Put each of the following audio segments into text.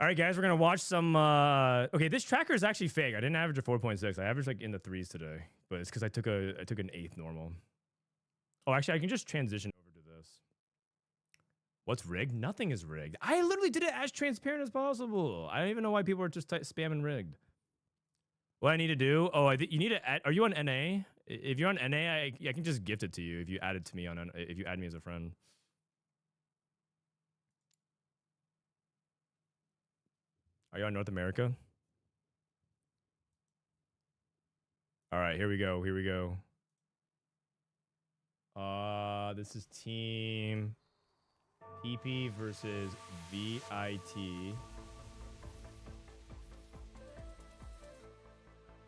All right, guys, we're gonna watch some. Okay, this tracker is actually fake. I didn't average a 4.6. I averaged like in the 3s today, but it's because I took an 8th normal. Oh, actually, I can just transition over to this. What's rigged? Nothing is rigged. I literally did it as transparent as possible. I don't even know why people are just spamming rigged. What I need to do? Oh, you need to add. Are you on NA? If you're on NA, I can just gift it to you if you add it to me if you add me as a friend. Are you on North America? All right, here we go. Here we go. This is team PP versus VIT.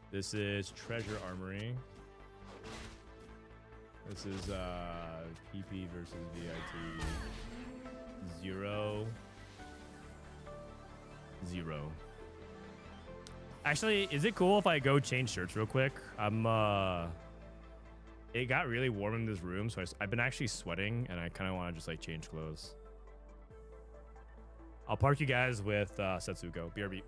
This is Treasure Armory. This is PP versus VIT. 0-0. Actually, is it cool if I go change shirts real quick? It got really warm in this room, so I've been actually sweating, and I kind of want to just like change clothes. I'll park you guys with Setsuko. BRB.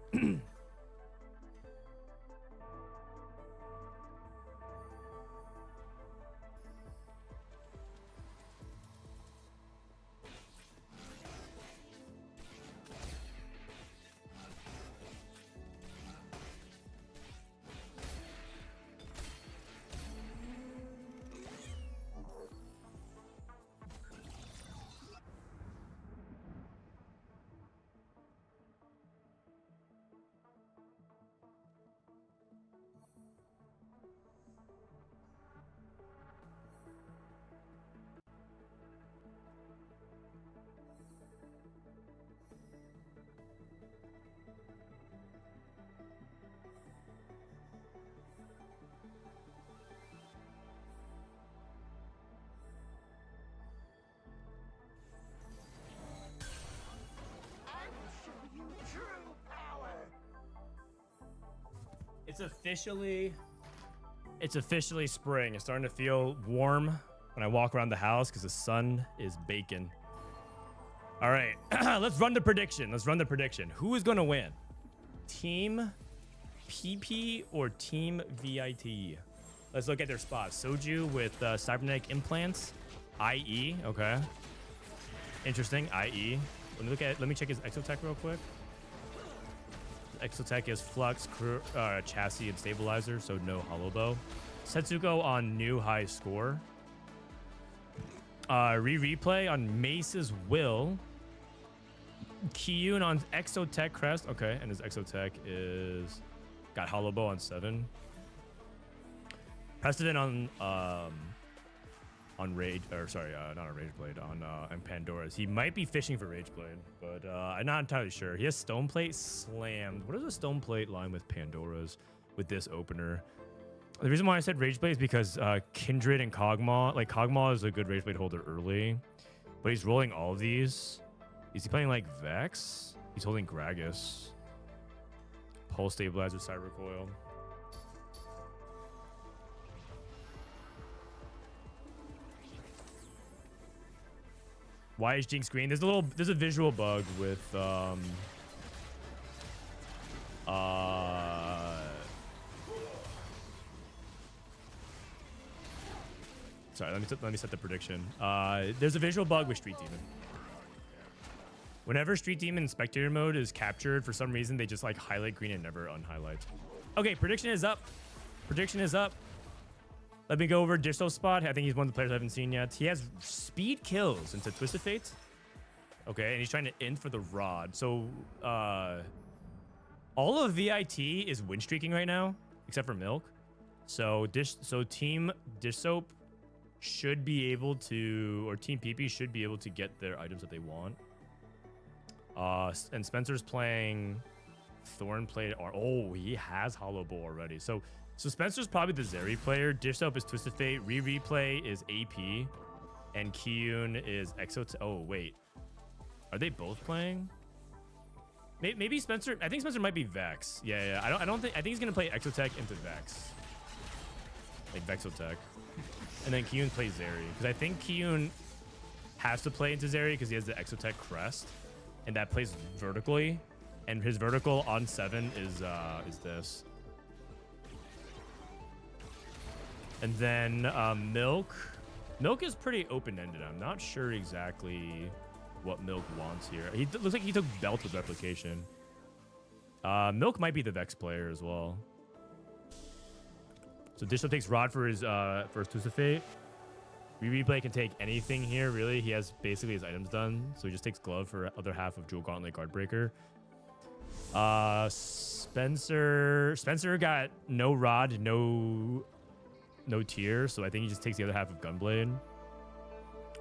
It's officially spring. It's starting to feel warm when I walk around the house because the sun is baking. All right, let's run the prediction. Who is going to win? Team PP or Team VIT? Let's look at their spots. Soju with cybernetic implants. IE, okay. Interesting, IE. Let me check his exotech real quick. Exotech is Flux, Chassis, and Stabilizer, so no Hollow Bow. Setsuko on new high score. Rereplay on Mace's Will. Kiyoon on Exotech Crest. Okay, and his Exotech is... got Hollow Bow on 7. Prestivent on Rage... or sorry, not on Rageblade, on Pandora's. He might be fishing for Rageblade, but I'm not entirely sure. He has Stoneplate slammed. What is a Stoneplate line with Pandora's with this opener? The reason why I said Rageblade is because Kindred and Kog'Maw... like, Kog'Maw is a good Rageblade holder early, but he's rolling all of these. Is he playing, like, Vex? He's holding Gragas. Pulse Stabilizer, Cyber Coil. Why is Jinx green? There's a visual bug with sorry, let me set the prediction. There's a visual bug with Street Demon. Whenever Street Demon in spectator mode is captured, for some reason they just like highlight green and never unhighlight. Okay, prediction is up. Let me go over Dishsoap's spot. I think he's one of the players I haven't seen yet. He has speed kills into Twisted Fate. Okay, and he's trying to end for the rod. So all of VIT is win streaking right now, except for Milk. So Team Dishsoap should be able to, or Team PP should be able to get their items that they want. And Spencer's playing Thornplate. Oh, he has Hollow Bow already. So Spencer's probably the Zeri player. Dishsoap is Twisted Fate. Rereplay is AP. And Kiyoon is Exotech. Oh, wait. Are they both playing? Maybe Spencer. I think Spencer might be Vex. Yeah. I think he's going to play Exotech into Vex. Like Vexotech. And then Kiyoon plays Zeri. Because I think Kiyoon has to play into Zeri because he has the Exotech Crest. And that plays vertically. and his vertical on 7 is this. And then Milk is pretty open-ended. I'm not sure exactly what Milk wants here. He looks like he took Belt with Replication. Milk might be the Vex player as well. So Dishsoap takes Rod for his Tusafate. Rereplay can take anything here, really. He has basically his items done. So he just takes Glove for other half of Jewel Gauntlet Guardbreaker. Spencer got no Rod, no tier, so I think he just takes the other half of Gunblade.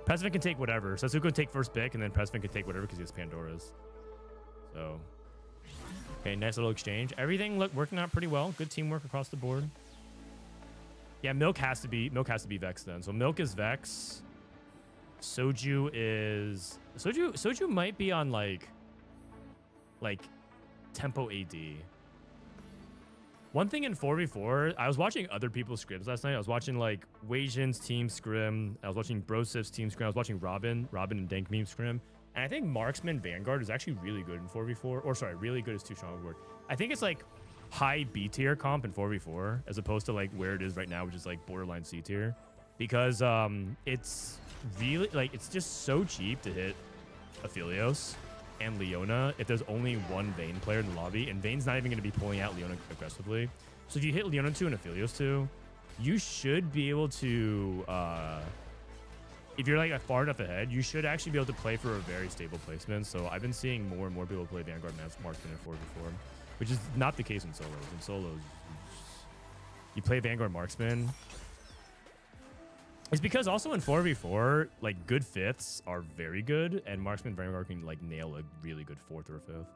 Prestivent can take whatever. Setsuko can take first pick, and then Prestivent can take whatever because he has Pandora's. So, okay, nice little exchange. Everything working out pretty well. Good teamwork across the board. Yeah, Milk has to be Vex then. So Milk is Vex. Soju might be on like tempo AD. One thing in 4v4, I was watching other people's scrims last night. I was watching like Weijin's team scrim. I was watching Brosif's team scrim. I was watching Robin and Dank Meme scrim. And I think Marksman Vanguard is actually really good in 4v4. Or sorry, really good is too strong a word. I think it's like high B tier comp in 4v4 as opposed to like where it is right now, which is like borderline C tier. Because it's really like it's just so cheap to hit Aphelios and Leona if there's only one Vayne player in the lobby, and Vayne's not even going to be pulling out Leona aggressively. So if you hit Leona 2 and Aphelios 2, you should be able to, if you're like far enough ahead, you should actually be able to play for a very stable placement. So I've been seeing more and more people play Vanguard Marksman in 4v4, which is not the case in solos. In solos, you play Vanguard Marksman. It's because also in 4v4, like good fifths are very good, and Marksman Vanguard can like nail a really good fourth or a fifth.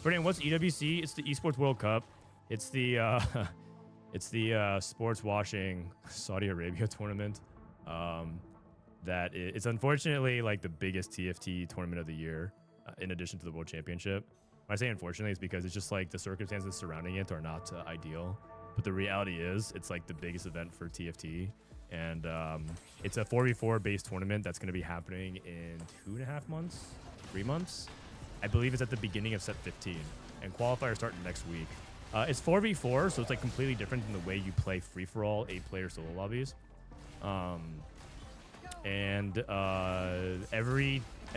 Brilliant. What's EWC? It's the Esports World Cup. It's the sports washing Saudi Arabia tournament. It's unfortunately like the biggest TFT tournament of the year, in addition to the World Championship. When I say unfortunately, it's because it's just like the circumstances surrounding it are not ideal. But the reality is, it's like the biggest event for TFT. And it's a 4v4 based tournament that's going to be happening in 2.5 months, 3 months. I believe it's at the beginning of set 15, and qualifier starting next week. It's 4v4, so it's like completely different than the way you play free for all 8-player solo lobbies.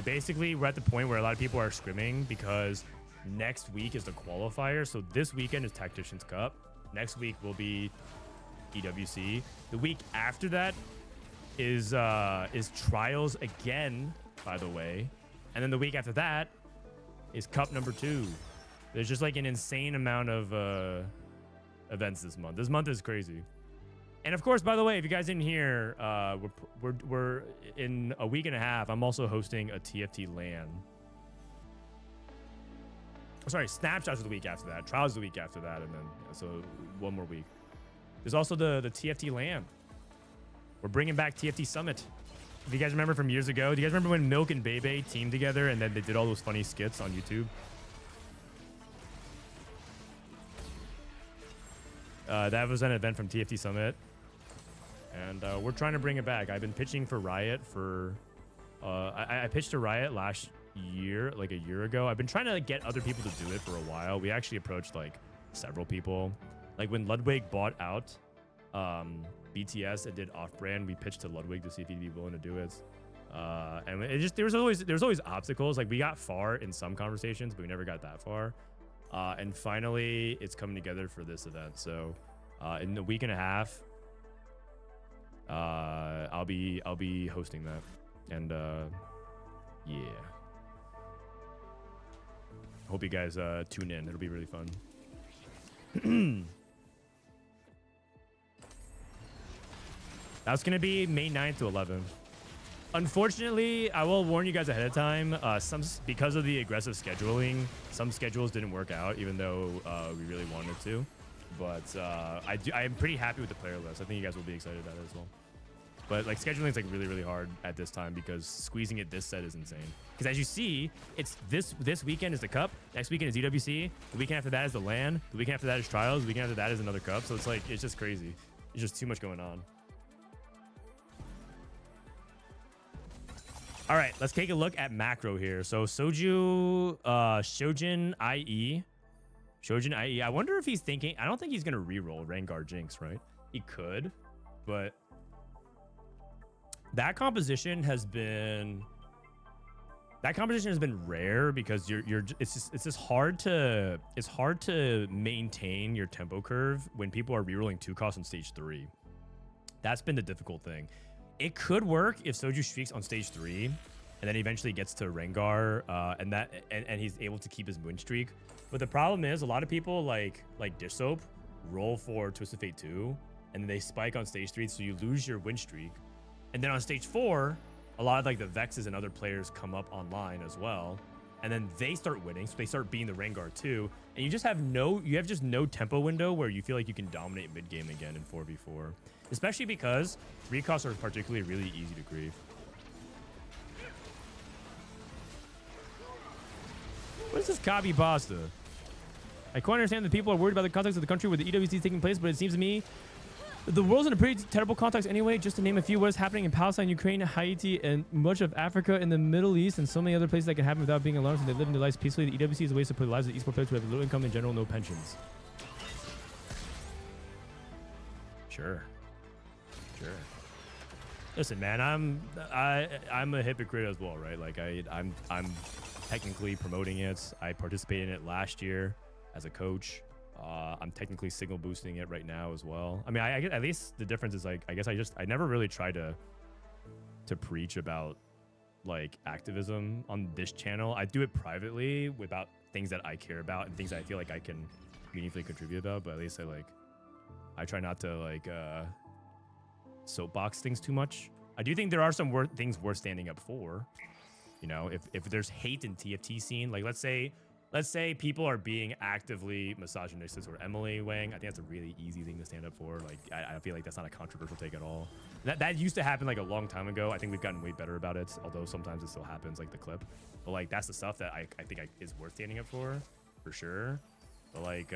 Basically we're at the point where a lot of people are scrimming because next week is the qualifier. So this weekend is Tacticians Cup. Next week will be EWC. The week after that is Trials again, by the way. And then the week after that is Cup number 2. There's just like an insane amount of events this month. This month is crazy. And of course, by the way, if you guys didn't hear, we're in a week and a half. I'm also hosting a TFT LAN. Sorry, Snapshots is the week after that. Trials is the week after that, and then so one more week. There's also the TFT LAN. We're bringing back TFT Summit. If you guys remember from years ago, do you guys remember when Milk and Bebe teamed together and then they did all those funny skits on YouTube? That was an event from TFT Summit. And we're trying to bring it back. I've been pitching for Riot for... I pitched to Riot last year, like a year ago. I've been trying to get other people to do it for a while. We actually approached like several people. Like when Ludwig bought out BTS and did Off-Brand, we pitched to Ludwig to see if he'd be willing to do it. And it just there was always obstacles. Like we got far in some conversations, but we never got that far. And finally, it's coming together for this event. So in a week and a half, I'll be hosting that. And yeah, hope you guys tune in. It'll be really fun. That's going to be May 9th to 11th. Unfortunately, I will warn you guys ahead of time. Because of the aggressive scheduling, some schedules didn't work out, even though we really wanted to. But I'm pretty happy with the player list. I think you guys will be excited about it as well. But like scheduling is like really, really hard at this time because squeezing it this set is insane. Because as you see, it's this weekend is the Cup. Next weekend is EWC. The weekend after that is the LAN. The weekend after that is Trials. The weekend after that is another Cup. So it's like it's just crazy. It's just too much going on. All right, let's take a look at macro here. So Soju, Shojin IE. Shojin IE. I wonder if he's thinking, I don't think he's going to reroll Rengar Jinx, right? He could, but that composition has been rare because it's just hard to maintain your tempo curve when people are rerolling 2 costs on stage 3. That's been the difficult thing. It could work if Soju streaks on stage 3 and then eventually gets to Rengar and he's able to keep his win streak. But the problem is a lot of people like Dishsoap roll for Twisted Fate 2 and then they spike on stage 3, so you lose your win streak. And then on stage 4, a lot of like the Vexes and other players come up online as well, and then they start winning, so they start being the Rengar too, and you have just no tempo window where you feel like you can dominate mid game again in 4v4, especially because 3 costs are particularly really easy to grieve. What is this Kabi pasta? I quite understand that people are worried about the context of the country where the EWC is taking place, but it seems to me the world's in a pretty terrible context anyway. Just to name a few, what is happening in Palestine, Ukraine, Haiti, and much of Africa, in the Middle East, and so many other places that can happen without being alarmed, and they live in their lives peacefully. The EWC is a way to support the lives of esports players who have little income in general, no pensions. Sure. Listen, man, I'm a hypocrite as well, right? Like I'm technically promoting it. I participated in it last year as a coach. I'm technically signal boosting it right now as well. I mean, I get, at least the difference is like, I guess I never really tried to preach about like activism on this channel. I do it privately about things that I care about and things that I feel like I can meaningfully contribute about. But at least I try not to like soapbox things too much. I do think there are some things worth standing up for. You know, if there's hate in TFT scene, like let's say people are being actively misogynistic or Emily Wang, I think that's a really easy thing to stand up for. Like, I feel like that's not a controversial take at all. That used to happen like a long time ago. I think we've gotten way better about it, although sometimes it still happens, like the clip. But like, that's the stuff that I think is worth standing up for sure. But like,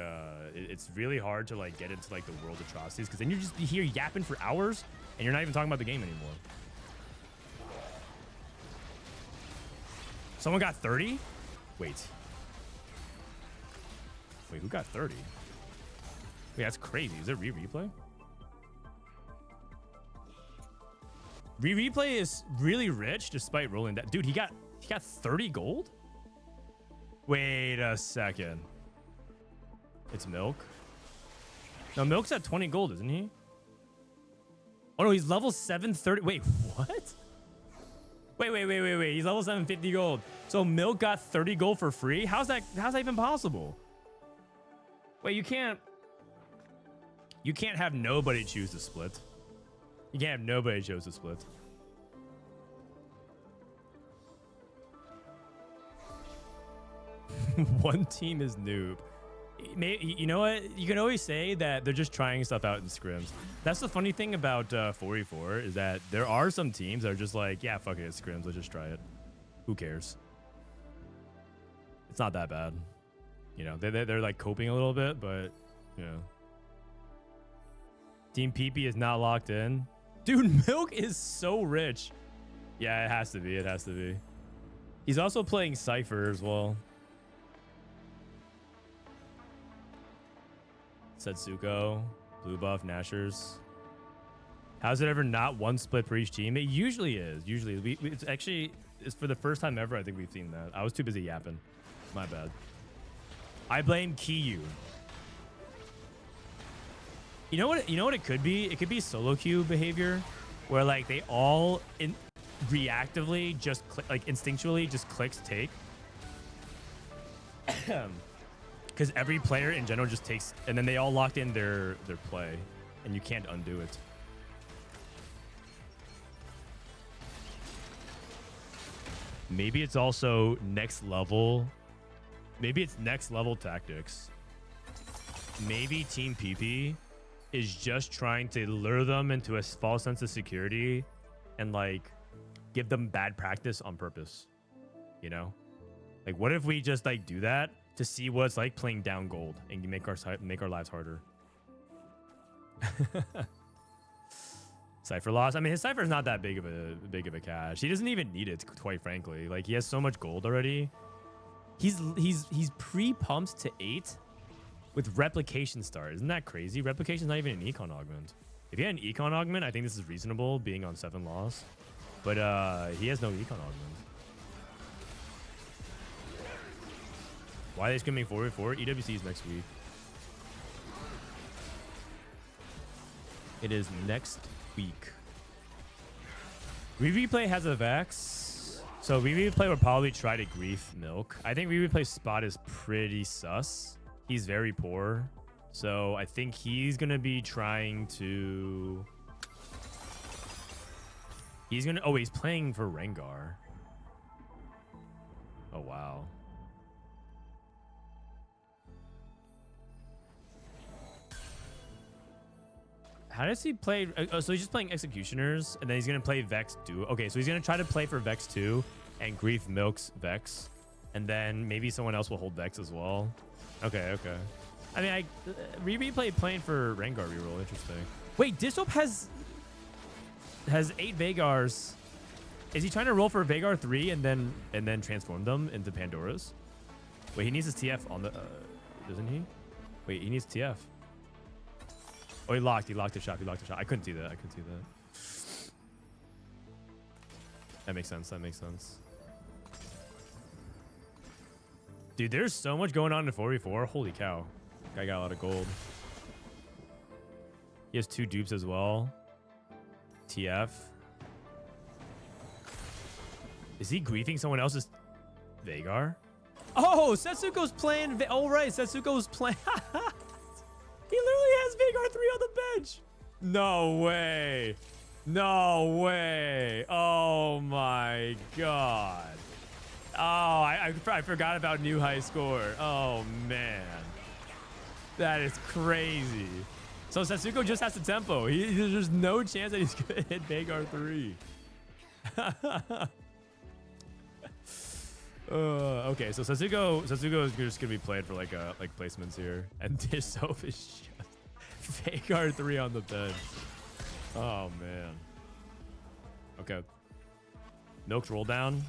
it's really hard to like get into like the world atrocities, because then you're just here yapping for hours and you're not even talking about the game anymore. Someone got 30? Wait, who got 30? Wait, that's crazy. Is it Rereplay? Rereplay is really rich despite rolling that. Dude, he got 30 gold? Wait a second. It's Milk? No, Milk's at 20 gold, isn't he? Oh no, he's level 730. Wait, what? Wait. He's level 750 gold. So Milk got 30 gold for free? How's that even possible? Wait, you can't have nobody choose to split. You can't have nobody choose to split. One team is noob. You know what? You can always say that they're just trying stuff out in scrims. That's the funny thing about 4v4 is that there are some teams that are just like, yeah, fuck it, it's scrims. Let's just try it. Who cares? It's not that bad. You know, they're like coping a little bit, but you know. Team PP is not locked in. Dude, Milk is so rich. Yeah, it has to be. It has to be. He's also playing Cypher as well. Setsuko, blue buff, Nashers. How's it ever not one split per each team? It usually is. Usually, it's for the first time ever. I think we've seen that. I was too busy yapping. My bad. I blame Kiyoon. You know what it could be? It could be solo queue behavior, where like they all reactively just like instinctually just clicks take. Because every player in general just takes, and then they all locked in their play, and you can't undo it. Maybe it's also next level. Maybe it's next level tactics. Maybe Team PP is just trying to lure them into a false sense of security and like give them bad practice on purpose. You know, like what if we just like do that to see what it's like playing down gold and make our lives harder. Cypher loss. I mean, his Cypher is not that big of a cash. He doesn't even need it, quite frankly. Like, he has so much gold already. He's pre-pumped to 8 with replication start. Isn't that crazy? Replication's not even an econ augment. If he had an econ augment, I think this is reasonable, being on 7 loss. But he has no econ augment. Why are they scrimming forward? EWC is next week. It is next week. Rereplay has a Vex. So Rereplay would probably try to grief Milk. I think Rereplay's spot is pretty sus. He's very poor. So I think he's going to be trying to... He's going to... Oh, he's playing for Rengar. Oh, wow. How does he play? Oh, so he's just playing Executioners, and then he's going to play Vex 2. Okay, so he's going to try to play for Vex 2 and grief Milk's Vex. And then maybe someone else will hold Vex as well. Okay, okay. I mean, Rereplay playing for Rengar reroll. Interesting. Wait, Dishsoap has 8 Vegars. Is he trying to roll for Veigar 3 and then transform them into Pandoras? Wait, he needs his TF on the... doesn't he? Wait, he needs TF. Oh, he locked the shot. I couldn't see that. That makes sense. Dude, there's so much going on in 4v4. Holy cow. Guy got a lot of gold. He has 2 dupes as well. TF. Is he griefing someone else's Veigar? Oh, Setsuko's playing. Oh, right. Setsuko's playing. He literally has Veigar 3 on the bench. No way. Oh, my God. Oh, I forgot about new high score. Oh, man. That is crazy. So Setsuko just has to tempo. There's no chance that he's going to hit Veigar 3. Okay, so Setsuko is just going to be played for like placements here. And Dishsoap is just Veigar 3 on the bench. Oh, man. Okay. Milk's roll down.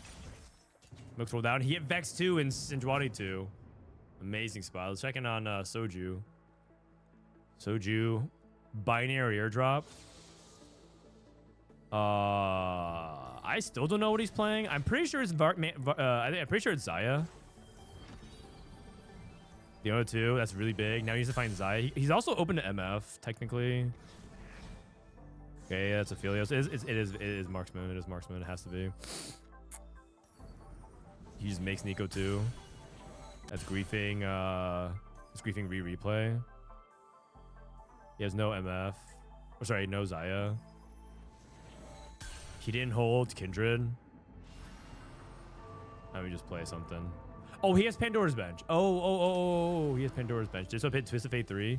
He hit Vex 2 and Sinjwari 2. Amazing spot. Let's check in on Soju. Binary airdrop. I still don't know what he's playing. I'm pretty sure it's I'm pretty sure it's Zaya. The other 2, that's really big. Now he needs to find Zaya. He's also open to MF, technically. Okay, yeah, that's Aphelios. It is marksman. It is marksman. It has to be. He just makes Nico 2. That's griefing. It's griefing Rereplay. He has no MF. Oh, sorry, no Zaya. He didn't hold Kindred. Let me just play something. Oh, he has Pandora's Bench. Oh, he has Pandora's Bench. Just hit Twist of Fate 3.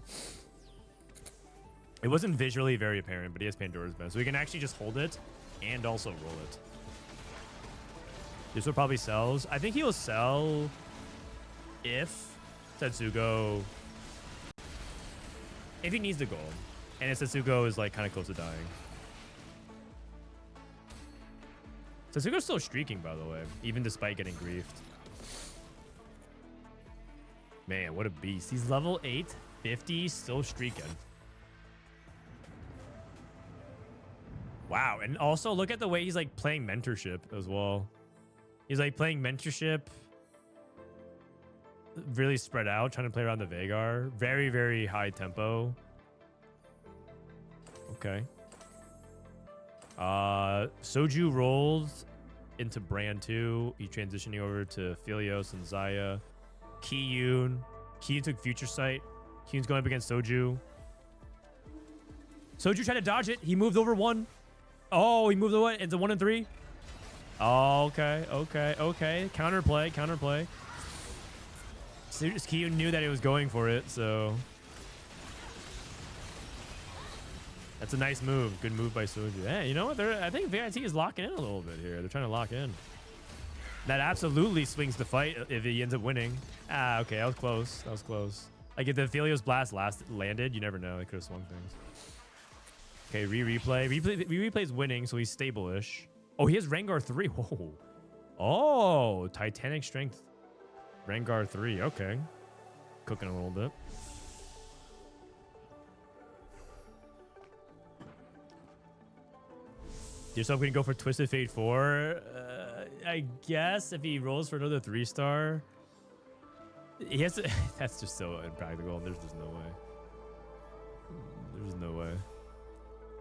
It wasn't visually very apparent, but he has Pandora's Bench. So we can actually just hold it and also roll it. This will probably sells. I think he'll sell if Setsuko... If he needs the gold. And if Setsuko is like kind of close to dying. Setsuko's still streaking, by the way, even despite getting griefed. Man, what a beast. He's level 8, 50, still streaking. Wow, and also look at the way he's like playing mentorship as well. He's like playing mentorship, really spread out, trying to play around the Veigar. Very, very high tempo. Okay. Soju rolls into Brand 2. He's transitioning over to Aphelios and Zaya. Kiyoon. Kiyoon took Future Sight. Kiyoon's going up against Soju. Soju tried to dodge it. He moved over 1. Oh, he moved away into 1 and 3. Oh, okay. Counterplay. Kiyoon knew that he was going for it, so... That's a nice move. Good move by Soju. Hey, you know what? I think VIT is locking in a little bit here. They're trying to lock in. That absolutely swings the fight if he ends up winning. Ah, okay. That was close. Like if the Aphelios Blast landed, you never know. They could have swung things. Okay, Rereplay is winning, so he's stable-ish. Oh, he has Rengar 3. Whoa. Oh, Titanic Strength Rengar 3. Okay. Cooking a little bit. Dishsoap gonna go for Twisted Fate 4. I guess if he rolls for another 3-star. He has to, that's just so impractical. There's just no way. There's no way.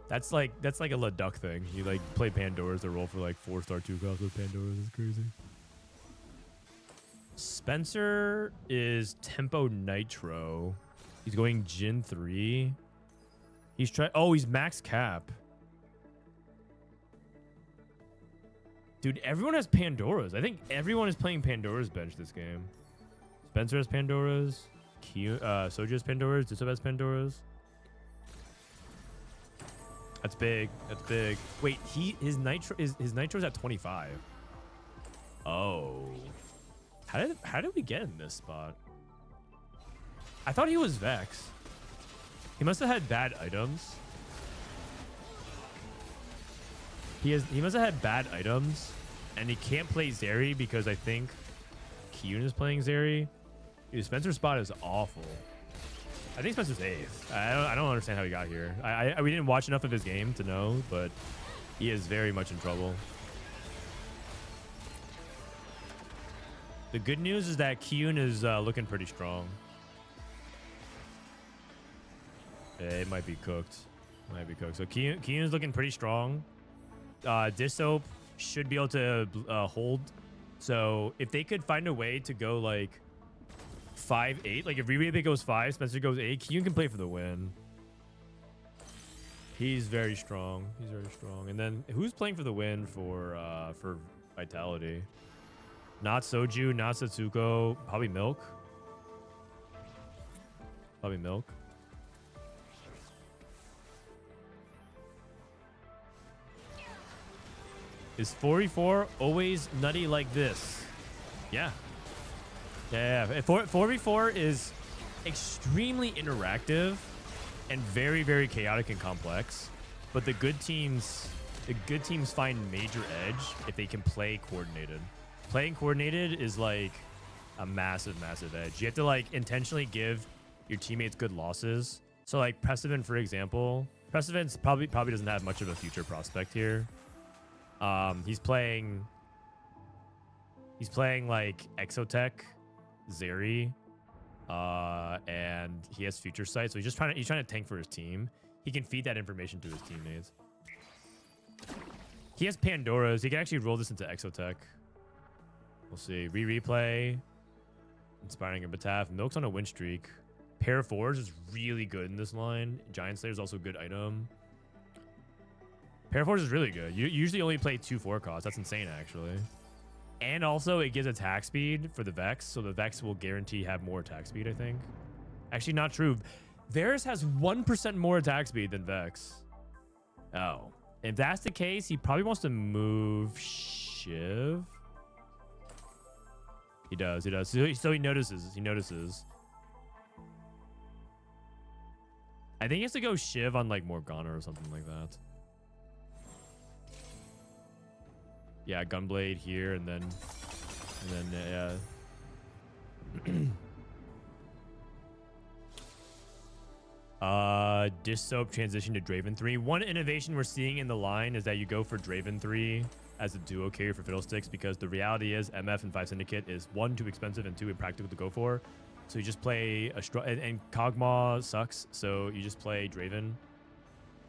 That's like a Leduc thing. You like play Pandoras to roll for like 4-star 2-cost with Pandoras. It's crazy. Spencer is Tempo Nitro. He's going Jin 3. He's trying. Oh, he's max cap. Dude, everyone has Pandoras. I think everyone is playing Pandora's bench this game. Spencer has Pandoras. Soju has Pandoras. Dishsoap has Pandoras. That's big. That's big. Wait, his nitro's at 25. Oh. How did we get in this spot? I thought he was Vex. He must have had bad items. He must have had bad items, and he can't play Zeri because I think Kiyoon is playing Zeri. Dude, Spencer's spot is awful. I think Spencer's 8th. I don't understand how he got here. We didn't watch enough of his game to know, but he is very much in trouble. The good news is that Kiyoon is looking pretty strong. Yeah, it might be cooked. Might be cooked. So Kiyoon is looking pretty strong. Dishsoap should be able to hold. So if they could find a way to go like 5-8, like if Rereplay goes 5, Spencer goes 8, Kiyoon can play for the win. He's very strong. He's very strong. And then who's playing for the win for Vitality? Not Soju, not Setsuko, probably Milk. Probably Milk. Is 4v4 always nutty like this? Yeah. Yeah. 4v4 is extremely interactive and very, very chaotic and complex. But the good teams find major edge if they can play coordinated. Playing coordinated is like a massive, massive edge. You have to like intentionally give your teammates good losses. So like Prestivent, for example, Prestivent's probably doesn't have much of a future prospect here. He's playing like Exotech, Zeri, and he has future sight. So he's trying to tank for his team. He can feed that information to his teammates. He has Pandoras. He can actually roll this into Exotech. We'll see. Rereplay, Inspiring Epitaph. Milk's on a win streak. Pair of Fours is really good in this line. Giant Slayer is also a good item. Pair of Fours is really good. You usually only play 2 4 costs. That's insane, actually. And also, it gives attack speed for the Vex, so the Vex will guarantee have more attack speed, I think. Actually, not true. Varus has 1% more attack speed than Vex. Oh. If that's the case, he probably wants to move Shiv. He does. So he notices. I think he has to go Shiv on like Morgana or something like that. Yeah, Gunblade here and then yeah. Dishsoap transition to Draven 3. One innovation we're seeing in the line is that you go for Draven 3 as a duo carry for Fiddlesticks, because the reality is MF and 5 Syndicate is 1, too expensive, and 2, impractical to go for. So you just play and Kog'Maw sucks, so you just play Draven.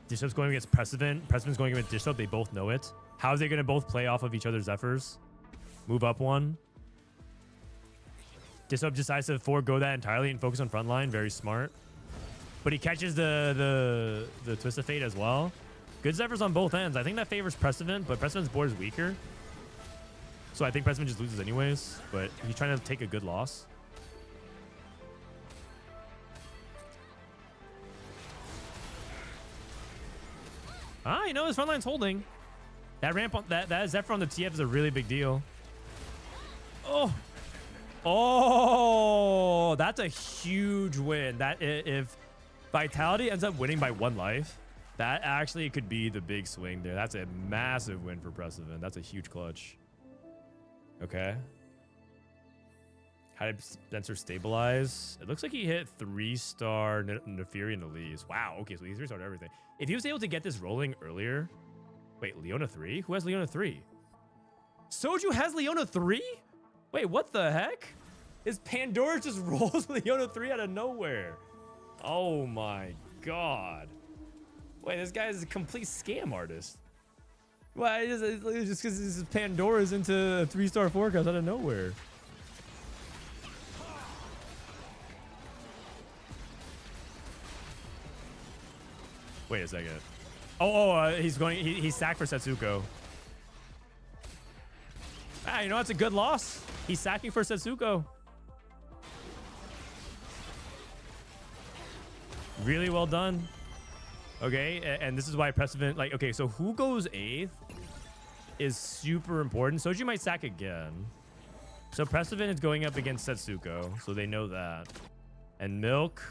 Dishsoap's going against Prestivent. Prestivent's going against Dishsoap. They both know it. How are they going to both play off of each other's Zephyrs? Move up one. Dishsoap decides to forego that entirely and focus on frontline. Very smart. But he catches the Twist of Fate as well. Good Zephyrs on both ends. I think that favors Prestivent, but Prestivent's board is weaker. So I think Prestivent just loses anyways, but he's trying to take a good loss. His frontline's holding. That ramp on that Zephyr on the TF is a really big deal. Oh, that's a huge win. That if Vitality ends up winning by 1 life, That actually could be the big swing there. That's a massive win for Prestivent. That's a huge clutch. Okay. How did Spencer stabilize? It looks like he hit 3-star Neferi and Elise. Wow. Okay, so he 3-starred everything. If he was able to get this rolling earlier. Wait, Leona 3? Who has Leona 3? Soju has Leona 3? Wait, what the heck? His Pandora just rolls Leona 3 out of nowhere. Oh my god. Wait, this guy is a complete scam artist. Why? It's just because his Pandora's into a 3-star forecast out of nowhere. Wait a second. He's going. He's sacked for Setsuko. Ah, you know that's a good loss. He's sacking for Setsuko. Really well done. Okay, and this is why Prestivent, like, okay, so who goes 8th is super important. Soju might sack again. So Prestivent is going up against Setsuko, so they know that. And Milk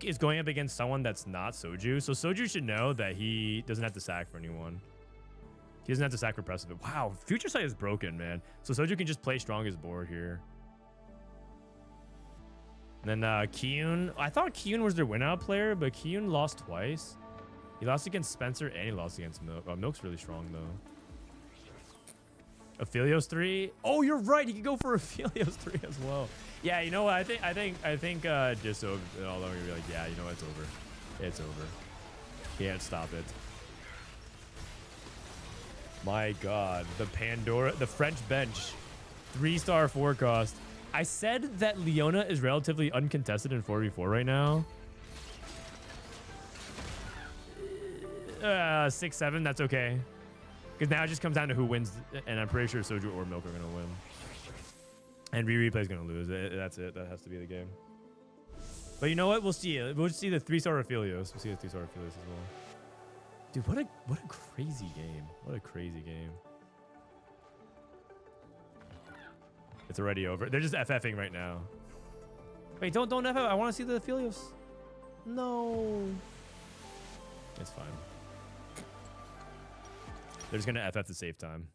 is going up against someone that's not Soju. So Soju should know that he doesn't have to sack for anyone. He doesn't have to sack for Prestivent. Wow, Future Sight is broken, man. So Soju can just play strongest board here. And then Kiyoon. I thought Kiyoon was their win-out player, but Kiyoon lost twice. He lost against Spencer and he lost against Milk. Oh, Milk's really strong though. Aphelios 3. Oh, you're right. He could go for Aphelios 3 as well. Yeah, you know what? I think Dishsoap, although you're like, yeah, you know what? It's over. It's over. Can't stop it. My God, the Pandora, the French bench, 3-star forecast. I said that Leona is relatively uncontested in 4v4 right now. 6-7, that's okay. Because now it just comes down to who wins, and I'm pretty sure Soju or Milk are going to win. And Rereplay is going to lose. That's it. That has to be the game. But you know what? We'll see it. We'll see the 3-star Aphelios. We'll see the 3-star Aphelios as well. Dude, what a crazy game. What a crazy game. It's already over. They're just FFing right now. Wait, don't FF. I want to see the Aphelios. No. It's fine. They're just going to FF to save time.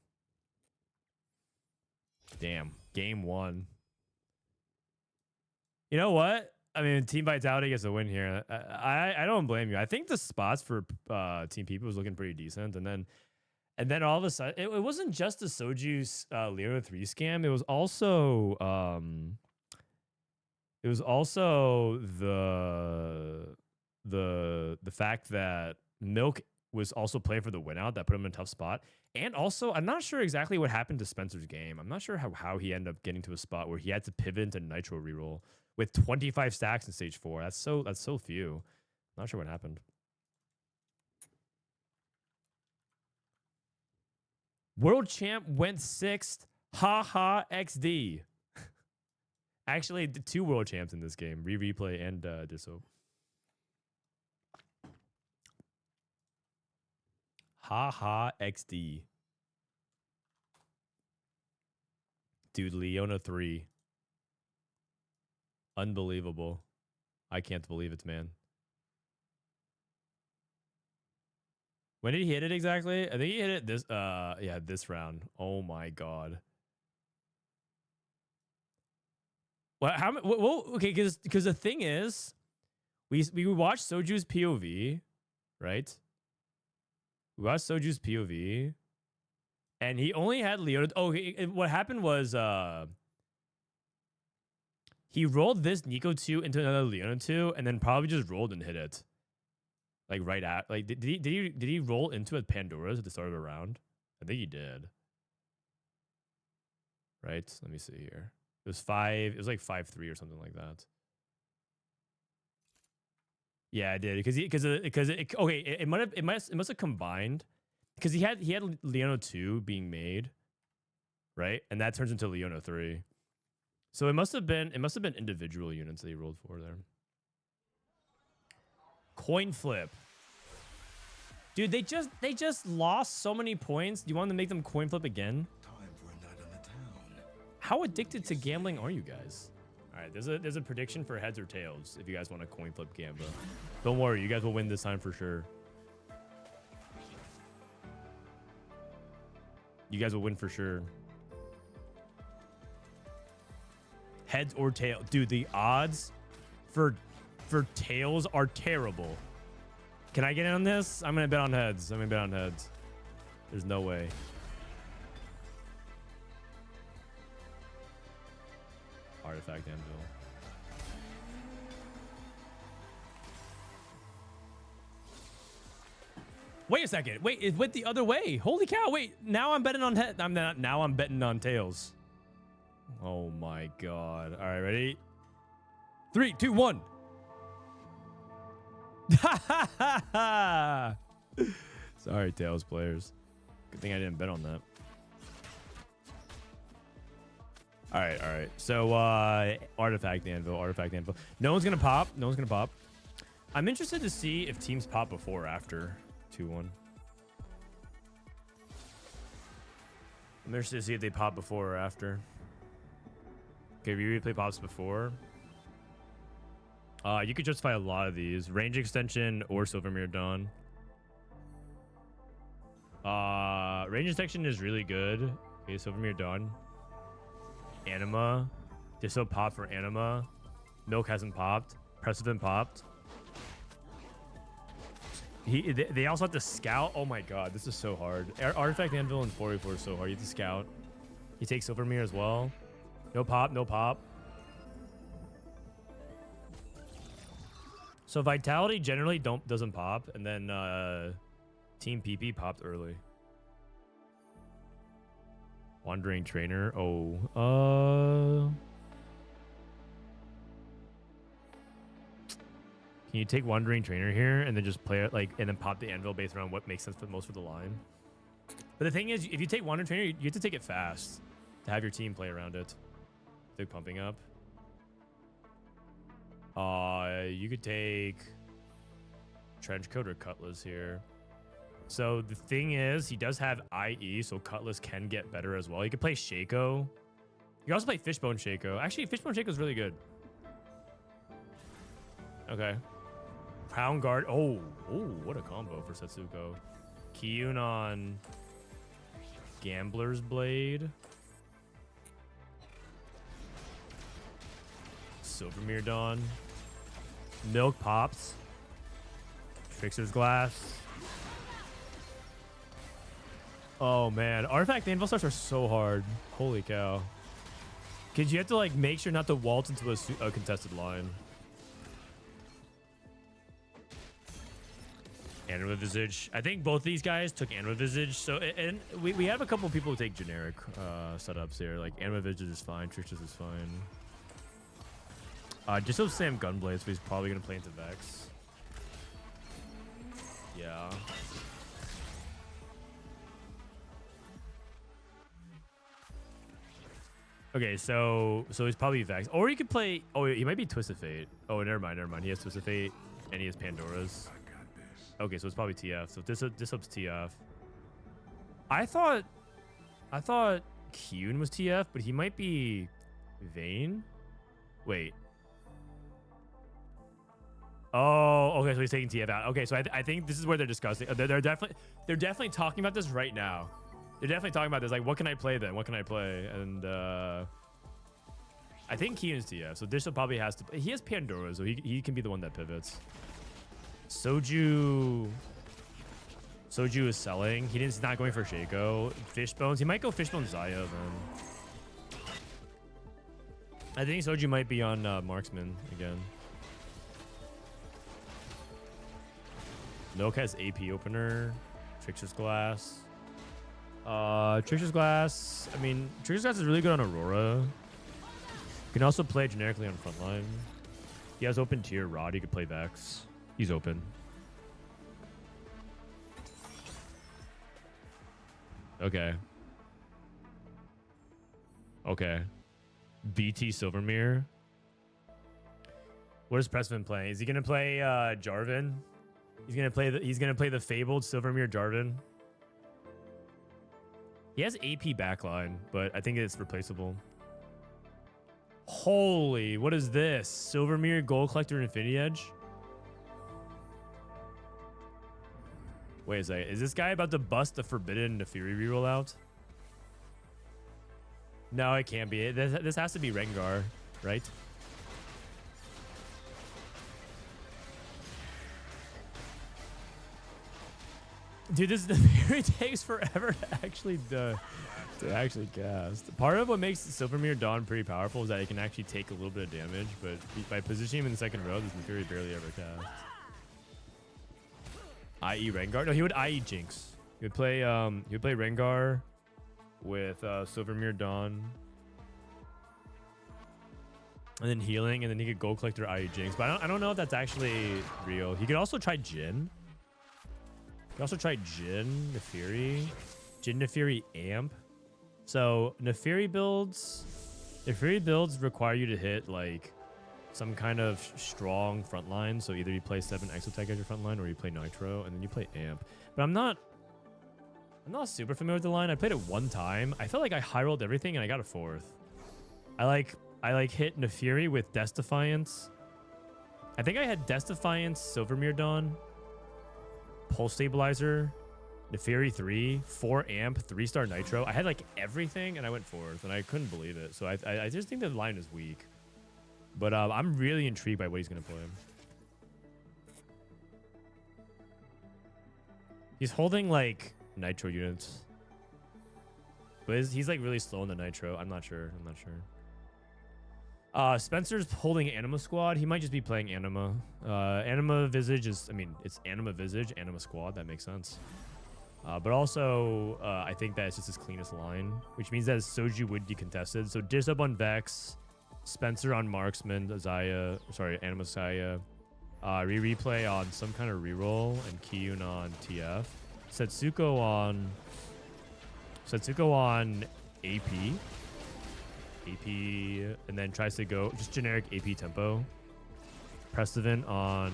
Damn. Game 1. You know what? I mean, Team Vitality gets a win here. I don't blame you. I think the spots for Team People was looking pretty decent. And then all of a sudden, it wasn't just the Soju's Leona 3 scam. It was also the fact that Milk was also playing for the win out that put him in a tough spot. And also, I'm not sure exactly what happened to Spencer's game. I'm not sure how he ended up getting to a spot where he had to pivot into Nitro reroll with 25 stacks in stage 4. That's so few. Not sure what happened. World champ went 6th. Haha XD. Actually, the 2 world champs in this game. Rereplay and Dishsoap. Haha XD. Dude, Leona 3. Unbelievable. I can't believe it, man. When did he hit it exactly? I think he hit it this this round. Oh my God. Well, okay, because the thing is, we watched Soju's POV, right? We watched Soju's POV, and he only had Leona. Oh, what happened was he rolled this Nico 2 into another Leona 2, and then probably just rolled and hit it. Like right at, like did he roll into a Pandora's at the start of the round? I think he did. Right? Let me see here. It was like 5-3 or something like that. Yeah, I did it must have combined because he had Leona 2 being made, right? And that turns into Leona 3. So it must have been individual units that he rolled for there. Coin flip. Dude, they just lost so many points. Do you want to make them coin flip again? Time for a night on the town. How addicted to gambling are you guys? All right, there's a prediction for heads or tails if you guys want a coin flip Gamba. Don't worry, you guys will win this time for sure. You guys will win for sure. Heads or tail. Dude, the odds for tails are terrible. Can I get in on this? I'm going to bet on heads. I'm going to bet on heads. There's no way. Artifact Anvil. Wait a second. Wait, it went the other way. Holy cow. Wait, now I'm betting on head. Now I'm betting on tails. Oh my god. All right, ready? 3, 2, 1. Sorry, tails players. Good thing I didn't bet on that. All right. So, Artifact Anvil. No one's going to pop. I'm interested to see if teams pop before or after 2-1. I'm interested to see if they pop before or after. Okay, Rereplay pops before. You could justify a lot of these. Range Extension or Silvermere Dawn. Range Extension is really good. Okay, Silvermere Dawn. Anima. Dishsoap pop for Anima. Milk hasn't popped. Prestivent popped. They also have to scout. Oh my god, this is so hard. Artifact Anvil and 4v4 is so hard. You have to scout. He takes Silvermere as well. No pop. So Vitality generally doesn't pop, and then Team PP popped early. Wandering Trainer. Oh. Can you take Wandering Trainer here and then just play it and then pop the Anvil based around what makes sense for most for the line? But the thing is, if you take Wandering Trainer, you have to take it fast to have your team play around it. Big pumping up. You could take Trenchcoat or Cutlass here. So the thing is, he does have IE, so Cutlass can get better as well. You could play Shaco. You can also play Fishbone Shaco. Actually, Fishbone Shaco is really good. Okay. Crown Guard. Oh, what a combo for Setsuko. Kiyoon on Gambler's Blade. Silvermere Dawn. Milk pops. Trickster's Glass. Oh man, Artifact Anvil starts are so hard. Holy cow. Because you have to make sure not to waltz into a contested line. Anima Visage. I think both these guys took Anima Visage. So, and we have a couple people who take generic setups here. Like Anima Visage is fine. Tricksters is fine. Just so Sam Gunblade, so he's probably going to play into Vex. Yeah. Okay, so he's probably Vex. Or he could play... Oh, he might be Twisted Fate. Oh, never mind. He has Twisted Fate, and he has Pandora's. Okay, so it's probably TF. So this up's TF. I thought Kiyoon was TF, but he might be Vayne. Wait. Oh, okay, so he's taking TF out. Okay, so I think this is where they're discussing. They're definitely talking about this right now. They're definitely talking about this. Like, what can I play then? What can I play? And I think Kiyoon's TF. So Dishsoap probably has to. He has Pandora, so he can be the one that pivots. Soju is selling. He's not going for Shaco. Fishbones. He might go Fishbone Zaya then. I think Soju might be on Marksman again. Milk has AP opener. Trickster's Glass. Trickster's Glass. I mean, Trickster's Glass is really good on Aurora. You can also play generically on frontline. He has open tier Rod. He could play Vex. He's open. Okay. BT Silvermere. What is Prestivent playing? Is he gonna play Jarvan? He's gonna play the fabled Silvermere Jarvan. He has AP backline, but I think it's replaceable. Holy, what is this? Silver Mirror, Gold Collector, Infinity Edge? Wait a second. Is this guy about to bust the Forbidden Nefiri reroll out? No, it can't be. This has to be Rengar, right? Dude, this Nefiri takes forever to actually cast. Part of what makes Silvermere Dawn pretty powerful is that it can actually take a little bit of damage, but by positioning him in the second row, this Nefiri barely ever casts. IE Rengar? No, he would IE Jinx. He would play Rengar with Silvermere Dawn. And then healing, and then he could Gold Collector IE Jinx. But I don't know if that's actually real. He could also try Jhin. He could also try Jhin, Nefiri. Jhin, Nefiri, Amp. So Nefiri builds require you to hit like some kind of strong front line. So either you play 7 Exotech as your front line, or you play Nitro, and then you play Amp. But I'm not super familiar with the line. I played it one time. I felt like I high rolled everything and I got a 4th. I hit Nefiri with Death Defiance. I think I had Death Defiance, Silvermere Dawn, Pulse Stabilizer, Nefiri 3, 4 Amp, 3-star Nitro. I had like everything and I went 4th and I couldn't believe it. So I just think the line is weak. But I'm really intrigued by what he's going to play. He's holding like Nitro units. But he's like really slow in the Nitro. I'm not sure. Spencer's holding Anima Squad. He might just be playing Anima. Anima Visage is, it's Anima Visage, Anima Squad. That makes sense. But also, I think that it's just his cleanest line, which means that Soju would be contested. So Dishsoap on Vex, Spencer on Marksman, Anima Saya, Rereplay on some kind of reroll, and Kiyoon on TF. Setsuko on AP, and then tries to go just generic AP tempo. Prestivent on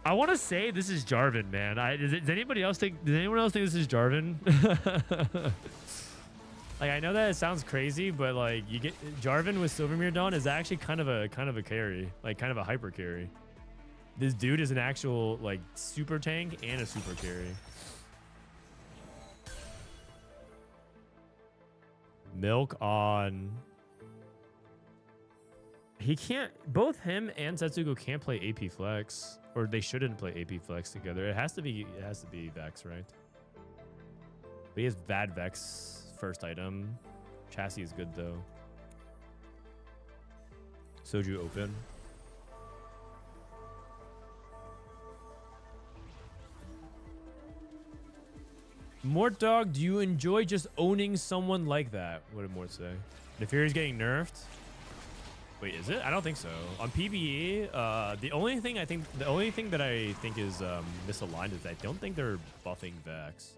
I want to say this is Jarvan, man. Does anyone else think this is Jarvan? Like, I know that it sounds crazy, but like you get Jarvan with Silvermere Dawn is actually kind of a carry, like kind of a hyper carry. This dude is an actual like super tank and a super carry. Milk on. He can't. Both him and Setsuko can't play AP Flex, or they shouldn't play AP Flex together. It has to be Vex, right? But he has bad Vex first item. Chassis is good though. Soju open. Mort Dog, do you enjoy just owning someone like that? What did Mort say? Nefiri's getting nerfed. Wait, is it? I don't think so. On PvE, the only thing that I think is misaligned is I don't think they're buffing Vex.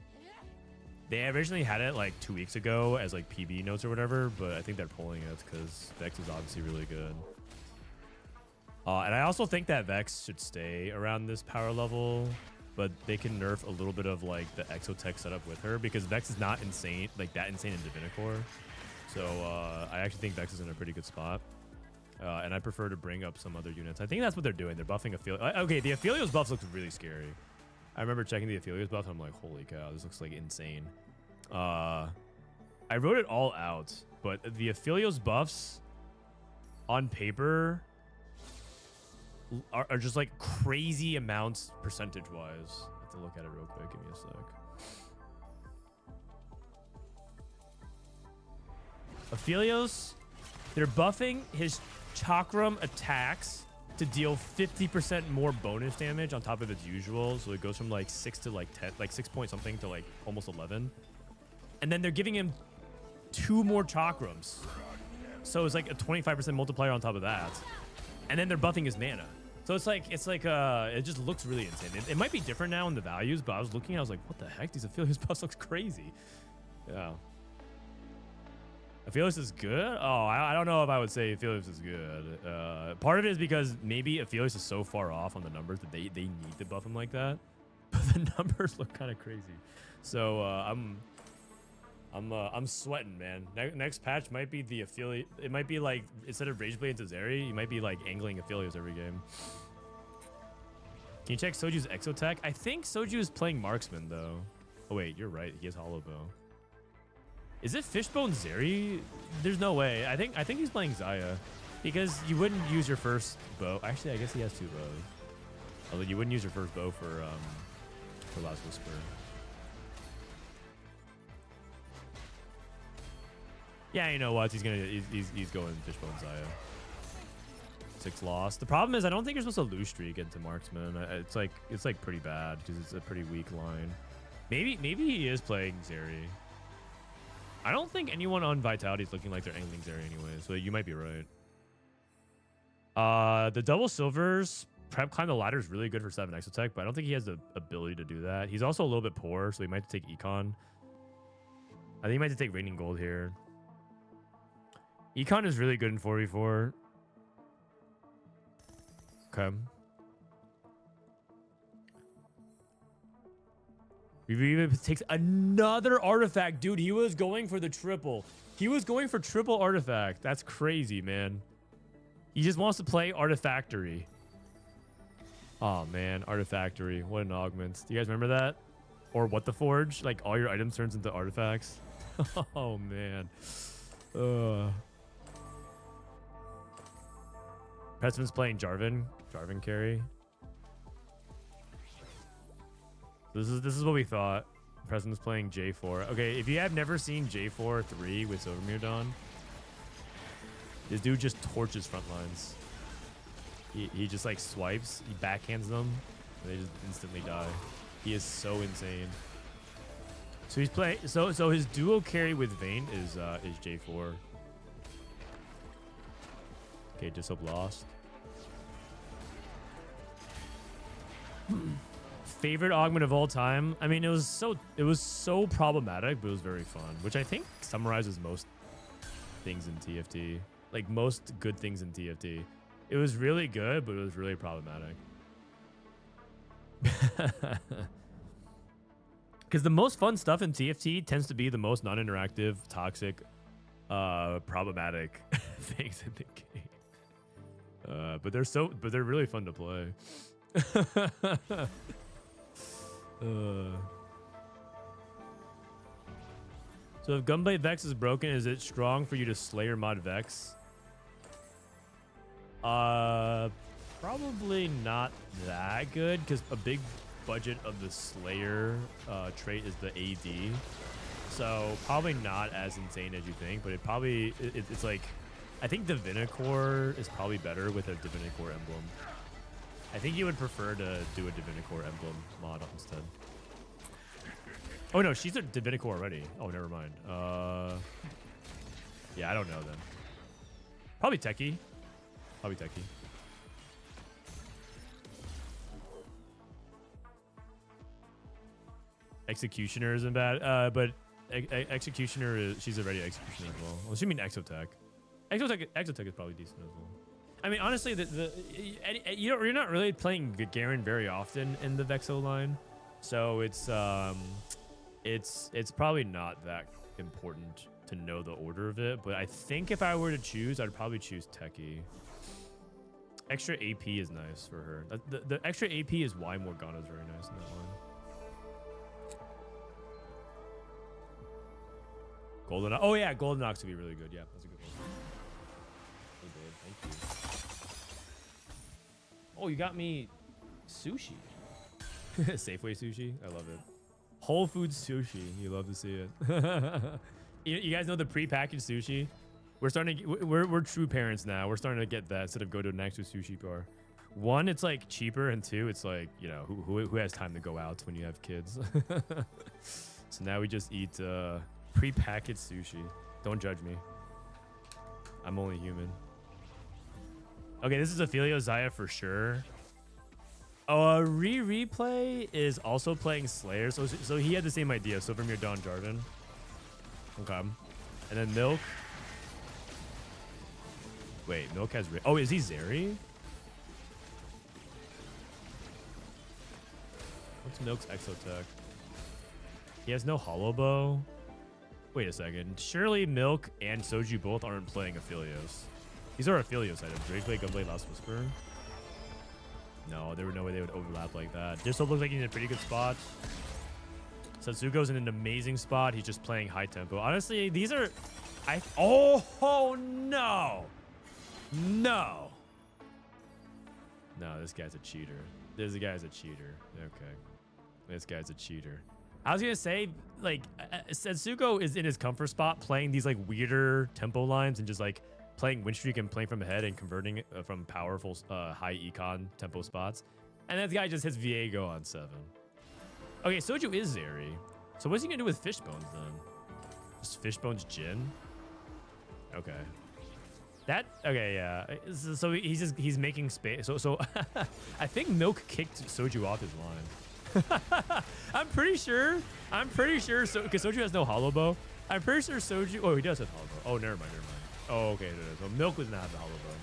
They originally had it like 2 weeks ago as like PvE notes or whatever, but I think they're pulling it because Vex is obviously really good. And I also think that Vex should stay around this power level, but they can nerf a little bit of like the Exotech setup with her because Vex is not insane, like that insane in Divinicore. So I actually think Vex is in a pretty good spot. And I prefer to bring up some other units. I think that's what they're doing. They're buffing Aphelios. Okay, the Aphelios buff looks really scary. I remember checking the Aphelios buff, and I'm like, holy cow, this looks like insane. I wrote it all out, but the Aphelios buffs on paper are just like crazy amounts percentage-wise. I have to look at it real quick. Give me a sec. Aphelios, they're buffing his Chakram attacks to deal 50% more bonus damage on top of its usual. So it goes from like 6 to like 10, like 6 point something to like almost 11. And then they're giving him 2 more Chakrams. So it's like a 25% multiplier on top of that. And then they're buffing his mana. So it just looks really insane. It might be different now in the values, but I was looking and I was like, what the heck? These Aphelios buffs looks crazy. Yeah. Aphelios is good? Oh, I don't know if I would say Aphelios is good. Part of it is because maybe Aphelios is so far off on the numbers that they need to buff him like that. the numbers look kind of crazy. So I'm sweating, man. Next patch might be the affiliate. It might be like instead of Rage Blade into Zeri, you might be like angling affiliates every game. Can you check Soju's Exotech? I think Soju is playing Marksman though. Oh wait, you're right. He has Hollow Bow. Is it Fishbone Zeri? There's no way. I think he's playing Xayah because you wouldn't use your first bow. Actually, I guess he has 2 bows. Although you wouldn't use your first bow for Last Whisper. Yeah, you know what? He's going Fishbone Xayah. 6 lost. The problem is I don't think you're supposed to lose streak into Marksman. It's like pretty bad because it's a pretty weak line. Maybe he is playing Zeri. I don't think anyone on Vitality is looking like they're angling Zeri anyway, so you might be right. The double silvers prep climb the ladder is really good for 7 Exotech, but I don't think he has the ability to do that. He's also a little bit poor, so he might have to take Econ. I think he might have to take Raining Gold here. Econ is really good in 4v4. Okay. Rereplay takes another artifact. Dude, he was going for the triple. He was going for triple artifact. That's crazy, man. He just wants to play Artifactory. Oh, man. Artifactory. What an augment. Do you guys remember that? Or What the Forge? Like, all your items turns into artifacts. Oh, man. Prestivent's playing Jarvan. Jarvan carry. This is what we thought. Prestivent's playing J4. Okay, if you have never seen J4 3 with Silvermere, this dude just torches front lines. He just like swipes, he backhands them, and they just instantly die. He is so insane. So he's playing. So his duo carry with Vayne is J4. Okay, Dishsoap lost. Favorite augment of all time? I mean, it was so problematic, but it was very fun, which I think summarizes most things in TFT. Like most good things in TFT. It was really good, but it was really problematic. Because the most fun stuff in TFT tends to be the most non-interactive, toxic, problematic things in the game. But they're really fun to play. So if Gunblade Vex is broken, is it strong for you to Slayer mod Vex? Probably not that good, because a big budget of the Slayer trait is the AD. So probably not as insane as you think, but it's like, I think Divinicore is probably better with a Divinicore emblem. I think you would prefer to do a Divinicore emblem mod instead. Oh no, she's a Divinicore already. Oh, never mind. Yeah, I don't know then. Probably Techie. Probably Techie. Executioner isn't bad, but Executioner is, she's already Executioner as well. Well, she mean Exotech. Exotech is probably decent as well. I mean, honestly, you're not really playing Garen very often in the Vexo line, so it's probably not that important to know the order of it. But I think if I were to choose, I'd probably choose Techie. Extra AP is nice for her. The extra AP is why Morgana is very nice in that line. Golden. Oh yeah, Golden Ox would be really good. Yeah, that's a good one. Thank you. Oh, you got me sushi. Safeway sushi. I love it. Whole Foods sushi. You love to see it. You guys know the prepackaged sushi? We're starting to, we're true parents now. We're starting to get that instead of go to an actual sushi bar. One, it's like cheaper, and two, it's like, you know, who has time to go out when you have kids? So now we just eat prepackaged sushi. Don't judge me. I'm only human. Okay, this is Ophelio Xayah for sure. Oh, Rereplay is also playing Slayer, so he had the same idea. Silvermere, Dawn, Jarvan. Okay, and then Milk. Wait, Milk has. Oh, is he Zeri? What's Milk's Exotech? He has no Hollow Bow. Wait a second. Surely Milk and Soju both aren't playing Aphelios. These are Aphelios items. Rereplay, Gunblade, Last Whisper. No, there were no way they would overlap like that. Dishsoap looks like he's in a pretty good spot. Setsuko's in an amazing spot. He's just playing high tempo. Honestly, these are... Oh, no. No. No, this guy's a cheater. This guy's a cheater. Okay. This guy's a cheater. I was going to say, like, Setsuko is in his comfort spot playing these, like, weirder tempo lines and just, like, playing win streak and playing from ahead and converting from powerful high econ tempo spots. And this guy just hits Viego on 7. Okay, Soju is Zeri. So what's he going to do with Fishbones then? Just Fishbones Jin? Okay. Okay, yeah. So he's making space. So I think Milk kicked Soju off his line. I'm pretty sure. So because Soju has no Hollow Bow. I'm pretty sure Soju. Oh, he does have Hollow Bow. Oh, never mind. Oh, okay. So Milk was not have the Hollow Bow.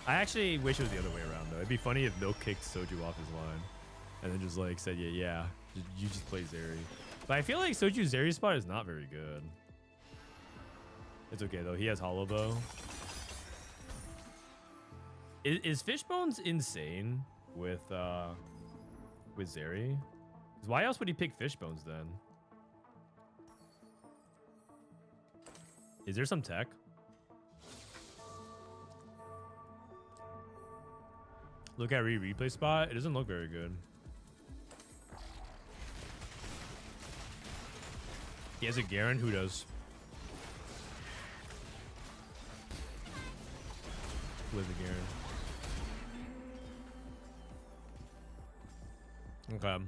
I actually wish it was the other way around though. It'd be funny if Milk kicked Soju off his line, and then just like said, yeah, you just play Zeri. But I feel like Soju's Zeri spot is not very good. It's okay though. He has Hollow Bow. Is Fishbones insane with Zeri? 'Cause why else would he pick Fishbones then? Is there some tech? Look at replay spot. It doesn't look very good. He has a Garen. Who does? Who has a Garen? Okay.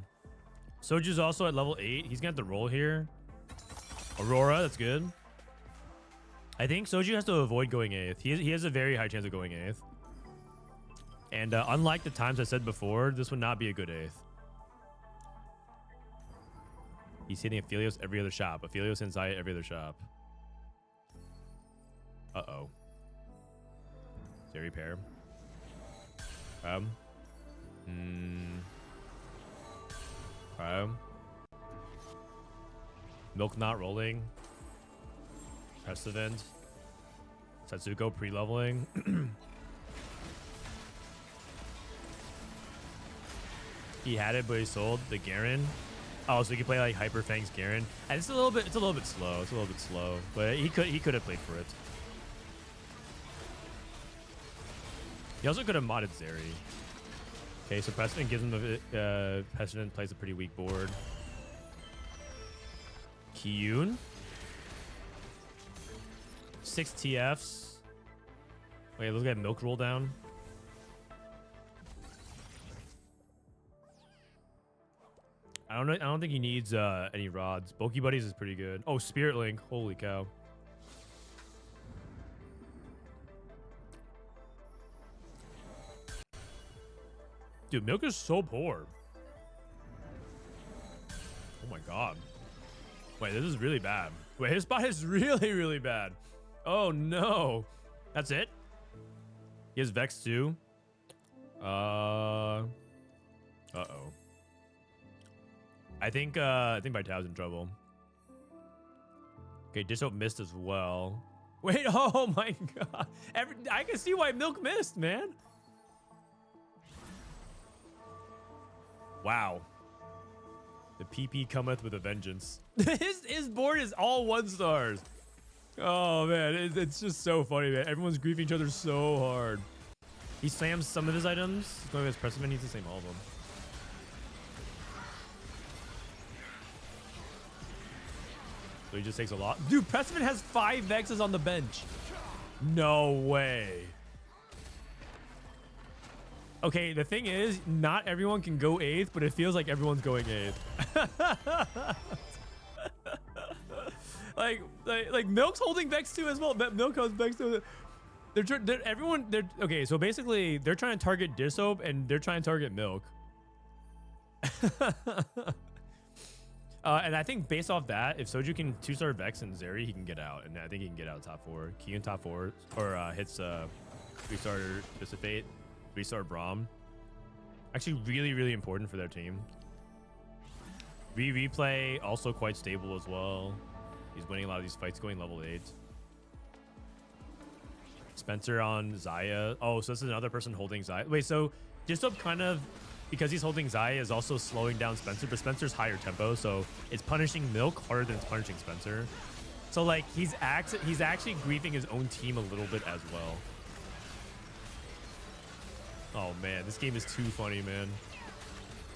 Soju's also at level 8. He's got the roll here. Aurora, that's good. I think Soju has to avoid going 8th. He has a very high chance of going 8th. And unlike the times I said before, this would not be a good 8th. He's hitting Aphelios every other shop. Aphelios inside every other shop. Uh-oh. Zeri pair. Milk not rolling. Prestivent. Setsuko pre-leveling. He had it, but he sold the Garen. Oh, so he could play like Hyper Fang's Garen. And it's a little bit slow. But he could have played for it. He also could have modded Zeri. Okay, so Prestivent gives him the Prestivent plays a pretty weak board. Kiyoon. 6 TFs. Wait, look at Milk roll down. I don't think he needs any rods. Bulky Buddies is pretty good. Oh, Spirit Link. Holy cow. Dude, Milk is so poor. Oh my god. Wait, this is really bad. Wait, his spot is really, really bad. Oh no. That's it? He has Vex too. Uh-oh. I think Vitale's in trouble. Okay, Dishsoap missed as well. Wait, oh my god. I can see why Milk missed, man. Wow. The PP cometh with a vengeance. His board is all 1 stars. Oh man, it's just so funny, man. Everyone's griefing each other so hard. He slams some of his items. He's going with his Prestivent, needs to slam all of them. So he just takes a lot. Dude, Prestivent has 5 Vexes on the bench. No way. Okay, the thing is, not everyone can go 8th, but it feels like everyone's going 8th. like Milk's holding Vex 2 as well. Milk has Vex 2. Okay, so basically, they're trying to target Dishsoap, and they're trying to target Milk. And I think based off that, if Soju can 2-star Vex and Zeri, he can get out. And I think he can get out top 4. Kiyoon top 4, or hits 3-star Dissipate, 3-star Braum. Actually, really, really important for their team. Rereplay, also quite stable as well. He's winning a lot of these fights, going level 8. Spencer on Zaya. Oh, so this is another person holding Zaya. Wait, so Dishsoap kind of, because he's holding Zaya, is also slowing down Spencer, but Spencer's higher tempo, so it's punishing Milk harder than it's punishing Spencer. So, like, he's actually griefing his own team a little bit as well. Oh, man, this game is too funny, man.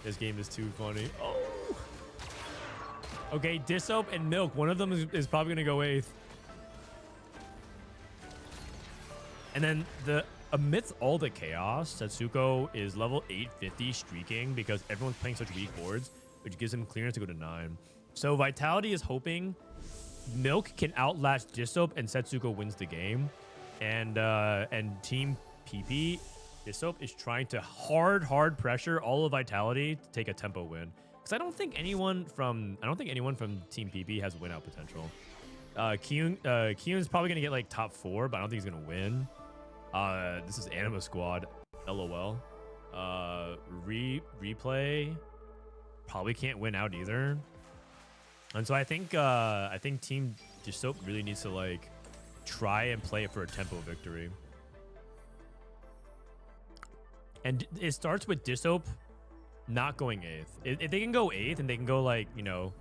This game is too funny. Oh. Okay, Dishsoap and Milk. One of them is probably going to go 8th. And then amidst all the chaos, Setsuko is level 850 streaking because everyone's playing such weak boards, which gives him clearance to go to 9. So Vitality is hoping Milk can outlast Dishsoap and Setsuko wins the game. And Team PP, Dishsoap is trying to hard pressure all of Vitality to take a tempo win. Because I don't think anyone from Team PP has win out potential. Kiyoon's probably gonna get like top 4, but I don't think he's gonna win. This is Anima Squad, LOL. Replay probably can't win out either. And so I think Team Dishsoap really needs to like try and play it for a tempo victory. And it starts with Dishsoap not going 8th. If they can go 8th and they can go like, you know,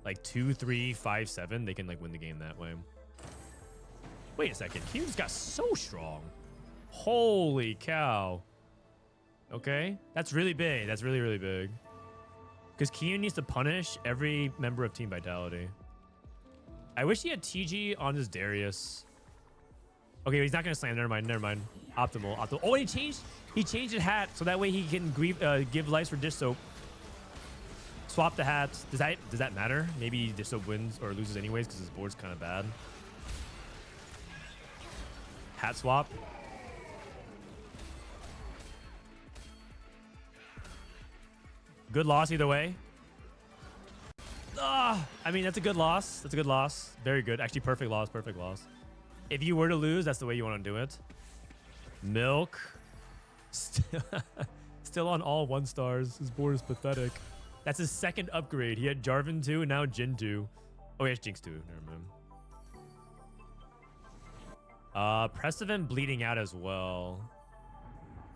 like 2, 3, 5, 7, they can like win the game that way. Wait a second. Kiyoon just got so strong. Holy cow. Okay. That's really big. That's really, really big. Because Kiyoon needs to punish every member of Team Vitality. I wish he had TG on his Darius. Okay, he's not going to slam. Never mind. Optimal. Oh, and he changed his hat so that way he can give lives for Dishsoap. Swap the hats. Does that matter? Maybe Dishsoap wins or loses anyways because his board's kind of bad. Hat swap. Good loss either way. I mean, that's a good loss. That's a good loss. Very good. Actually, perfect loss. Perfect loss. If you were to lose, that's the way you want to do it. Milk. Still on all 1 stars. His board is pathetic. That's his second upgrade. He had Jarvan 2 and now Jin 2. Oh, he has Jinx 2. Never mind. Prestivent bleeding out as well.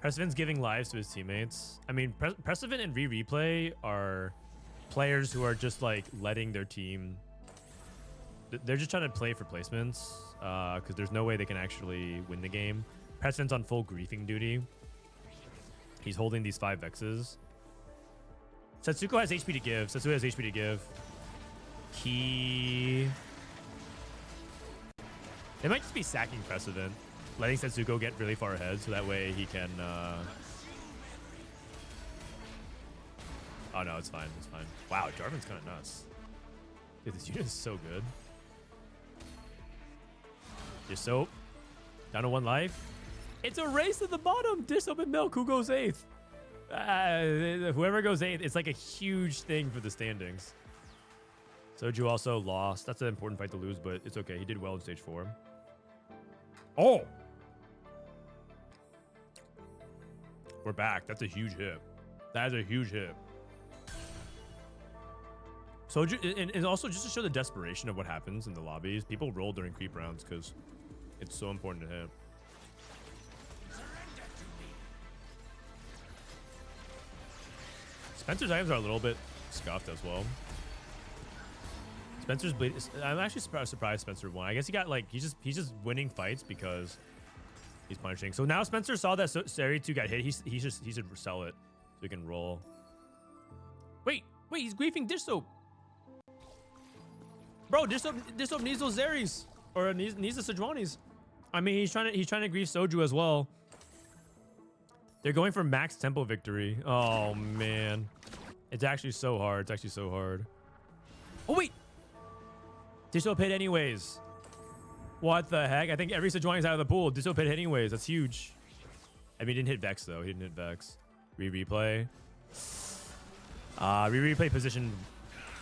Prestivent's giving lives to his teammates. I mean, Prestivent and Rereplay are players who are just like letting their team. They're just trying to play for placements because there's no way they can actually win the game. Prestivent's on full griefing duty. He's holding these 5 Vexes. Setsuko has HP to give. Setsuko has HP to give. They might just be sacking Prestivent, letting Setsuko get really far ahead so that way he can... Oh, no, it's fine. It's fine. Wow, Jarvan's kind of nuts. Dude, this unit is so good. Dishsoap. Down to 1 life. It's a race to the bottom. Dishsoap and Milk. Who goes 8th? Whoever goes 8th, it's like a huge thing for the standings. Soju also lost. That's an important fight to lose, but it's okay. He did well in stage 4. Oh! We're back. That's a huge hit. That is a huge hit. Soju, and also just to show the desperation of what happens in the lobbies, people roll during creep rounds because it's so important to hit. Spencer's items are a little bit scuffed as well. Spencer's bleed. I'm actually surprised Spencer won. I guess he got like he's just winning fights because he's punishing. So now Spencer saw that Seri 2 got hit. He should sell it so he can roll. Wait, he's griefing Dishsoap. Bro, Dishsoap needs those Zeris or needs the Sejuanis. I mean, he's trying to grief Soju as well. They're going for max tempo victory. Oh, man. It's actually so hard. It's actually so hard. Oh, wait. Dishsoap hit anyways. What the heck? I think every Sejuani's out of the pool. Dishsoap hit anyways. That's huge. I mean, he didn't hit Vex, though. He didn't hit Vex. Rereplay. Rereplay position.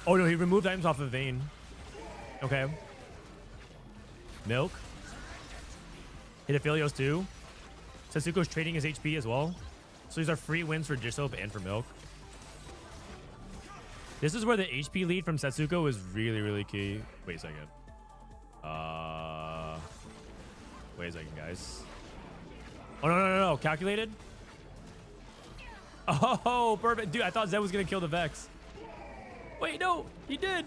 Oh, no. He removed items off of Vayne. Okay. Milk. Hit Aphelios, too. Setsuko's trading his HP as well. So these are free wins for Dishsoap and for Milk. This is where the HP lead from Setsuko is really, really key. Wait a second. Wait a second, guys. Oh, no. Calculated? Oh, perfect. Dude, I thought Zed was going to kill the Vex. Wait, no. He did.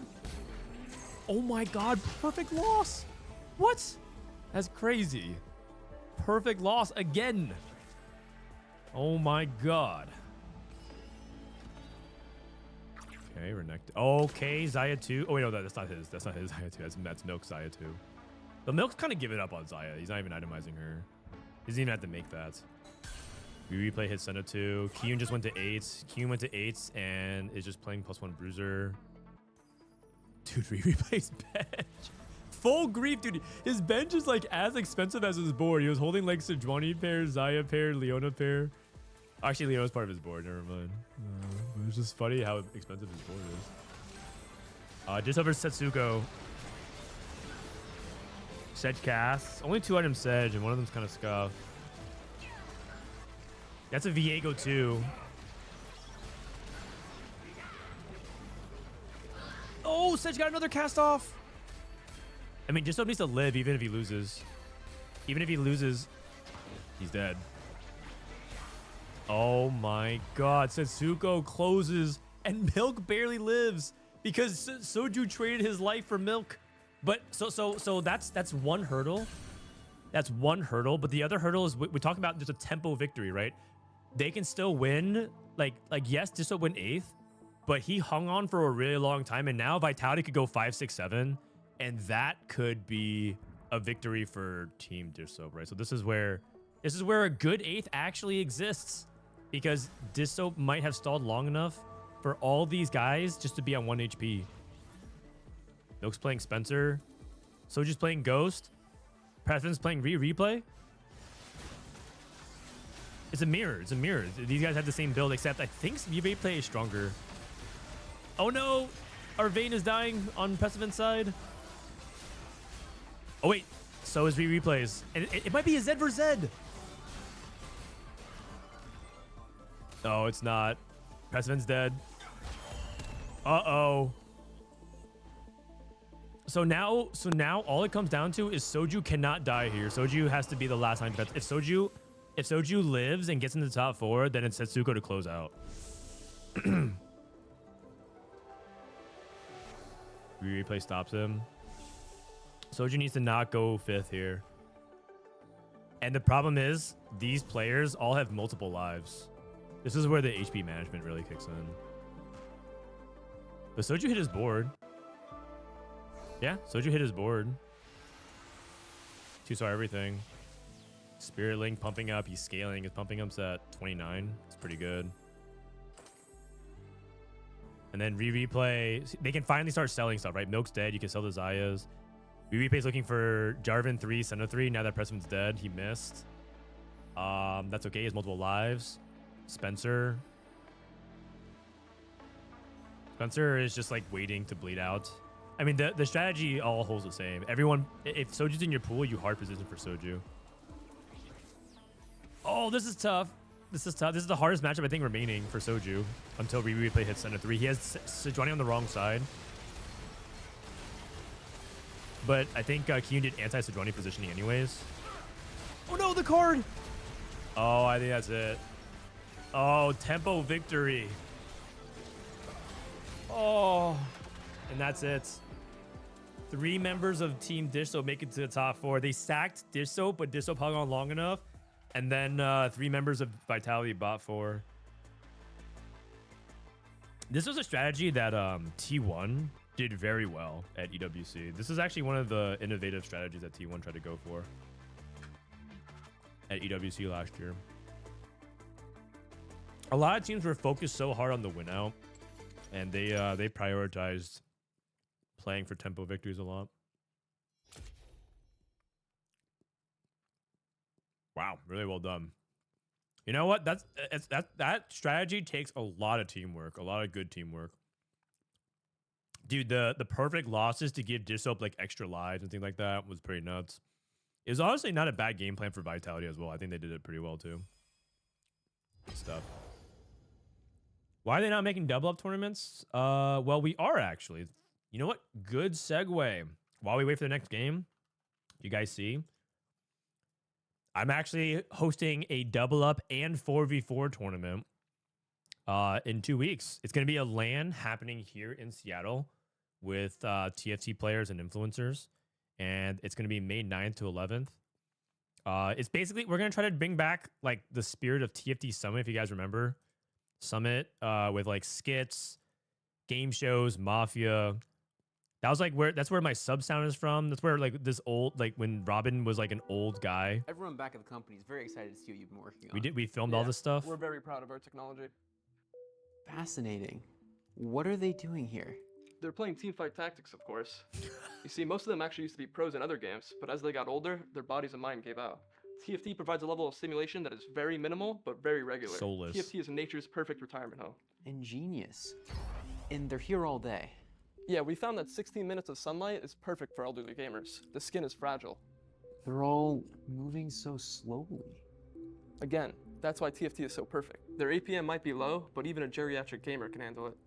Oh, my God. Perfect loss. What? That's crazy. Perfect loss again. Oh, my God. Okay, Renekton. Okay, Xayah 2. Oh, wait, no, that's not his. That's not his Xayah 2. That's Milk's Xayah 2. The Milk's kind of giving up on Xayah. He's not even itemizing her. He doesn't even have to make that. We replay hit Senna 2. Kiyoon just went to 8. Kiyoon went to 8 and is just playing +1 Bruiser. Dude, replay's bench. Full grief, dude. His bench is like as expensive as his board. He was holding like Sejuani pair, Xayah pair, Leona pair. Actually, Leona's part of his board. Never mind. But it's just funny how expensive his board is. Just over Setsuko. Sedge casts. Only 2 items Sedge, and one of them's kind of scuffed. That's a Viego too. Oh, Sedge got another cast off. I mean, Dishsoap needs to live even if he loses. Even if he loses, he's dead. Oh my God. Setsuko closes and Milk barely lives because Soju traded his life for Milk. But so that's one hurdle. That's one hurdle. But the other hurdle is we talk about just a tempo victory, right? They can still win. Like yes, Dishsoap went 8th, but he hung on for a really long time. And now Vitality could go 5, 6, 7. And that could be a victory for Team Dishsoap, right? So this is where a good 8th actually exists because Dishsoap might have stalled long enough for all these guys just to be on 1 HP. Milk's playing Spencer. Soju's playing Ghost. Prestivent's playing Rereplay. It's a mirror. It's a mirror. These guys have the same build, except I think Rereplay is stronger. Oh no! Our Vayne is dying on Prestivent's side. Oh wait, so is Rereplays. And it might be a Zed vs Zed. No, it's not. Prestivent's dead. Uh-oh. So now all it comes down to is Soju cannot die here. Soju has to be the last line defense. If Soju lives and gets into the top 4, then it's Setsuko to close out. Replay stops him. Soju needs to not go 5th here. And the problem is these players all have multiple lives. This is where the HP management really kicks in. But Soju hit his board. Yeah, Soju hit his board. 2-star everything. Spirit Link pumping up. He's scaling. His pumping up's at 29. It's pretty good. And then Replay. They can finally start selling stuff, right? Milk's dead. You can sell the Xayahs. Replay's looking for Jarvan 3, Senna 3. Now that Prestivent's dead, he missed. That's okay. He has multiple lives. Spencer is just like waiting to bleed out. I mean, the strategy all holds the same. Everyone, if Soju's in your pool, you hard position for Soju. Oh, this is tough. This is tough. This is the hardest matchup I think remaining for Soju until Replay hits Senna 3. He has Sejuani on the wrong side. But I think Kiyoon did anti-Sejuani positioning anyways. Oh no, the card! Oh, I think that's it. Oh, tempo victory. Oh, and that's it. 3 members of Team Dishsoap make it to the top 4. They sacked Dishsoap, but Dishsoap hung on long enough. And then 3 members of Vitality bot 4. This was a strategy that T1 did very well at EWC. This is actually one of the innovative strategies that T1 tried to go for at EWC last year. A lot of teams were focused so hard on the win out, and they prioritized playing for tempo victories a lot. Wow, really well done. You know what? That strategy takes a lot of teamwork, a lot of good teamwork. Dude, the perfect losses to give Dishsoap like extra lives and things like that was pretty nuts. It was honestly not a bad game plan for Vitality as well. I think they did it pretty well too. stuff. Why are they not making double up tournaments? Well, we are actually. You know what? Good segue. While we wait for the next game, you guys see, I'm actually hosting a double up and 4v4 tournament in 2 weeks. It's going to be a LAN happening here in Seattle with TFT players and influencers. And it's going to be May 9th to 11th. It's basically, we're going to try to bring back like the spirit of TFT Summit, if you guys remember. Summit with like skits, game shows, Mafia. That was like that's where my sub sound is from. That's where like this old, like when Robin was like an old guy. Everyone back at the company is very excited to see what you've been working on. We filmed all this stuff. We're very proud of our technology. Fascinating. What are they doing here? They're playing teamfight tactics, of course. You see, most of them actually used to be pros in other games, but as they got older, their bodies and mind gave out. TFT provides a level of simulation that is very minimal, but very regular. Soulless. TFT is nature's perfect retirement home. Ingenious. And they're here all day. Yeah, we found that 16 minutes of sunlight is perfect for elderly gamers. The skin is fragile. They're all moving so slowly. Again, that's why TFT is so perfect. Their APM might be low, but even a geriatric gamer can handle it.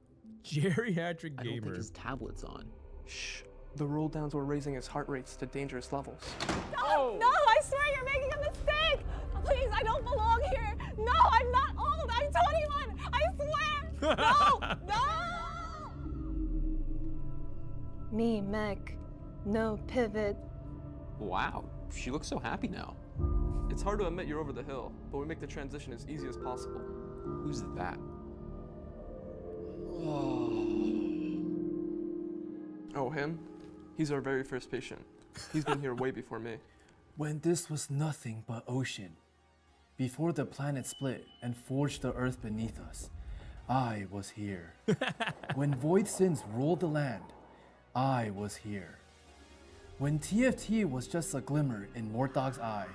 Geriatric I don't think gamer. his tablet's on. Shh. The roll downs were raising his heart rates to dangerous levels. No, no, I swear you're making a mistake. Please, I don't belong here. No, I'm not old. I'm 21. I swear. No, no. Me, Meg. No pivot. Wow, she looks so happy now. It's hard to admit you're over the hill, but we make the transition as easy as possible. Who's that? Oh, him? He's our very first patient. He's been here way before me. When this was nothing but ocean, before the planet split and forged the earth beneath us, I was here. When void sins ruled the land, I was here. When TFT was just a glimmer in Mortdog's eye,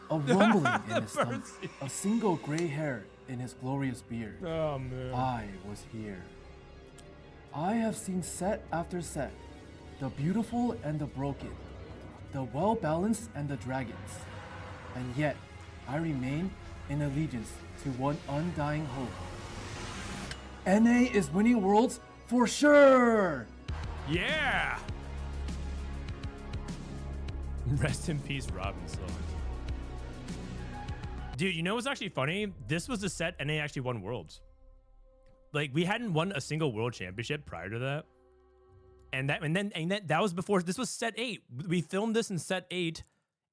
a rumbling in his stomach, a single gray hair in his glorious beard, Oh man. I was here. I have seen set after set, the beautiful and the broken, the well-balanced and the dragons. And yet, I remain in allegiance to one undying hope. NA is winning worlds for sure! Yeah. Rest in peace, Robin Sloan. Dude, you know what's actually funny? This was the set NA actually won worlds. Like, we hadn't won a single world championship prior to that. And that was before, this was set 8. We filmed this in set 8,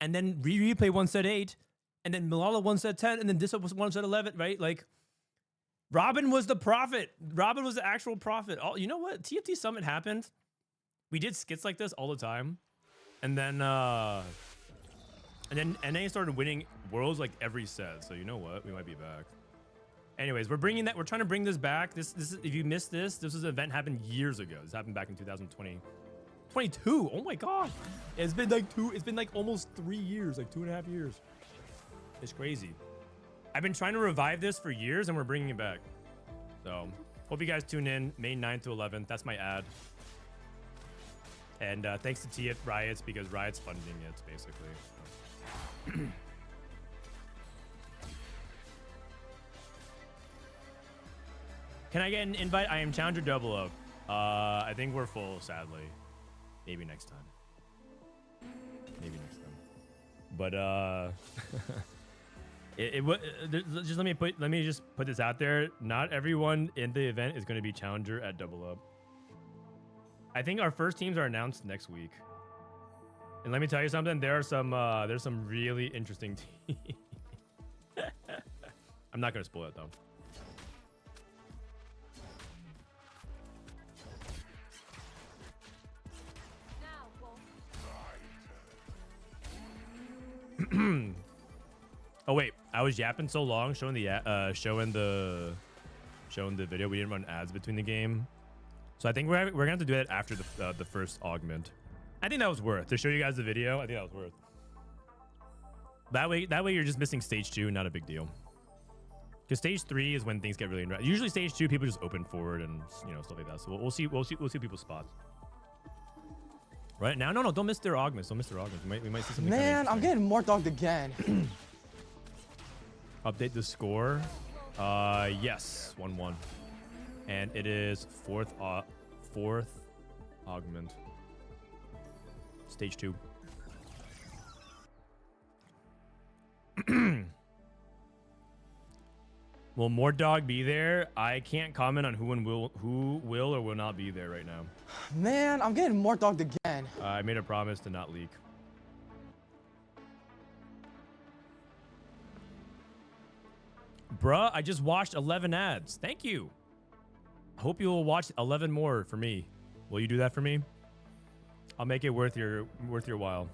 and then Rereplay won set 8, and then Malala won set 10, and then Dishsoap was won set 11, right? Like, Robin was the prophet. Robin was the actual prophet. You know what? TFT Summit happened. We did skits like this all the time. And then NA started winning worlds like every set. So you know what? We might be back. Anyways, we're trying to bring this back. This is, if you missed this was an event happened years ago. This happened back in 2020. 22. Oh my gosh. It's been like almost 3 years, like 2.5 years. It's crazy. I've been trying to revive this for years and we're bringing it back. So hope you guys tune in May 9th to 11th. That's my ad. And thanks to TF Riots, because Riot's funding it, basically. Can I get an invite? I am Challenger Double Up. I think we're full, sadly. Maybe next time. Maybe next time. But just let me just put this out there. Not everyone in the event is going to be Challenger at Double Up. I think our first teams are announced next week. And let me tell you something. There's some really interesting teams. I'm not going to spoil it though. Oh wait, I was yapping so long showing the video. We didn't run ads between the game, so I think we're gonna have to do that after the first augment. I think that was worth to show you guys the video. I think that was worth. That way you're just missing stage 2, not a big deal. Because stage 3 is when things get really interesting. Usually stage 2 people just open forward and stuff like that. So we'll see people's spots. Right now, no, don't miss their augments. Don't miss their augments. We might see something. Man, I'm getting more dogged again. Update the score. Yes, 1-1. And it is fourth augment. Stage 2. Will more dog be there? I can't comment on who will or will not be there right now. Man, I'm getting more dogged again. I made a promise to not leak. Bruh, I just watched 11 ads. Thank you. I hope you will watch 11 more for me. Will you do that for me? I'll make it worth your while.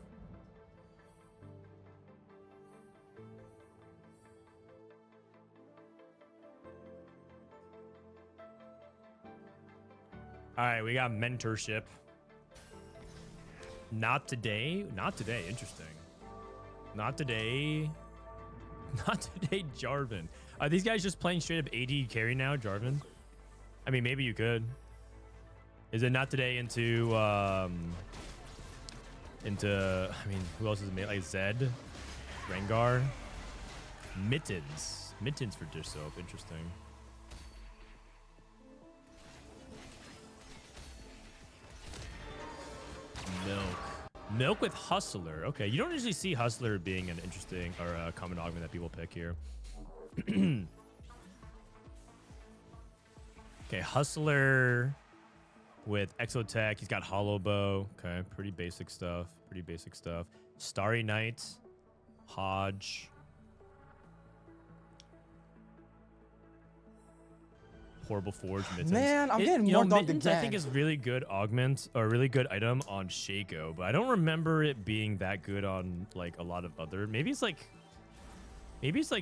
All right, we got mentorship. Not today. Not today. Interesting. Not today. Not today, Jarvan. Are these guys just playing straight up AD carry now, Jarvan? I mean, maybe you could. Is it not today into I mean, who else is made? Like Zed, Rengar, Mittens for Dishsoap. Interesting. Milk with Hustler. Okay, you don't usually see Hustler being an interesting or a common augment that people pick here. Okay, Hustler with Exotech. He's got Hollow Bow. Okay, pretty basic stuff. Starry Night, Hodge. Horrible Forge, Mittens. Man, I'm getting more dogged Mittens, again. I think is really good augment or really good item on Shaco, but I don't remember it being that good on like a lot of other. Maybe it's like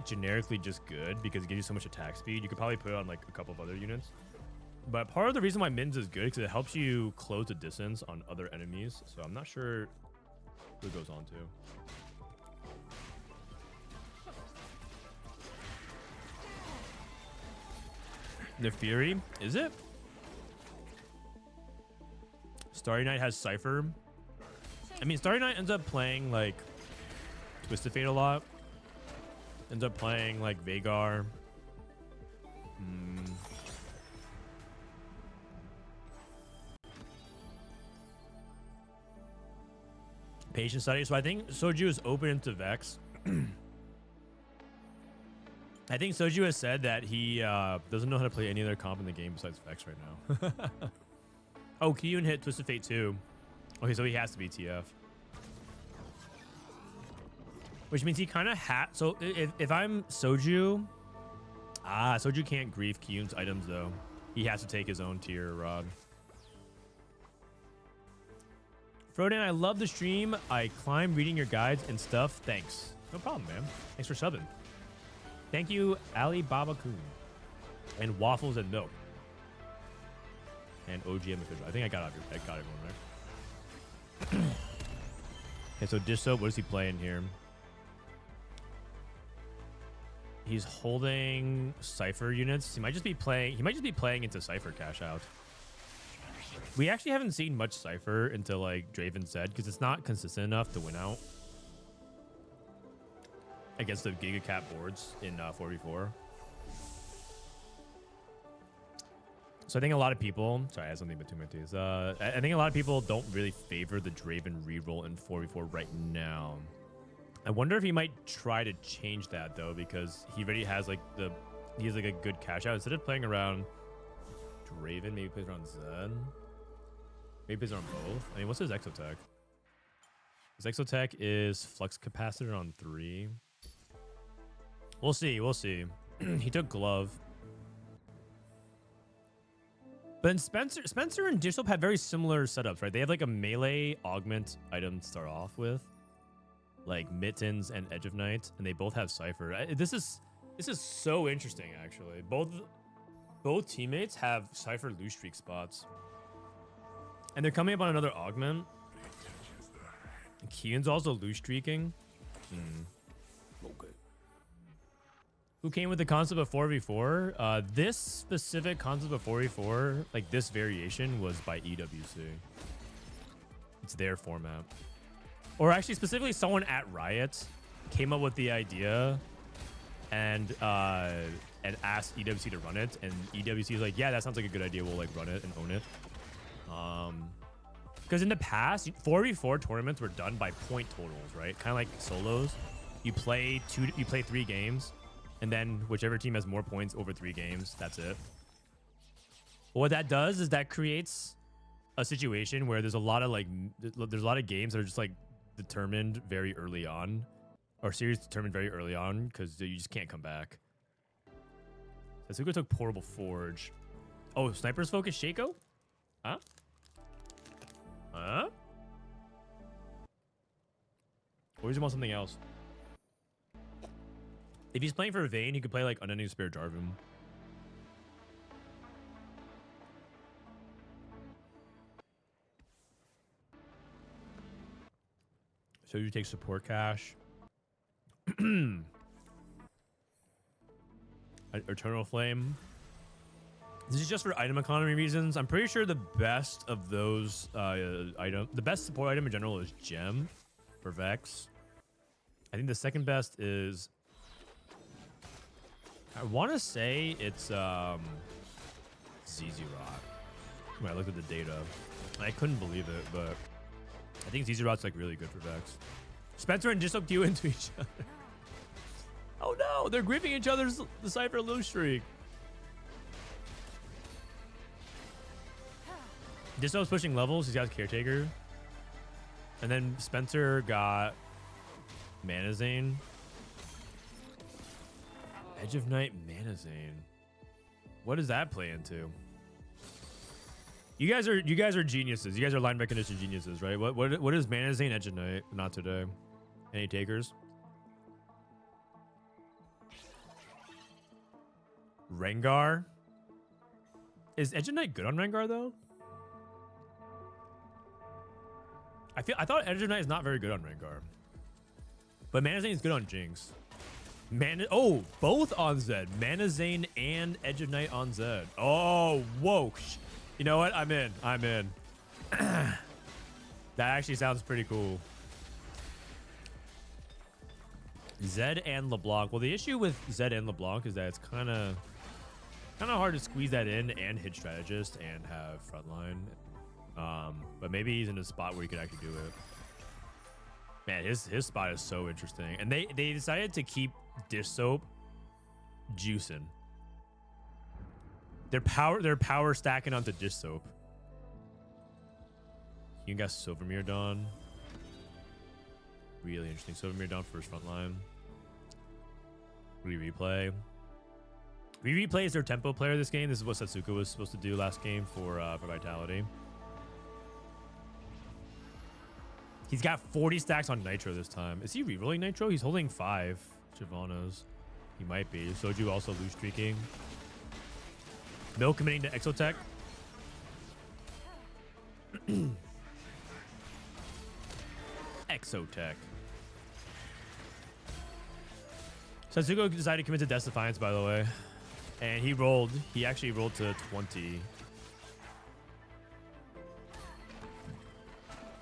generically just good because it gives you so much attack speed. You could probably put it on like a couple of other units. But part of the reason why Mittens is good is because it helps you close the distance on other enemies. So I'm not sure who it goes on to. The Fury, is it? Starry Night has Cypher. I mean, Starry Night ends up playing like Twisted Fate a lot. Ends up playing like Veigar. Patient Study. So I think Soju is open into Vex. I think Soju has said that he doesn't know how to play any other comp in the game besides Vex right now. Oh, Kiyoon hit Twisted Fate 2. Okay, so he has to be TF. Which means he kind of so if I'm Soju... Soju can't grief Kiyoon's items, though. He has to take his own tier rod. Frodan, I love the stream. I climb reading your guides and stuff. Thanks. No problem, man. Thanks for subbing. Thank you, Ali Baba Kun. And Waffles and Milk. And OGM official. I think I got everyone right. Okay, so Dishsoap, what is he playing here? He's holding Cypher units. He might just be playing into Cypher cash out. We actually haven't seen much Cypher until like Draven said, because it's not consistent enough to win out against the Giga Cap boards in 4v4. So I think a lot of people, sorry, I had something between my teeth. I think a lot of people don't really favor the Draven reroll in 4v4 right now. I wonder if he might try to change that though, because he already has like he has like a good cash out. Instead of playing around Draven, maybe plays around Zen. Maybe plays around both. I mean, what's his Exotech? His Exotech is Flux Capacitor on 3. We'll see. We'll see. He took Glove. But Spencer and Dishsoap have very similar setups, right? They have like a melee augment item to start off with, like Mittens and Edge of Night, and they both have Cypher. This is so interesting, actually. Both teammates have Cypher loose streak spots, and they're coming up on another augment. And Kiyoon's also loose streaking. Okay. Who came with the concept of 4v4? This specific concept of 4v4, like this variation, was by EWC. It's their format. Or actually, specifically, someone at Riot came up with the idea, and and asked EWC to run it, and EWC is like, yeah, that sounds like a good idea. We'll like run it and own it. Because in the past, 4v4 tournaments were done by point totals, right? Kind of like solos. You play 3 games, and then whichever team has more points over 3 games, that's it. What that does is that creates a situation where there's a lot of games that are just like determined very early on, or series determined very early on, because you just can't come back. Setsuko took Portable Forge. Oh, Sniper's Focus Shaco? Huh? Huh? Or is he want something else? If he's playing for Vayne, he could play like Unending Spirit Jarvan. So you take support cash. Eternal Flame. This is just for item economy reasons. I'm pretty sure the best of those the best support item in general is Gem for Vex. I think the second best is, I want to say it's ZZ Rot. When I looked at the data, I couldn't believe it, but I think ZZ Rot's like really good for Vex. Spencer and Dishsoap queue into each other. Oh no, they're gripping each other's the Cypher lose streak. Dishsoap's pushing levels. He's got Caretaker. And then Spencer got Manazane. Edge of Night Manazane. What does that play into? You guys are geniuses. You guys are line recognition geniuses, right? What is Manazane Edge of Night? Not today. Any takers? Rengar. Is Edge of Night good on Rengar though? I thought Edge of Night is not very good on Rengar. But Manazane is good on Jinx. Oh, both on Zed. Manazane and Edge of Night on Zed. Oh, whoa. You know what? I'm in. That actually sounds pretty cool. Zed and LeBlanc. Well, the issue with Zed and LeBlanc is that it's kind of hard to squeeze that in and hit strategist and have frontline. But maybe he's in a spot where he could actually do it. Man, his spot is so interesting. And they decided to keep Dishsoap juicing. They're power stacking onto Dishsoap. You got Silvermere Dawn. Really interesting. Silvermere Dawn for his front line. Rereplay. Rereplay is their tempo player this game. This is what Setsuko was supposed to do last game for Vitality. He's got 40 stacks on Nitro this time. Is he rerolling Nitro? He's holding 5 Chivanas. He might be. Soju also loose streaking. Mill committing to Exotech. Exotech. Setsuko decided to commit to Death Defiance, by the way. And he actually rolled to 20.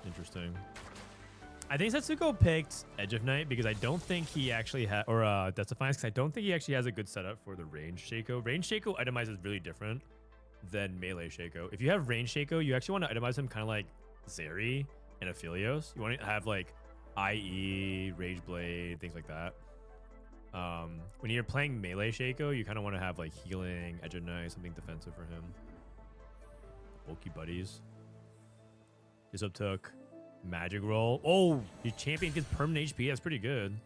Interesting. I think Setsuko picked Edge of Night because I don't think he actually had, or Death Defiance, because I don't think he actually has a good setup for the range Shaco. Range Shaco itemized is really different than melee Shaco. If you have range Shaco, you actually want to itemize him kind of like Zeri and Aphelios. You want to have like IE, Rage Blade, things like that. When you're playing melee Shaco, you kind of want to have like healing, Edge of Night, something defensive for him. Bulky buddies. Dishsoap took Magic Roll. Oh, your champion gets permanent HP. That's pretty good.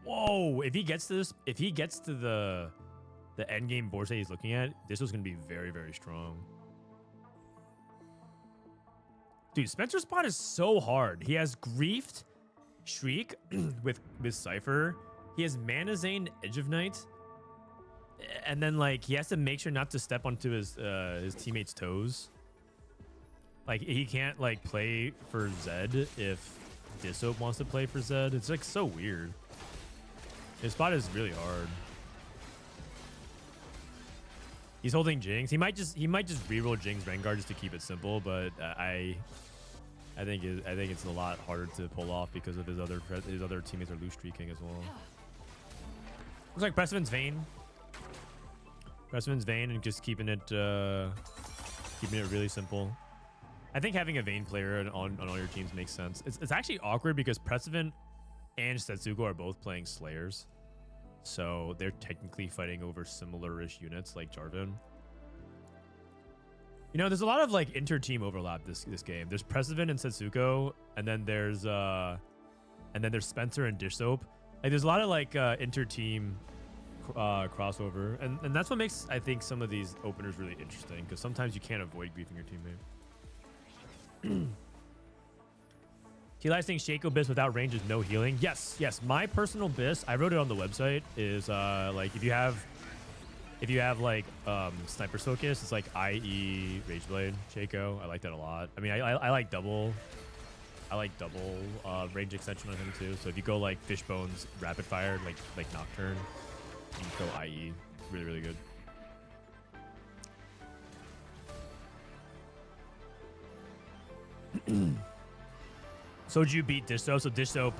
Whoa, if he gets to this, if he gets to the end game board state he's looking at, this was gonna be very, very strong. Dude, Spencer's spot is so hard. He has Griefed Shriek with Cypher. He has Manazane Edge of Night. And then like he has to make sure not to step onto his teammates' toes. Like he can't like play for Zed if Dishsoap wants to play for Zed. It's like so weird. His spot is really hard. He's holding Jinx. He might just reroll Jinx Rengar just to keep it simple, but I think it's a lot harder to pull off because of his other teammates are loose streaking as well. Looks like Prestivent's Vayne. Prestivent's Vayne and just keeping it really simple. I think having a Vayne player on all your teams makes sense. It's actually awkward because Prestivent and Setsuko are both playing Slayers. So they're technically fighting over similar-ish units like Jarvan. You know, there's a lot of like inter-team overlap this game. There's Prestivent and Setsuko, and then there's Spencer and Dishsoap. Like there's a lot of like inter-team crossover, and that's what makes I think some of these openers really interesting, because sometimes you can't avoid griefing your teammate. T-Light saying Shaco Biss without range is no healing. Yes. My personal Biss, I wrote it on the website, is like if you have like Sniper's Focus, it's like IE Rageblade Shaco. I like that a lot. I mean, I like double range extension on him too. So if you go like Fishbone's Rapid Fire, like Nocturne, you can go IE. Really, really good. Soju beat Dishsoap, so Dishsoap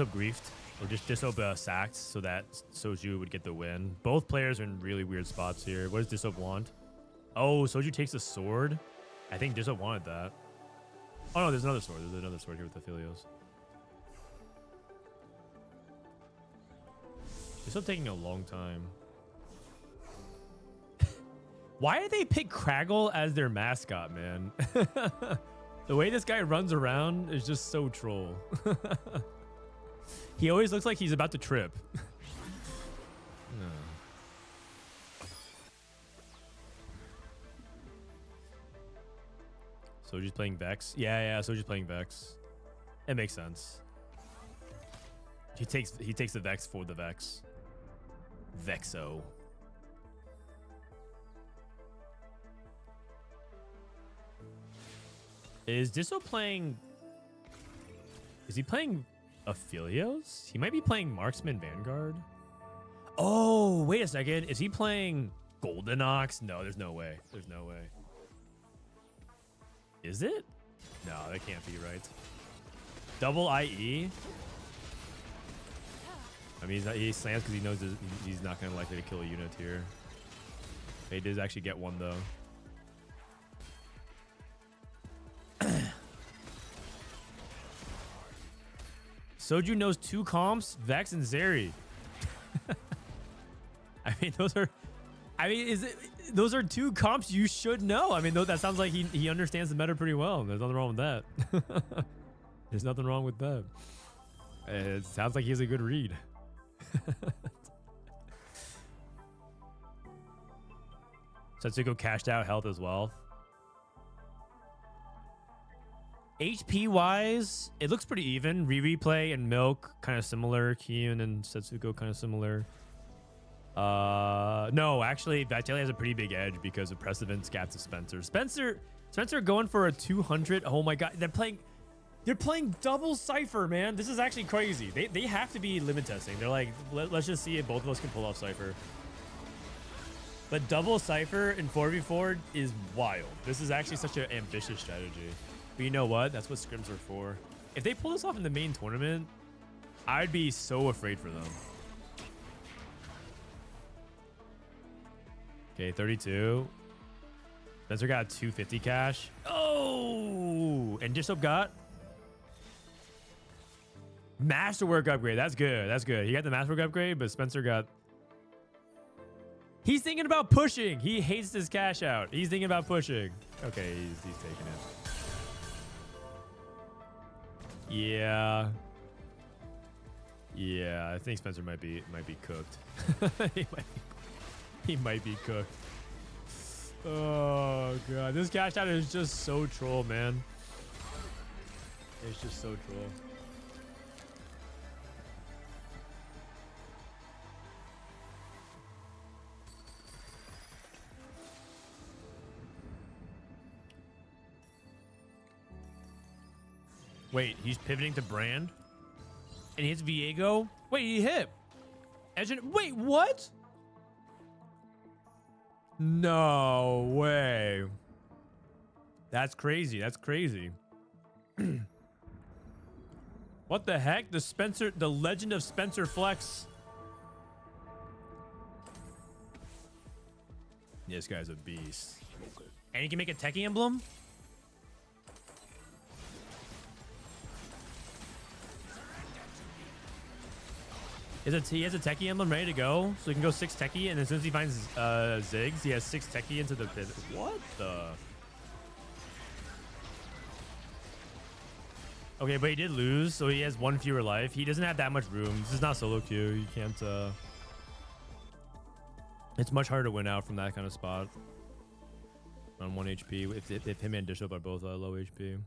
griefed, or just Dishsoap sacked, so that Soju would get the win. Both players are in really weird spots here. What does Dishsoap want? Oh, Soju takes a sword. I think Dishsoap wanted that. Oh no, there's another sword. There's another sword here with the Philios. Dishsoap taking a long time. Why did they pick Craggle as their mascot, man? The way this guy runs around is just so troll. He always looks like he's about to trip. No. Soju's playing Vex. Yeah, Soju's playing Vex. It makes sense. He takes the Vex for the Vex. Vexo. Is Disso playing... Is he playing Aphelios? He might be playing Marksman Vanguard. Oh, wait a second. Is he playing Golden Ox? No, there's no way. There's no way. Is it? No, that can't be right. Double IE? I mean, he slams because he knows he's not going to likely to kill a unit here. He does actually get one, though. Soju knows two comps, Vex and Zeri. I mean, those are two comps you should know. I mean, that sounds like he understands the meta pretty well. There's nothing wrong with that. There's nothing wrong with that. It sounds like he has a good read. Setsuko cashed out health as well. HP wise, it looks pretty even. Rereplay and Milk kind of similar. Kiyoon and Setsuko kind of similar. No, actually, Vatelli has a pretty big edge because of Prestivent scat to Spencer. Spencer going for a 200. Oh my god, they're playing double Cypher, man. This is actually crazy. They have to be limit testing. They're like, let's just see if both of us can pull off Cypher. But double Cypher in 4v4 is wild. This is actually such an ambitious strategy. But you know what? That's what scrims are for. If they pull this off in the main tournament, I'd be so afraid for them. Okay, 32. Spencer got 250 cash. Oh! And Dishsoap got Masterwork upgrade. That's good. That's good. He got the Masterwork upgrade, but Spencer got... He's thinking about pushing. He hates this cash out. He's thinking about pushing. Okay, he's taking it. Yeah. Yeah, I think Spencer might be cooked. he might be cooked. Oh god, this cash out is just so troll, man. It's just so troll. Wait, he's pivoting to Brand? And he hits Viego? Wait, he hit! Wait, what? No way. That's crazy. That's crazy. What the heck? The legend of Spencer Flex. This guy's a beast. And he can make a techie emblem? He has a techie emblem ready to go, so he can go 6 techie, and as soon as he finds Ziggs, he has 6 techie into the pit. What the? Okay, but he did lose, so he has 1 fewer life. He doesn't have that much room. This is not solo queue. You can't. It's much harder to win out from that kind of spot on 1 HP if him and Dishsoap are both low HP.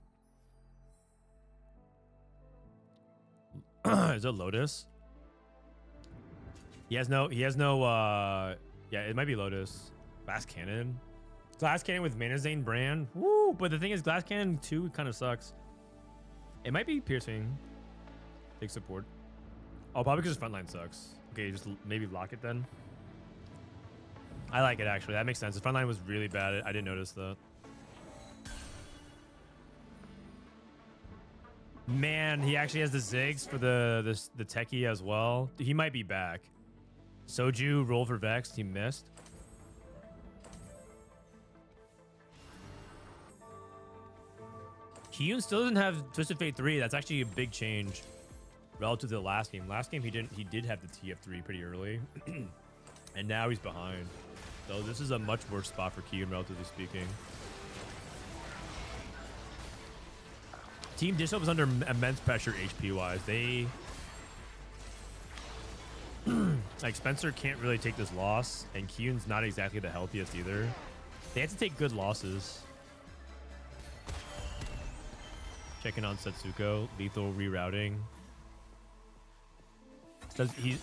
Is it Lotus? He has no, yeah, it might be Lotus. Glass Cannon. Glass Cannon with Mana Zane brand. Woo! But the thing is, Glass Cannon 2 kind of sucks. It might be Piercing. Take support. Oh, probably because frontline sucks. Okay, just maybe lock it then. I like it, actually. That makes sense. The frontline was really bad. I didn't notice that. Man, he actually has the Ziggs for the techie as well. He might be back. Soju rolled for Vex. He missed. Kiyoon still doesn't have Twisted Fate 3. That's actually a big change relative to the last game. Last game he did have the TF3 pretty early. And now he's behind. So this is a much worse spot for Kiyoon, relatively speaking. Team Dishsoap is under immense pressure HP-wise. They... like, Spencer can't really take this loss, and Kiyoon's not exactly the healthiest either. They have to take good losses. Checking on Setsuko. Lethal rerouting.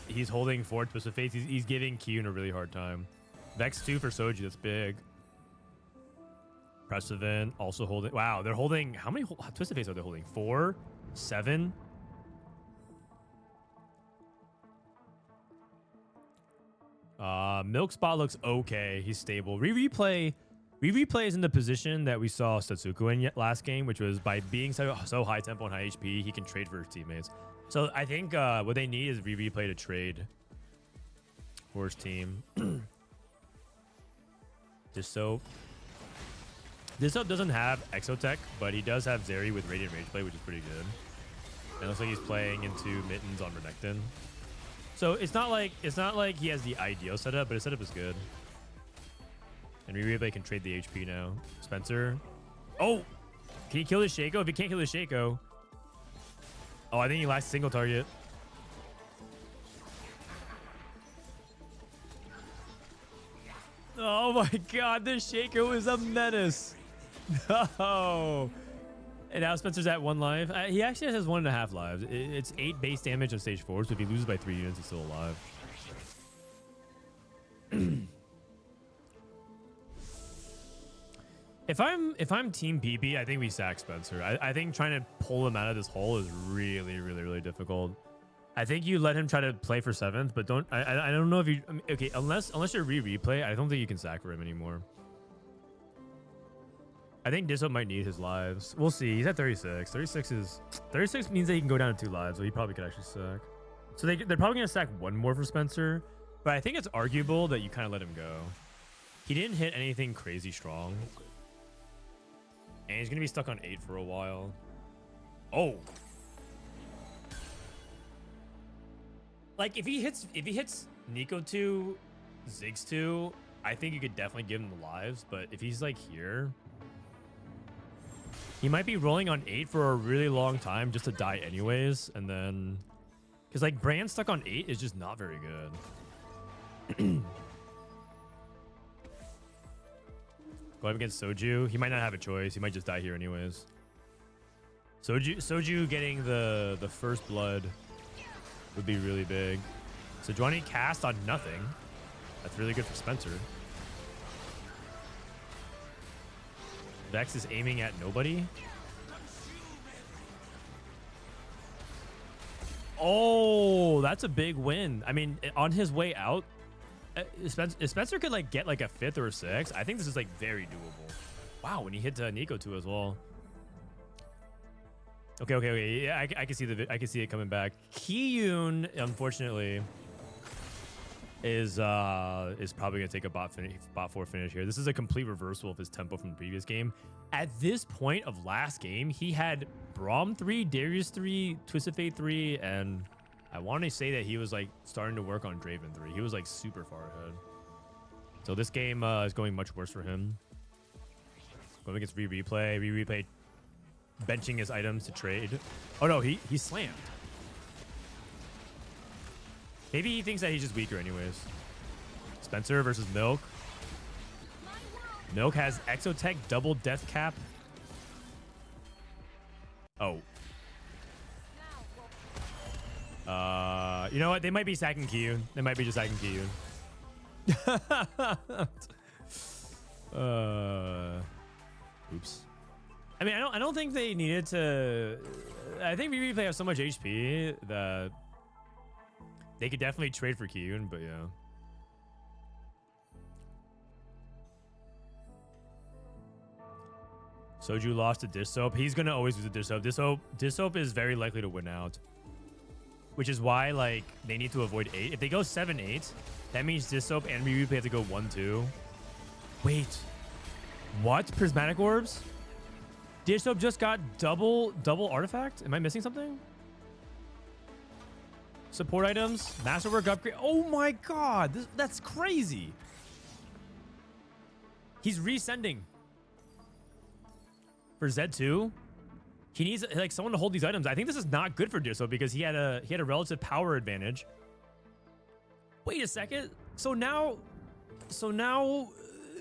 He's holding forward Twisted Fates. He's giving Kiyoon a really hard time. Vex 2 for Soju. That's big. Prestivent also holding. Wow, they're holding. How many Twisted Fates are they holding? 4? 7? Milk Spot looks okay. He's stable. Rereplay is in the position that we saw Setsuko in last game, which was by being so high tempo and high HP, he can trade for his teammates. So I think what they need is Rereplay to trade for his team. Dishsoap doesn't have Exotech, but he does have Zeri with Radiant Rageplay, which is pretty good. And it looks like he's playing into Mittens on Renekton. So it's not like he has the ideal setup, but his setup is good. And Rereplay can trade the HP now. Spencer. Oh! Can he kill the Shaco? If he can't kill the Shaco. Oh, I think he last single target. Oh my god, this Shaco is a menace. No. And now Spencer's at 1 life. He actually has 1.5 lives. It's 8 base damage on stage 4, so if he loses by 3 units, he's still alive. If I'm Team PP, I think we sack Spencer. I think trying to pull him out of this hole is really, really, really difficult. I think you let him try to play for 7th, but don't. I don't know if you. Okay, unless you're replay, I don't think you can sack for him anymore. I think Dishsoap might need his lives. We'll see. He's at 36. 36 means that he can go down to 2 lives, so he probably could actually sack. So they're probably gonna sack 1 more for Spencer, but I think it's arguable that you kind of let him go. He didn't hit anything crazy strong. And he's going to be stuck on 8 for a while. Oh. Like, if he hits Nico 2, Ziggs 2, I think you could definitely give him the lives. But if he's, like, here, he might be rolling on 8 for a really long time just to die anyways. And then... because, like, Brand stuck on 8 is just not very good. Go up against Soju. He might not have a choice. He might just die here anyways. Soju getting the first blood would be really big. Sejuani cast on nothing. That's really good for Spencer. Vex is aiming at nobody. Oh, that's a big win. I mean, on his way out, Spencer could like get like a 5th or a 6th. I think this is like very doable. Wow, when he hit Nico 2 as well. Okay. Yeah, I can see it coming back. Kiyoon, unfortunately, is probably gonna take a bot 4 finish here. This is a complete reversal of his tempo from the previous game. At this point of last game, he had Braum 3, Darius 3, Twisted Fate 3, and I want to say that he was like starting to work on Draven 3. He was like super far ahead. So this game is going much worse for him. Going against Rereplay. Rereplay benching his items to trade. Oh no, he slammed. Maybe he thinks that he's just weaker anyways. Spencer versus Milk. Milk has Exotech double death cap. Oh. You know what? They might be sacking Kiyoon. They might be just sacking Kiyoon. Oops. I mean, I don't think they needed to. I think Rereplay has so much HP that they could definitely trade for Kiyoon, but yeah. Soju lost to Dishsoap. He's gonna always lose to Dishsoap. Dishsoap is very likely to win out, which is why like they need to avoid 8. If they go 7-8, that means Dishsoap and Rereplay have to go 1-2. Wait, what? Prismatic orbs? Dishsoap just got double artifact. Am I missing something? Support items, masterwork upgrade. Oh my god, that's crazy. He's resending for Z2. He needs like someone to hold these items. I think this is not good for Dishsoap because he had a relative power advantage. Wait a second. So now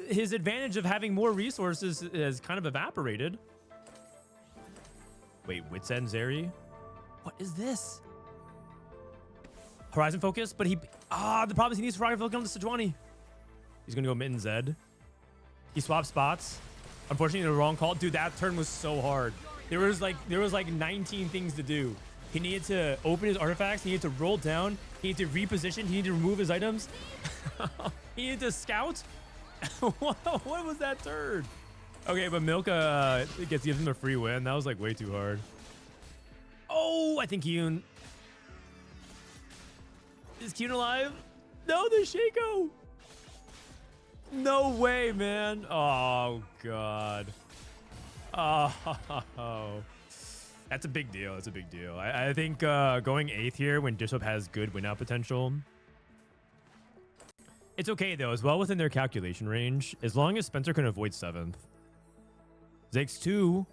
his advantage of having more resources has kind of evaporated. Wait, Wits End Zeri? What is this? Horizon Focus, but the problem is he needs Horizon Focus on the Sejuani. He's gonna go mid and Zed. He swapped spots. Unfortunately, the wrong call. Dude, that turn was so hard. There was like 19 things to do. He needed to open his artifacts. He needed to roll down. He needed to reposition. He needed to remove his items. He needed to scout. What was that turn? Okay, but Milka gives him a free win. That was like way too hard. Oh, I think Kiyoon. Is Kiyoon alive? No, the Shaco. No way, man. Oh, God. Oh. That's a big deal. That's a big deal. I think going 8th here when Dishsoap has good win out potential. It's okay, though. It's well within their calculation range. As long as Spencer can avoid 7th. Ziggs 2.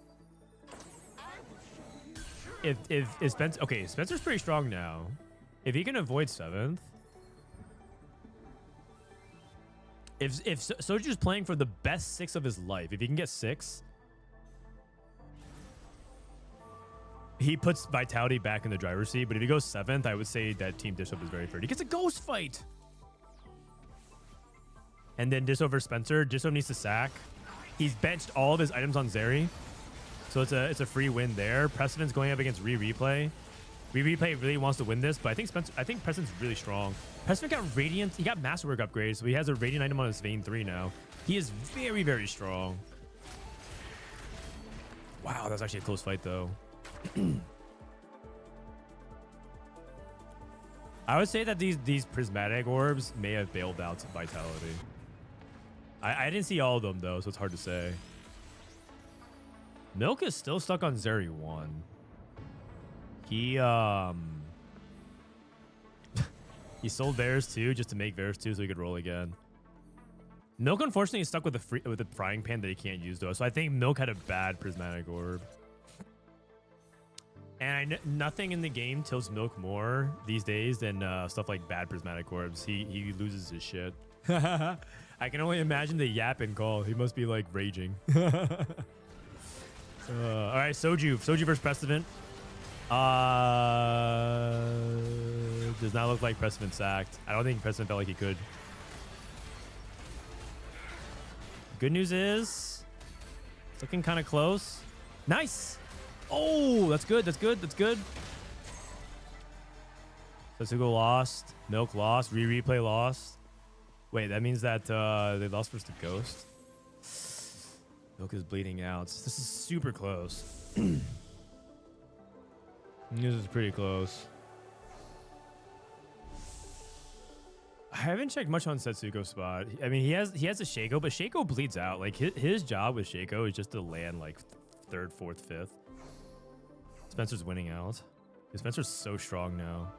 If Spencer... Okay, Spencer's pretty strong now. If he can avoid 7th... If Soju's playing for the best 6 of his life, if he can get 6... He puts Vitality back in the driver's seat, but if he goes 7th, I would say that Team Dishsoap is very fair. He gets a ghost fight! And then Dishsoap versus Spencer. Dishsoap needs to sack. He's benched all of his items on Zeri. So it's a free win there. Prestivent's going up against Rereplay. Rereplay really wants to win this, but I think Prestivent's really strong. Prestivent got Radiant. He got Masterwork upgrades, so he has a Radiant item on his Vein 3 now. He is very, very strong. Wow, that's actually a close fight, though. I would say that these prismatic orbs may have bailed out Vitality. I didn't see all of them, though, so it's hard to say. Milk is still stuck on Zeri 1. He he sold Varus 2 just to make Varus 2 so he could roll again. Milk, unfortunately, is stuck with a frying pan that he can't use, though. So I think Milk had a bad prismatic orb. And nothing in the game tilts Milk more these days than stuff like bad prismatic orbs. He loses his shit. I can only imagine the yap and call. He must be like raging. All right, Soju versus Prestivent. Does not look like Prestivent sacked. I don't think Prestivent felt like he could. Good news is it's looking kind of close. Nice. Oh, that's good. That's good. That's good. Setsuko lost. Milk lost. Rereplay lost. Wait, that means that they lost versus the Ghost. Milk is bleeding out. This is super close. This is pretty close. haven't checked much on Setsuko's spot. I mean, he has a Shaco, but Shaco bleeds out. Like his job with Shaco is just to land like third, fourth, fifth. Spencer's winning out. Spencer's so strong now.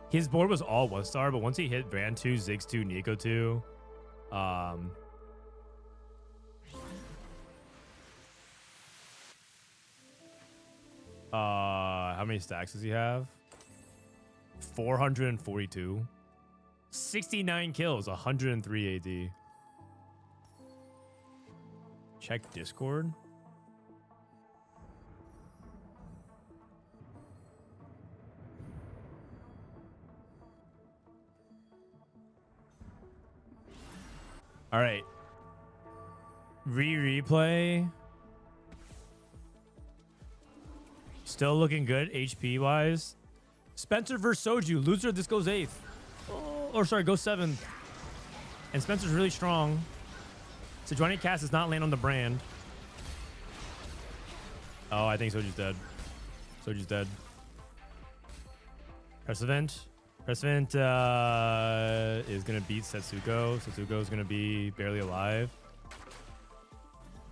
His board was all 1-star, but once he hit Brand 2, Ziggs 2, Nico 2, how many stacks does he have? 442. 69 kills, 103 AD. Check Discord. All right. Replay. Still looking good HP wise. Spencer versus Soju. Loser, this goes 8th. Oh, or sorry, goes 7th. And Spencer's really strong. Sejuani cast does not land on the brand. Oh, I think Soju's dead. Soju's dead. Prestivent. Prestivent is going to beat Setsuko. Setsuko is going to be barely alive.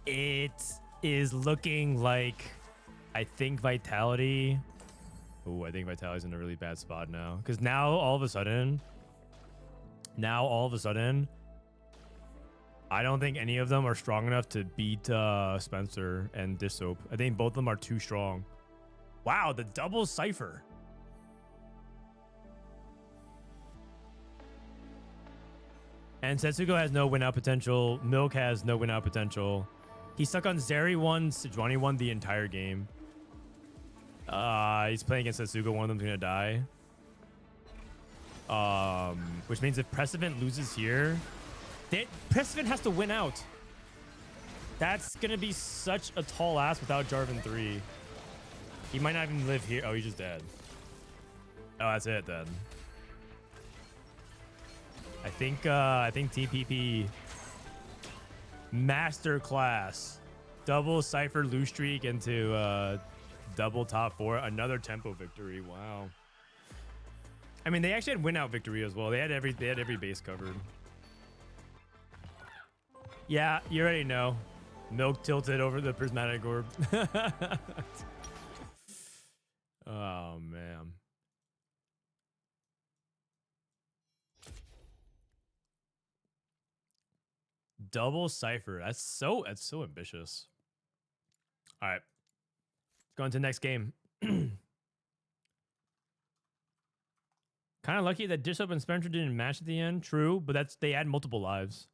It is looking like, I think Vitality. Oh, I think Vitality's in a really bad spot now. Because now, all of a sudden, I don't think any of them are strong enough to beat Spencer and Dishsoap. I think both of them are too strong. Wow, the double Cypher. And Setsuko has no win-out potential. Milk has no win-out potential. He's stuck on Zeri 1, Sejuani 1 the entire game. He's playing against Setsuko. One of them's going to die. Which means if Prestivent loses here, Prestivent has to win out. That's going to be such a tall ass without Jarvan 3. He might not even live here. Oh, he's just dead. Oh, that's it then. I think TPP masterclass, double Cypher lose streak into double top 4, another tempo victory. Wow. I mean, they actually had win out victory as well. They had every base covered. Yeah, you already know. Milk tilted over the prismatic orb. Oh man. Double Cypher. That's so ambitious. All right. Let's go into the next game. Kind of lucky that Dishsoap and Spencer didn't match at the end. True, but they add multiple lives.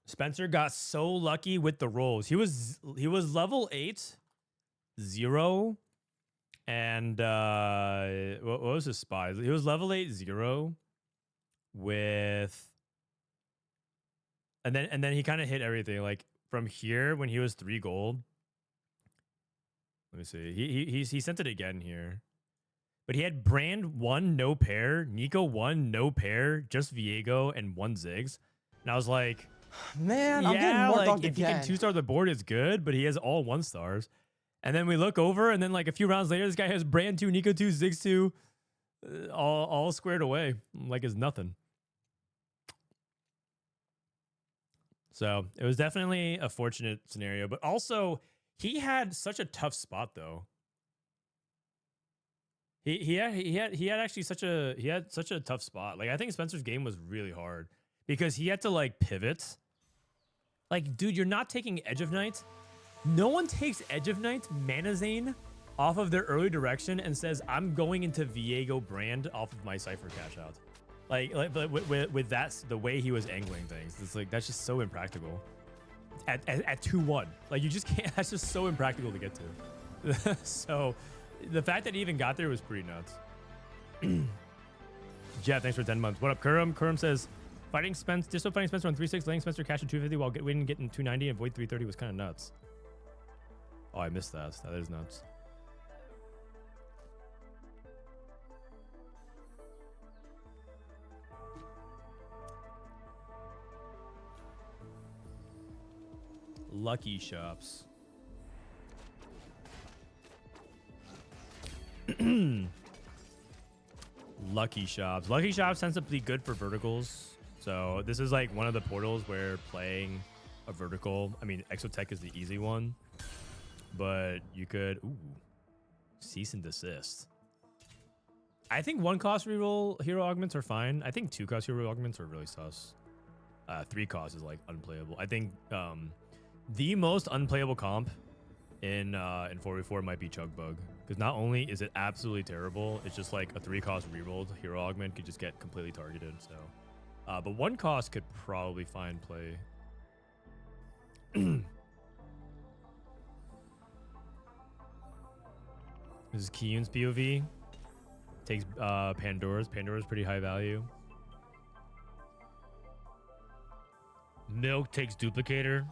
Spencer got so lucky with the rolls. He was level 8, 0, and what was his spy? He was level 8, 0 with, and then he kind of hit everything. Like from here when he was 3 gold. Let me see. He sent it again here, but he had Brand 1 no pair, Nico 1 no pair, just Viego and 1 Ziggs, and I was like, man, I'm getting more dogged if again. he can 2-star the board, it's good, but he has all 1-stars. And then we look over, and then like a few rounds later, this guy has Brand 2, Nico 2, Ziggs 2, all squared away like it's nothing. So it was definitely a fortunate scenario, but also he had such a tough spot though. He had actually such a tough spot. Like I think Spencer's game was really hard because he had to like pivot. Like, dude, you're not taking Edge of Night. No one takes Edge of Night, Mana Zane, off of their early direction and says, I'm going into Viego Brand off of my Cypher cash out. Like with that, the way he was angling things, it's like, that's just so impractical. At 2-1, like you just can't, that's just so impractical to get to. So the fact that he even got there was pretty nuts. Jeff, thanks for 10 months. What up, Kurum? Kurum says, Dishsoap fighting Spencer on 3-6, letting Spencer cash at 250 while winning getting 290 and void 330 was kind of nuts. Oh, I missed that. That is nuts. Lucky Shops. Lucky Shops. Lucky Shops tends to be good for verticals. So this is like one of the portals where playing a vertical, I mean, Exotech is the easy one, but you could, cease and desist. I think 1-cost reroll hero augments are fine. I think 2-cost hero augments are really sus. 3-cost is like unplayable. I think the most unplayable comp in 4v4 might be Chugbug, because not only is it absolutely terrible, it's just like a 3-cost rerolled hero augment could just get completely targeted. So, but 1-cost could probably find play. This is Kiyoon's POV. Takes Pandora's. Pandora's pretty high value. Milk takes Duplicator.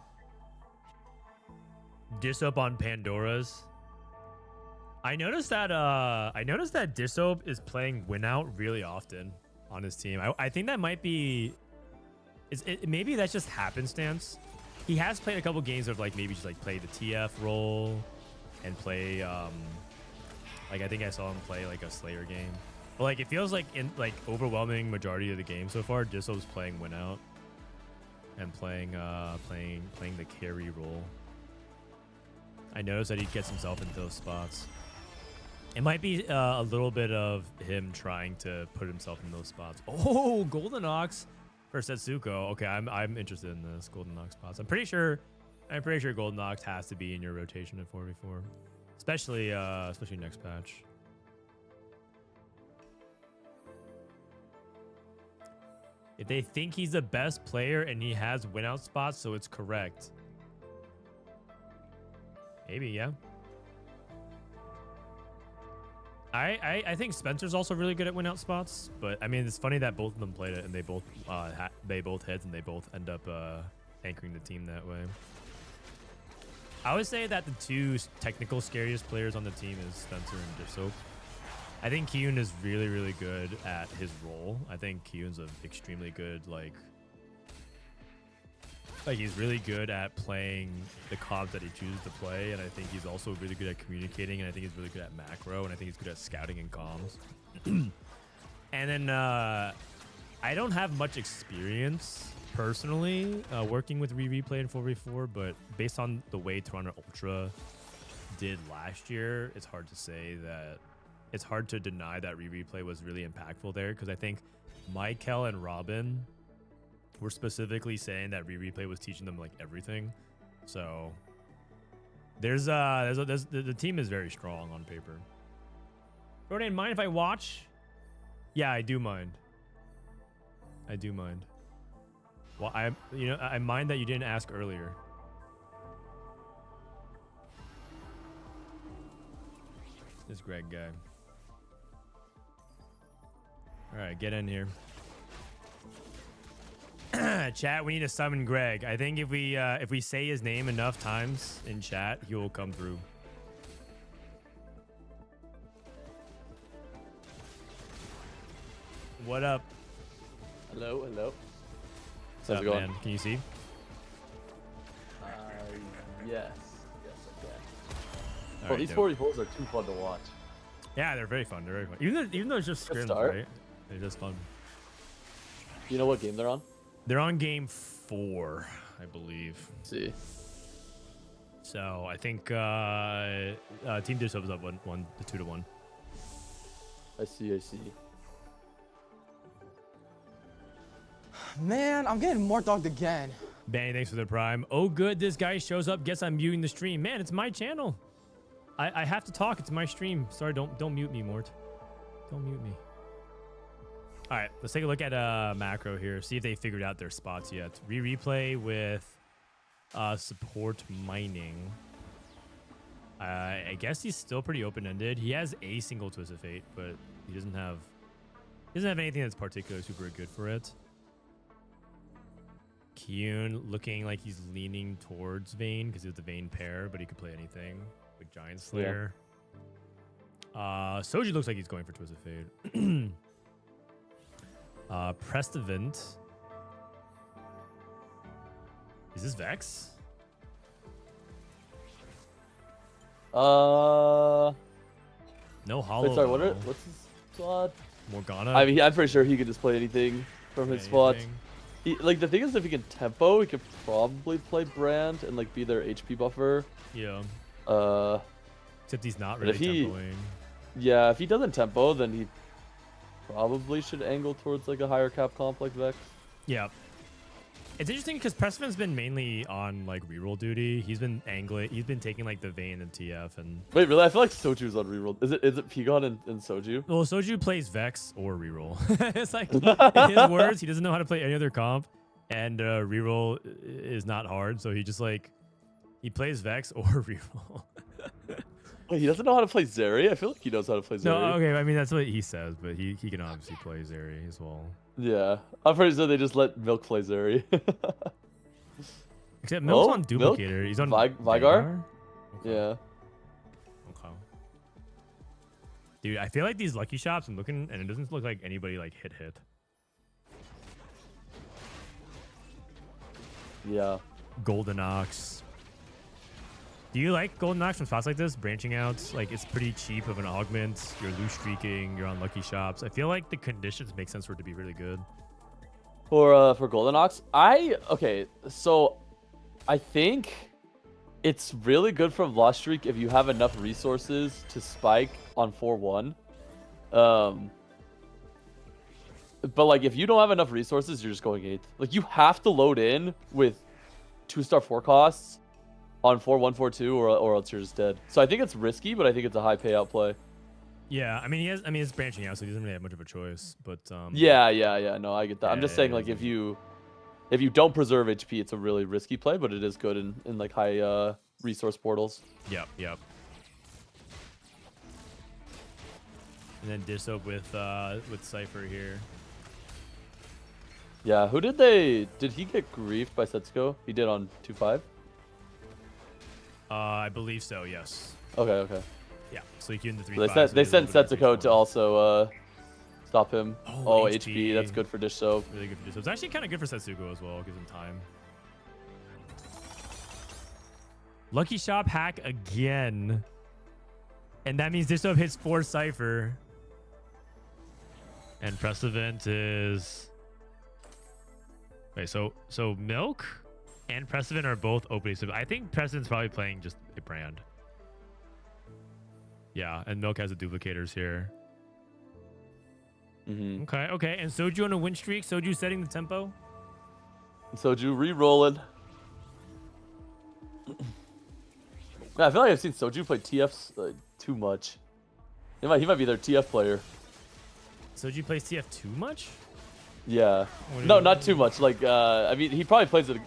Dishsoap on Pandora's. I noticed that Dishsoap is playing win out really often on his team. I think that might be maybe that's just happenstance. He has played a couple games of like maybe just like play the TF role and play like I think I saw him play like a Slayer game. But like it feels like in like overwhelming majority of the game so far, Dishsoap's playing win out and playing the carry role. I noticed that he gets himself into those spots. It might be a little bit of him trying to put himself in those spots. Oh, Golden Ox for Setsuko. Okay, I'm interested in this Golden Ox spots. I'm pretty sure Golden Ox has to be in your rotation at 4v4, especially next patch. If they think he's the best player and he has win out spots, so it's correct. Maybe, yeah. I think Spencer's also really good at win out spots, but I mean it's funny that both of them played it and they both hit and they both end up anchoring the team that way. I would say that the two technical scariest players on the team is Spencer and Dishsoap. I think Kiyoon is really, really good at his role. I think Kiyoon's an extremely good like he's really good at playing the comps that he chooses to play, and I think he's also really good at communicating, and I think he's really good at macro, and I think he's good at scouting and comms. And then I don't have much experience personally working with Rereplay in 4v4, but based on the way Toronto Ultra did last year, it's hard to say that it's hard to deny that Rereplay was really impactful there, because I think Michael and Robin were specifically saying that Rereplay was teaching them like everything. So the team is very strong on paper. Frodan, mind if I watch? Yeah, I do mind. I do mind. Well, I mind that you didn't ask earlier. This Greg guy. All right, get in here. Chat, we need to summon Greg. I think if we say his name enough times in chat, he will come through. What up? Hello, hello. What's up, man? Can you see? Yes. Yes, I can. All right, these dope. 44s are too fun to watch. Yeah, they're very fun. They're very fun. Even though it's just scrims, right? They're just fun. Do you know what game they're on? They're on game 4, I believe. Let's see. So I think Team Dishsoap is up 2-1. I see. Man, I'm getting more dogged again. Bang, thanks for the prime. Oh, good. This guy shows up. Guess I'm muting the stream. Man, it's my channel. I have to talk. It's my stream. Sorry, don't mute me, Mort. Don't mute me. All right, let's take a look at macro here. See if they figured out their spots yet. Rereplay with support mining. I guess he's still pretty open-ended. He has a single Twist of Fate, but he doesn't have anything that's particularly super good for it. Kiyoon looking like he's leaning towards Vayne because he has the Vayne pair, but he could play anything with Giant Slayer. Yeah. Soji looks like he's going for Twist of Fate. Prestivent. Is this Vex? No hollow. Wait, sorry, though. what's his squad? Morgana? I mean, I'm pretty sure he could just play anything from his squad. Anything? Like, the thing is, if he can tempo, he could probably play Brand and, like, be their HP buffer. Yeah. Uh, Except he's not but really if he- tempoing. yeah, if he doesn't tempo, then he probably should angle towards, like, a higher cap comp like Vex. Yeah. It's interesting because Prestivent's been mainly on like reroll duty. He's been angling. He's been taking like the Vayne and TF and. Wait, really? I feel like Soju's on reroll. Is it Pigon and Soju? Well, Soju plays Vex or reroll. It's like in his words, he doesn't know how to play any other comp, and reroll is not hard. So he just like he plays Vex or reroll. Wait, he doesn't know how to play Zeri? I feel like he knows how to play Zeri. No, okay. I mean that's what he says, but he can obviously play Zeri as well. Yeah, I'm pretty sure they just let Milk play Zeri. Except Milk's Oh, on Milk? Duplicator. He's on Vygar? Okay. Yeah. Okay. Dude, I feel like these lucky shops, I'm looking, and it doesn't look like anybody like hit. Yeah. Golden Ox. Do you like Golden Ox from spots like this? Branching out, like it's pretty cheap of an augment. You're loose streaking. You're on lucky shops. I feel like the conditions make sense for it to be really good. For Golden Ox, so I think it's really good from Lost Streak if you have enough resources to spike on 4-1. But like if you don't have enough resources, you're just going 8th. Like you have to load in with 2-star 4 costs on 4-1, 4-2, or else you're just dead. So I think it's risky, but I think it's a high payout play. Yeah, I mean it's branching out, so he doesn't really have much of a choice. But Yeah. No, I get that. I'm just saying, Yeah, like, if you don't preserve HP, it's a really risky play, but it is good in like high resource portals. Yep. And then Dishsoap with Cypher here. Yeah, did he get griefed by Setsuko? He did on 2-5? I believe so. Yes. Okay. Yeah. So he queued in the 3. Well, they sent Setsuko to also stop him. Oh, HP. That's good for Dishsoap. Really good for Dishsoap. It's actually kind of good for Setsuko as well. Gives him time. Lucky shop hack again. And that means Dishsoap hits 4 Cypher. And Prestivent is... Wait, so Milk and Prestivent are both opening. So I think Prestivent's probably playing just a brand. Yeah, and Milk has the duplicators here. Mm-hmm. Okay. And Soju on a win streak. Soju setting the tempo. Soju re-rolling. I feel like I've seen Soju play TFs too much. He might be their TF player. Soju plays TF too much? Yeah. What do No, you not mean? too much. Like, I mean, he probably plays it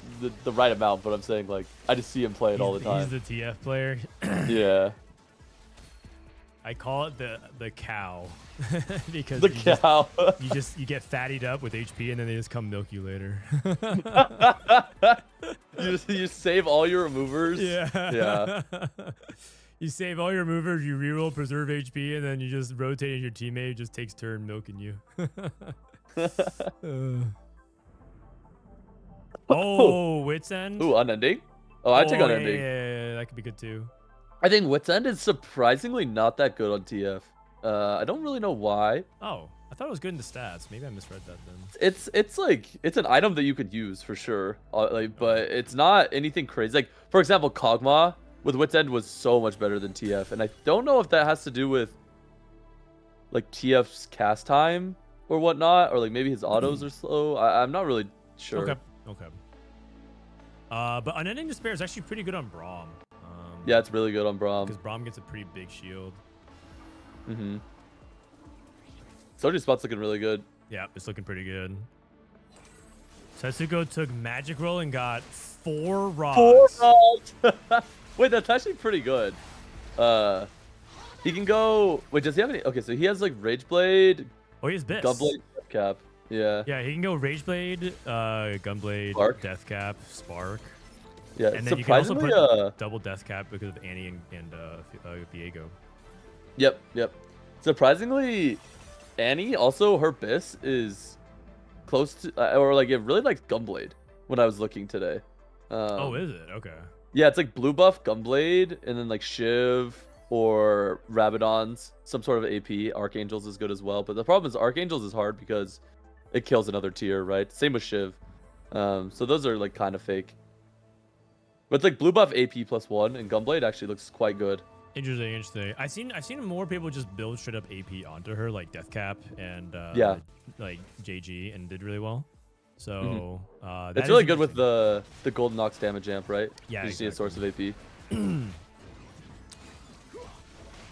the right amount, but I'm saying, like, I just see him play it all the time. He's the TF player. Yeah. I call it the cow because The cow. you get fattied up with HP and then they just come milk you later. you save all your removers. Yeah. Yeah. You save all your movers, you reroll, preserve HP, and then you just rotate in your teammate who just takes turn milking you. Oh, Wits End. Ooh, Unending? Oh, I take Unending. Yeah, that could be good too. I think Wits End is surprisingly not that good on TF. I don't really know why. Oh, I thought it was good in the stats. Maybe I misread that then. It's like it's an item that you could use for sure. But it's not anything crazy. Like, for example, Kog'Maw with Wits End was so much better than TF, and I don't know if that has to do with like TF's cast time or whatnot, or like maybe his autos are slow. I'm not really sure. Okay. But Unending Despair is actually pretty good on Braum. Yeah, it's really good on Braum. Because Braum gets a pretty big shield. Mm-hmm. Soju's spot's looking really good. Yeah, it's looking pretty good. Setsuko took Magic Roll and got 4 rocks. Wait, that's actually pretty good. He can go. Wait, does he have any? Okay, so he has like Rage Blade. Oh, he has Biss. Gunblade, Cap. Yeah. Yeah, he can go Rage Blade, Gunblade, Spark. Death Cap, Spark. Yeah. And then you can also Surprisingly, put double Death Cap because of Annie and Diego. Yep. Surprisingly, Annie also her Biss is close to, or like it really likes Gunblade when I was looking today. Oh, is it? Okay. Yeah, it's like blue buff, Gunblade, and then like Shiv or Rabadons, some sort of AP. Archangels is good as well. But the problem is Archangels is hard because it kills another tier, right? Same with Shiv. So those are like kind of fake. But it's like blue buff AP +1, and Gunblade actually looks quite good. Interesting. I've seen more people just build straight up AP onto her, like Deathcap and Yeah. like JG, and did really well. So that It's is really good with interesting. the Golden Ox damage amp, right? Yeah, You just need a source of AP.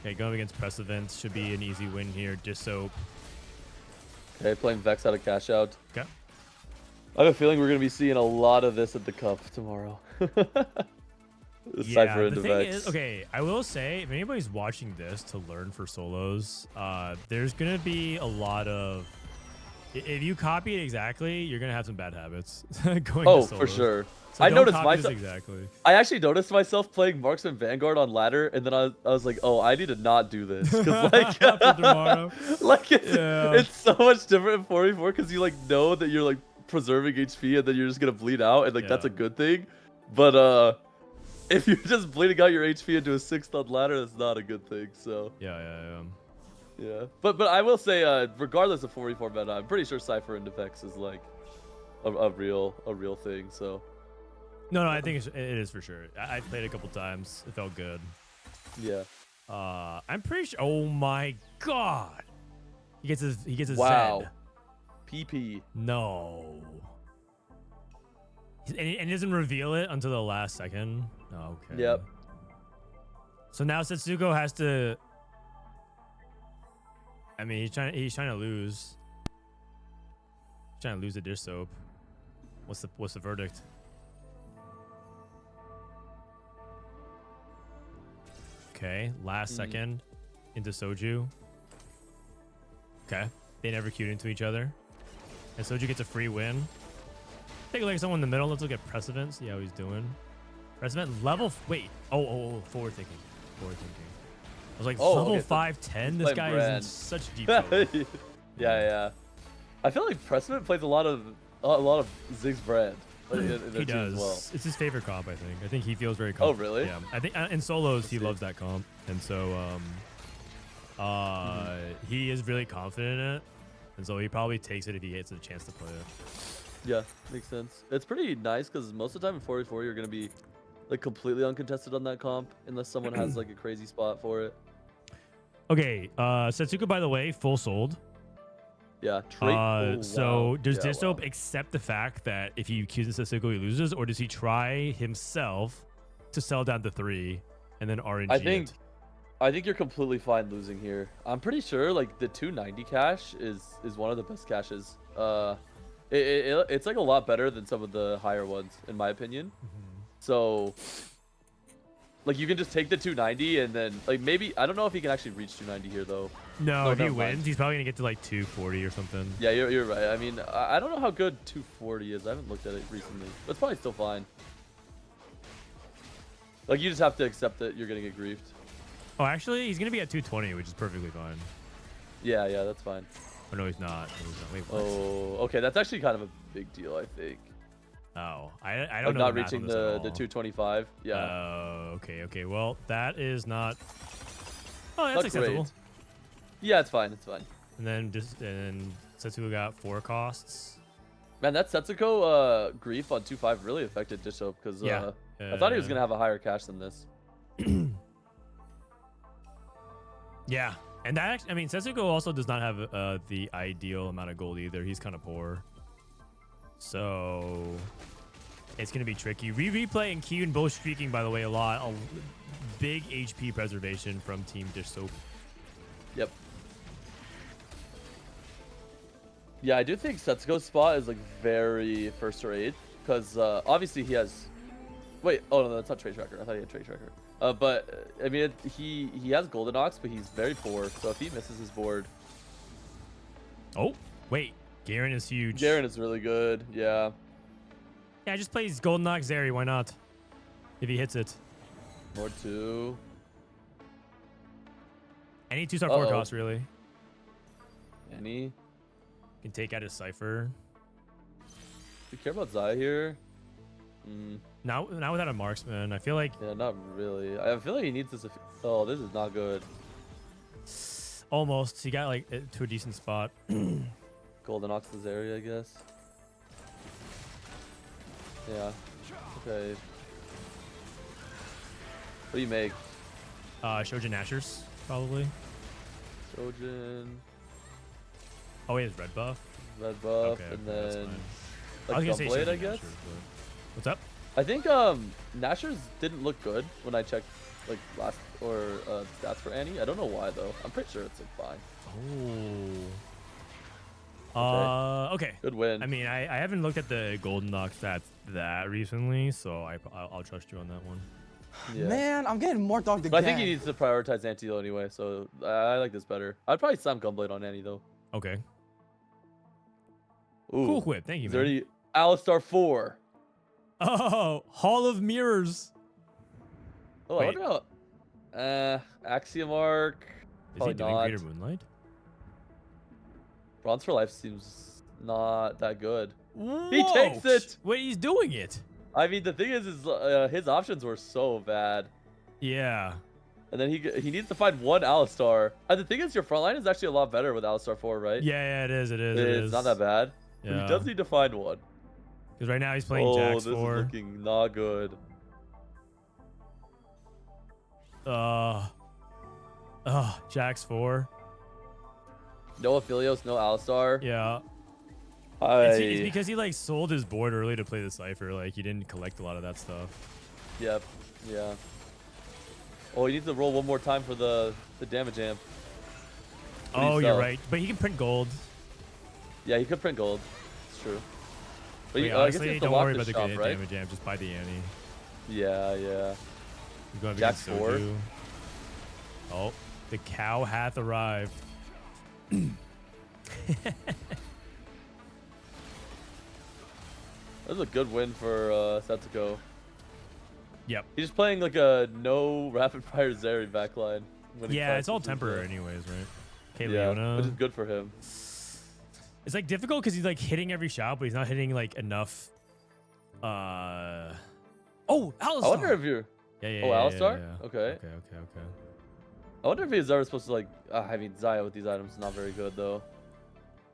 Okay, going against Prestivent should be an easy win here. Dishsoap. Okay, playing Vex out of cash out. Okay. I have a feeling we're gonna be seeing a lot of this at the cup tomorrow. Cypher into the thing Vex. is, okay, I will say, if anybody's watching this to learn for solos, there's gonna be a lot of. If you copy it exactly, you're gonna have some bad habits going. Oh, to for solos. sure. So I don't noticed copy this myself. exactly. I actually noticed myself playing Marksman Vanguard on ladder, and then I was like, oh, I need to not do this because like, For tomorrow. like Yeah. it's so much different in 4v4 because you like know that you're like preserving HP and then you're just gonna bleed out, and like that's a Yeah. good thing. But if you're just bleeding out your HP into a 6th on ladder, that's not a good thing. So Yeah. yeah. But I will say, regardless of 4v4 meta, I'm pretty sure Cypher into Vex is like a real thing. So No, I think it is for sure. I played a couple times. It felt good. yeah. I'm pretty sure. Oh my god, he gets his Wow. Zed. PP. No. And he doesn't reveal it until the last second. Oh, okay. Yep. So now Setsuko has to. I mean, he's trying to lose. He's trying to lose the dish soap. What's the verdict? Okay, last second into Soju. Okay, they never queued into each other, and Soju gets a free win. Take a look at someone in the middle. Let's look at Prestivent. See how he's doing. Prestivent level. Wait. Oh. Forward thinking. I was like, Oh, level okay, so 510. This playing guy is in Brand. such deep. Mode. yeah. I feel like Prestivent plays a lot of Ziggs brand. In their He team does. As well. It's his favorite comp, I think. I think he feels very Oh, comfortable. really? Yeah. I think in solos he loves that comp, and so he is really confident in it, and so he probably takes it if he gets a chance to play it. Yeah, makes sense. It's pretty nice because most of the time in 4v4 you're gonna be like completely uncontested on that comp unless someone has like a crazy spot for it. Okay, Setsuko, by the way, full sold. Yeah. Trait. So does Yeah, Dishsoap wow. accept the fact that if he accuses Setsuko, he loses, or does he try himself to sell down to 3 and then RNG it? I think you're completely fine losing here. I'm pretty sure like the 290 cache is one of the best caches. It's like a lot better than some of the higher ones in my opinion. So like you can just take the 290 and then like maybe I don't know if he can actually reach 290 here though. No, if he never mind. wins, he's probably gonna get to like 240 or something. Yeah, you're right. I mean, I don't know how good 240 is. I haven't looked at it recently. But it's probably still fine. Like you just have to accept that you're gonna get griefed. Oh, actually, he's gonna be at 220, which is perfectly fine. Yeah, that's fine. Oh no, he's not. Wait, what? Oh, okay, that's actually kind of a big deal, I think. Oh, I don't Like know. not the math on reaching this at the all. 225. Yeah. Okay. Well, that is not. Oh, that's Not acceptable. great. Yeah, it's fine. It's fine. And then Setsuko got 4 costs. Man, that Setsuko grief on 2.5 really affected Dishsoap because Yeah. I thought he was gonna have a higher cache than this. Yeah, and that I mean, Setsuko also does not have the ideal amount of gold either. He's kind of poor, so it's gonna be tricky. Rereplay and Kiyoon both streaking, by the way, a lot. A big HP preservation from Team Dishsoap. Yep. Yeah, I do think Setsuko's spot is like very first or eighth because obviously he has. Wait, oh no, that's not Trade Tracker. I thought he had Trade Tracker. But I mean, he has Golden Ox, but he's very poor. So if he misses his board, Oh, wait, Garen is huge. Garen is really good. Yeah. Yeah, just plays Golden Ox Zeri. Why not? If he hits it, More 2. any 2-star 4 Uh-oh. cost really Any? can take out his Cypher. Do you care about Zaya here? Now without a marksman, I feel like Yeah, not really. I feel like he needs this. Oh, this is not good. almost he got like to a decent spot. Golden Ox's area, I guess. Yeah. Okay. What do you make? Shojin Ashers probably. Shojin, Oh, he has red buff. red buff, Okay, and that's then fine. I was like gonna say Gunblade, I Shojin guess. Ashers, but- What's up? I think Nashers didn't look good when I checked like last stats for Annie. I don't know why though. I'm pretty sure it's like fine. Oh. Okay. Good win. I mean, I haven't looked at the Golden Knock stats that recently, so I'll trust you on that one. Yeah. Man, I'm getting more dogged again. But I think he needs to prioritize Anti-Heal anyway, so I like this better. I'd probably slam Gunblade on Annie though. Okay. Ooh. Cool whip. Thank you, Is there man. any Alistar 4? Oh, Hall of Mirrors. Oh, Wait. I wonder how. Axiom Arc. Is Probably he doing not. Greater Moonlight? Bronze for Life seems not that good. Whoa. He takes it! Wait, he's doing it. I mean, the thing is his options were so bad. Yeah. And then he needs to find one Alistar. And the thing is, your front line is actually a lot better with Alistar 4, right? Yeah, it is. It is. It's not that bad. But Yeah. he does need to find one. Because right now he's playing Oh, Jax this 4. is looking not good. Jax 4. No Aphelios, no Alistar. Yeah. It's because he like sold his board early to play the Cypher. Like he didn't collect a lot of that stuff. Yep. Yeah. Oh, he needs to roll one more time for the damage amp. What do you Oh, you're sell? right. But he can print gold. Yeah, he could print gold. It's true. But Wait, I guess he honestly, has to don't lock worry the about the shop, good right? damage amp. Just buy the Annie. Yeah, yeah. You're going Jax against 4. Soju. Oh, the cow hath arrived. That was a good win for Setsuko. Yep. He's just playing like a no rapid fire Zeri backline. when he Yeah, it's all practices, temporary anyways, right? Okay, Yeah, Leona. which is good for him. It's like difficult because he's like hitting every shot, but he's not hitting like enough. Oh, Alistar. I wonder if you're. Yeah. Oh, Alistar? Yeah. Okay. Okay. I wonder if he's ever supposed to like. I mean, Zaya with these items is not very good though.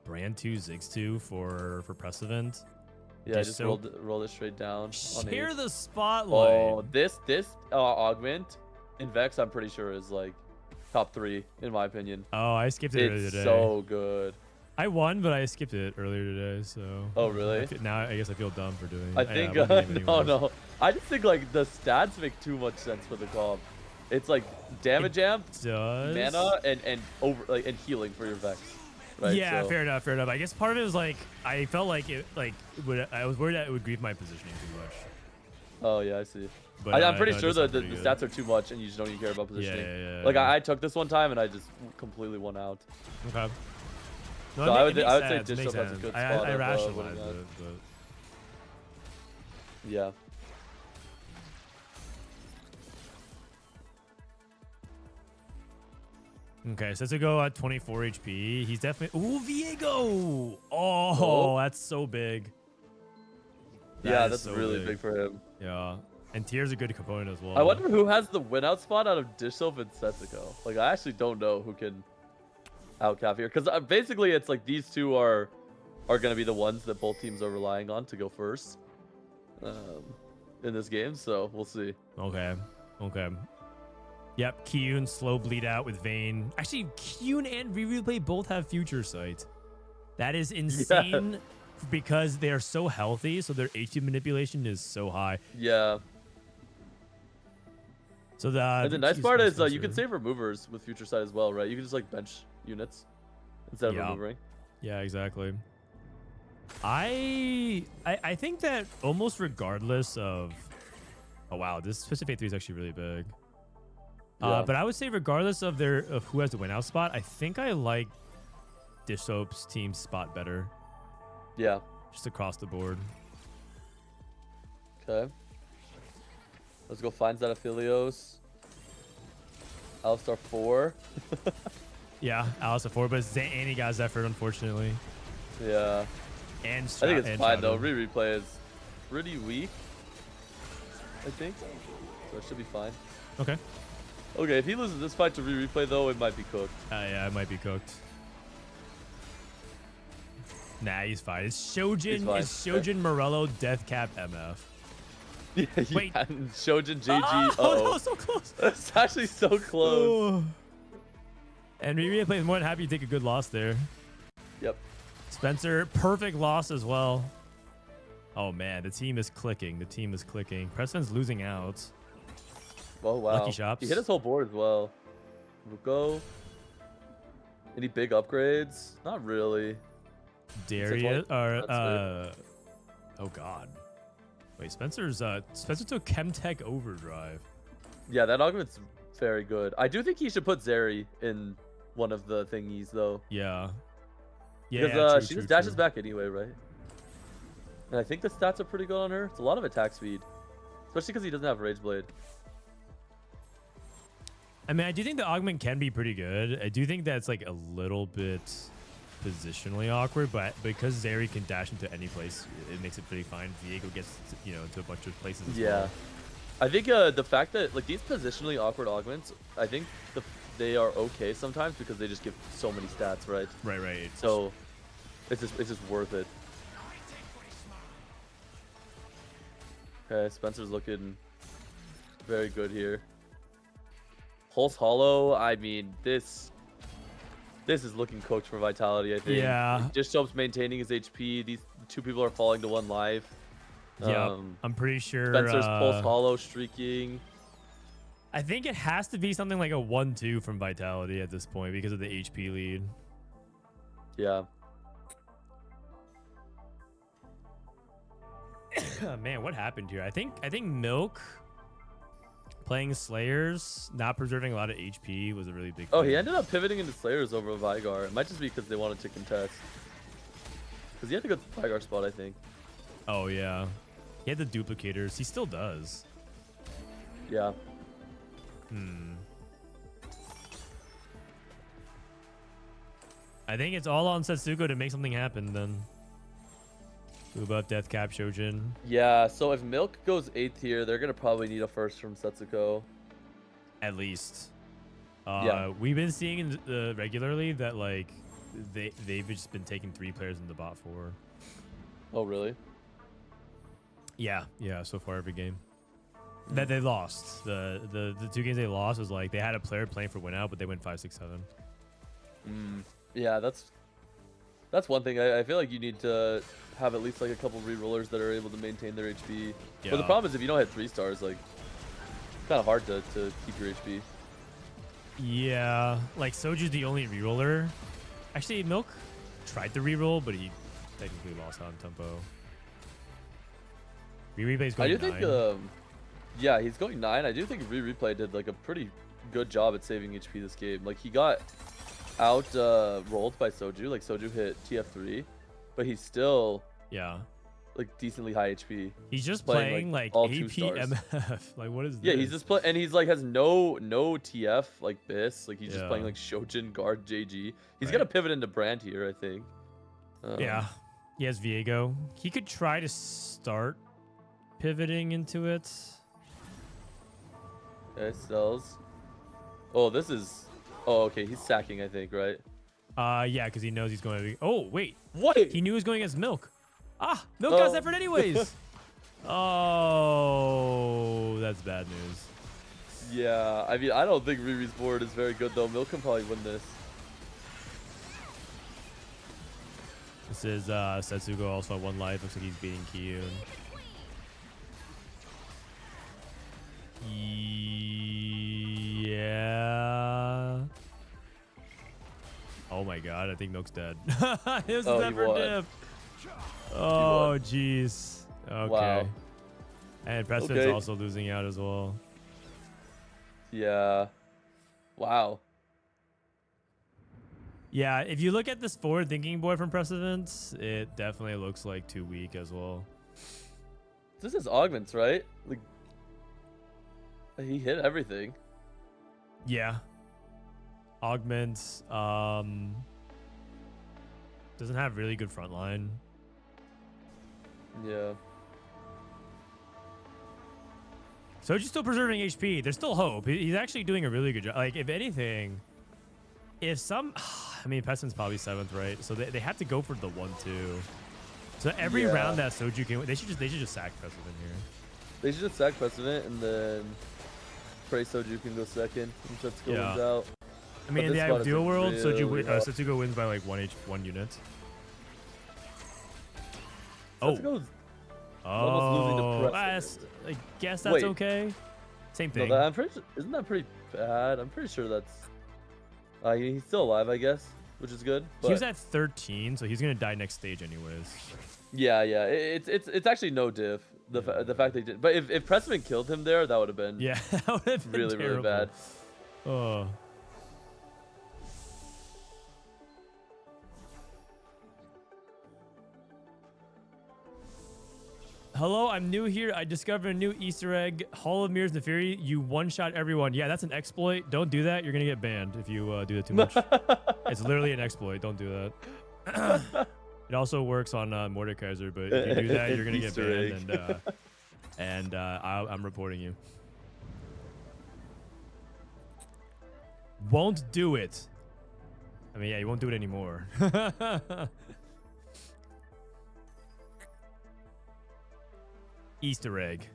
Brand 2, Ziggs 2 for Prestivent. Yeah, I just Dishsoap. rolled it straight down. on Share 8. the spotlight. Oh, this Augment in Vex, I'm pretty sure is like top 3 in my opinion. Oh, I skipped it earlier It's today. so good. I won, but I skipped it earlier today, so. Oh, really? Now I guess I feel dumb for doing it. I think wasn't even anyways. no. I just think like the stats make too much sense for the comp. It's like damage amp, Does mana, and over like and healing for your Vex. Right? Yeah, So- fair enough. I guess part of it was like I felt like it I was worried that it would grieve my positioning too much. Oh yeah, I see. But I'm pretty no, it sure does the sound pretty good. stats are too much and you just don't even care about positioning. Yeah. Like I took this one time and I just completely won out. Okay. No, So it I would makes say sense, it Dishsoap makes has a sense. good I spot of, rationalized winning that. it, but Yeah. okay, so to go at 24 HP, he's definitely. Ooh, Viego! Oh, Oh. that's so big. That Yeah, is that's so really big for him. Yeah, and Tier's a good component as well. I wonder who has the win out spot out of Dishsoap and Setsuko. Like I actually don't know who can outcap here because basically it's like these two are gonna be the ones that both teams are relying on to go first in this game. So we'll see. Okay. Yep, Kiyoon slow bleed out with Vayne. Actually, Kiyoon and Rereplay both have future sight. That is insane because they are so healthy, so their HP manipulation is so high. Yeah. So And the nice part is you can save removers with future sight as well, right? You can just like bench units instead of Yeah. removing. Yeah, exactly. I think that almost regardless of, oh wow, this specific 3 is actually really big. Yeah. But I would say regardless of who has the win out spot, I think I like Dishsoap's team spot better, Yeah. just across the board. Okay. Let's go find Zetaphilios. Alistar 4. Yeah, Alice at 4, but Annie got Zephyr, unfortunately. Yeah. And I think it's and fine though. Shadow. Rereplay is pretty weak. I think. So it should be fine. Okay. Okay, if he loses this fight to Rereplay, though, it might be cooked. Yeah, it might be cooked. Nah, he's fine. It's Shojin. He's fine. It's Shojin Morello Deathcap MF. Yeah, Wait. yeah, and Shojin JG. Oh, Uh-oh. no, so close. That's actually so close. Oh. And Rereplay is more than happy to take a good loss there. Yep. Spencer, perfect loss as well. Oh man, the team is clicking. The team is clicking. Preston's losing out. Oh wow. Lucky shops. He hit his whole board as well. We'll go. Any big upgrades? Not really. Darius or That's oh god. Wait, Spencer took Chemtech Overdrive. Yeah, that augment's very good. I do think he should put Zeri in one of the thingies though. Yeah. Yeah. Because she true, just dashes true. back anyway, right? And I think the stats are pretty good on her. It's a lot of attack speed. Especially because he doesn't have Rage Blade. I mean, I do think the augment can be pretty good. I do think that's like a little bit positionally awkward, but because Zeri can dash into any place, it makes it pretty fine. Diego gets, into a bunch of places as Yeah. well. I think the fact that like these positionally awkward augments, I think they are okay sometimes because they just give so many stats, right? Right. So it's just worth it. Okay, Spencer's looking very good here. Pulse Hollow, I mean, this is looking cooked for Vitality, I think. Yeah. Dishsoap's maintaining his HP. These two people are falling to 1 life. Yeah, I'm pretty sure. Spencer's Pulse Hollow streaking. I think it has to be something like a 1-2 from Vitality at this point because of the HP lead. Yeah. Man, what happened here? I think Milk playing Slayers, not preserving a lot of HP was a really big Oh, thing. he ended up pivoting into Slayers over Vigar. It might just be because they wanted to contest. Because he had to go to the Vigar spot, I think. Oh, yeah. He had the duplicators. He still does. Yeah. I think it's all on Setsuko to make something happen then. Move up, Deathcap, Shojin. Yeah, so if Milk goes 8th here, they're going to probably need a first from Setsuko. At least. Yeah. We've been seeing regularly that like they've just been taking 3 players in the bot 4. Oh, really? Yeah, so far every game. That they lost. The 2 games they lost was like they had a player playing for win out, but they went 5-6-7. Yeah, that's one thing. I feel like you need to have at least like a couple rerollers that are able to maintain their HP. But the Yeah. problem is if you don't hit 3 stars, like it's kind of hard to keep your HP. Yeah, like Soju's the only reroller. Actually, Milk tried to reroll, but he technically lost on tempo. Replay's I going do 9. think, yeah, he's going 9. I do think Rereplay did like a pretty good job at saving HP this game. Like he got out rolled by Soju. Like Soju hit TF3, but he's still like decently high HP. He's just playing, playing like, like all AP 2 stars. MF. Like what is this? Yeah, he's just playing, and he's like has no TF like this. Like he's just playing Yeah. like Shojin guard JG. He's Right. gonna pivot into Brand here, I think. Yeah, he has Viego. He could try to start pivoting into it. Okay, Stells. Oh, this is. Oh, okay. He's sacking, I think, right? Yeah, because he knows he's going to be. Oh, wait. What? He knew he was going against Milk. Milk got Zephyr anyways. Oh, that's bad news. Yeah, I mean, I don't think Riri's board is very good though. Milk can probably win this. This is Setsuko also at 1 life. Looks like he's beating Kiyoon. Yeah. Oh my god, I think Milk's dead. His Oh, he Zephyr won. dip. Oh, jeez. Okay. Wow. And Preston's Okay. also losing out as well. Yeah. Wow. Yeah, if you look at this forward thinking board from Prestivent, it definitely looks like too weak as well. This is Augments, right? Like, he hit everything. Yeah. Augment doesn't have really good front line. Yeah. Soju's still preserving HP. There's still hope. He's actually doing a really good job. Like, if anything, if some... I mean, Pessim's probably 7th, right? So they have to go for the 1-2. So every round that Soju can... They should just sack Prestivent here. They should just sack Prestivent and then pray Soju can go second and Setsuko wins out. I mean, in the ideal world, Setsuko wins by like 1 unit. Setsuko's almost losing to Prestivent. I guess that's okay. Same thing. No, I'm pretty sure, isn't that pretty bad? I'm pretty sure that's... he's still alive, I guess, which is good. But... He was at 13, so he's gonna die next stage anyways. Yeah. It's actually no diff. The fact they did, but if Prestivent killed him there, that would have been that would have been really terrible. really bad. Oh. Hello, I'm new here. I discovered a new Easter egg, Hall of Mirrors and the Fury. You one-shot everyone. Yeah, that's an exploit. Don't do that. You're gonna get banned if you do that too much. It's literally an exploit. Don't do that. It also works on Mordekaiser, but if you do that, you're gonna get banned, and I'm reporting you. Won't do it. I mean, yeah, you won't do it anymore. Easter egg.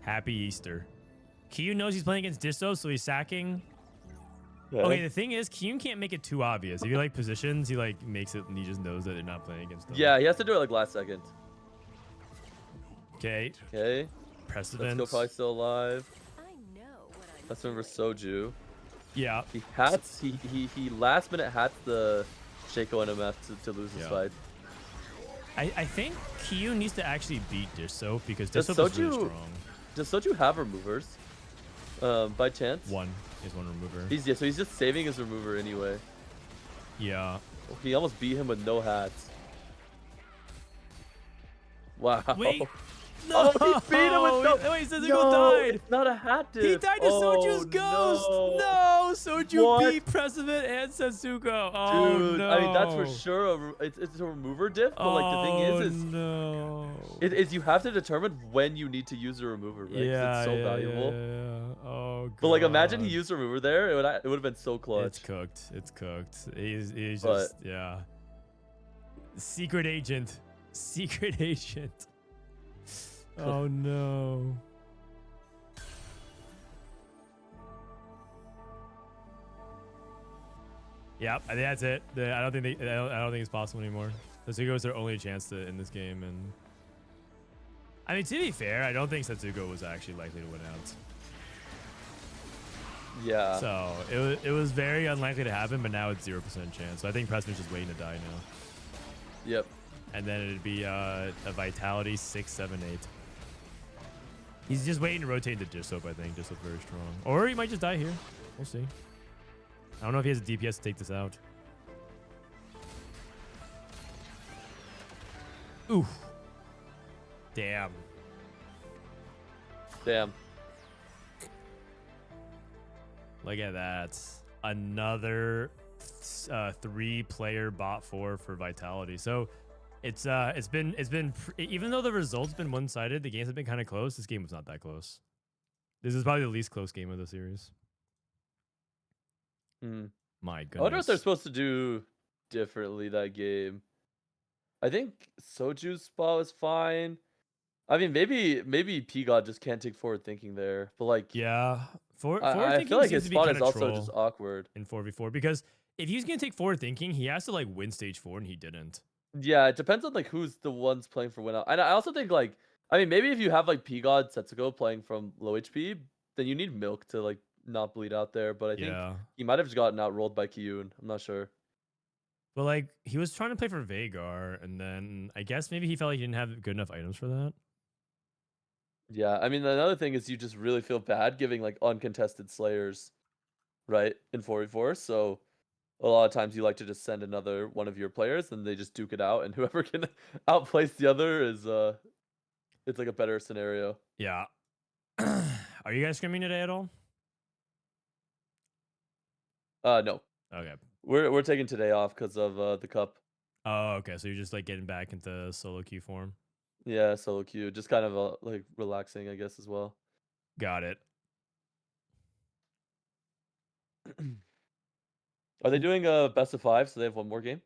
Happy Easter. Kiyoon knows he's playing against Dishsoap, so he's sacking. Okay, the thing is, Kiyoon can't make it too obvious. If he like positions, he like makes it and he just knows that they're not playing against them. Yeah, he has to do it like last second. Okay. Okay. Prestivent. Setsuko probably still alive. Let's remember Soju. Yeah. He hats. He last minute hats the Shaco NMF to lose his fight. I think Kiyoon needs to actually beat Dishsoap because Dishsoap is really strong. Does Soju have removers? By chance? One is one remover. So he's just saving his remover anyway. Yeah. He almost beat him with no hats. Wow. Wait. No! Oh, he beat him with no... Wait, Setsuko died! It's not a hat diff. He died to Soju's ghost! No! Soju beat Prestivent and Setsuko. Oh, dude, no. I mean, that's for sure. It's a remover diff, but like the thing is no. You have to determine when you need to use a remover, right? Yeah, it's so valuable. Yeah. Oh, God. But like, imagine he used a remover there. It would have been so clutch. It's cooked. It's cooked. He's just, yeah. Secret agent. Secret agent. Oh no. Yep, I think that's it. I don't think it's possible anymore. Setsuko is their only chance to in this game, and I mean, to be fair, I don't think Setsuko was actually likely to win out. Yeah. So it was very unlikely to happen, but now it's 0% chance. So I think Preston's just waiting to die now. Yep. And then it'd be a Vitality 6, 7, 8. He's just waiting to rotate into Dishsoap, I think. Dishsoap's very strong. Or he might just die here. We'll see. I don't know if he has a DPS to take this out. Ooh. Damn. Damn. Look at that. Another 3-player bot 4 for Vitality. So it's been even though the results been one-sided, the games have been kind of close. This game was not that close. This is probably the least close game of the series. My goodness. I wonder what they're supposed to do differently that game. I think Soju's spot was fine. I mean, maybe P-God just can't take forward thinking there, but like, yeah, I feel like his spot is also just awkward in 4v4 because if he's gonna take forward thinking, he has to like win stage 4, and he didn't. Yeah, it depends on like who's the ones playing for win out. And I also think like, I mean, maybe if you have like P-God Setsuko playing from low HP, then you need Milk to like not bleed out there. But I think he might have just gotten outrolled by Kiyoon. I'm not sure. But like, he was trying to play for Veigar, and then I guess maybe he felt like he didn't have good enough items for that. Yeah, I mean, another thing is you just really feel bad giving like uncontested Slayers, right, in 4v4. So a lot of times you like to just send another one of your players, and they just duke it out, and whoever can outplace the other is it's like a better scenario. Yeah. Are you guys scrimming today at all? No. Okay. We're taking today off because of the cup. Oh, okay. So you're just like getting back into solo queue form. Yeah, solo queue, just kind of like relaxing, I guess, as well. Got it. Are they doing a best of 5? So they have one more game.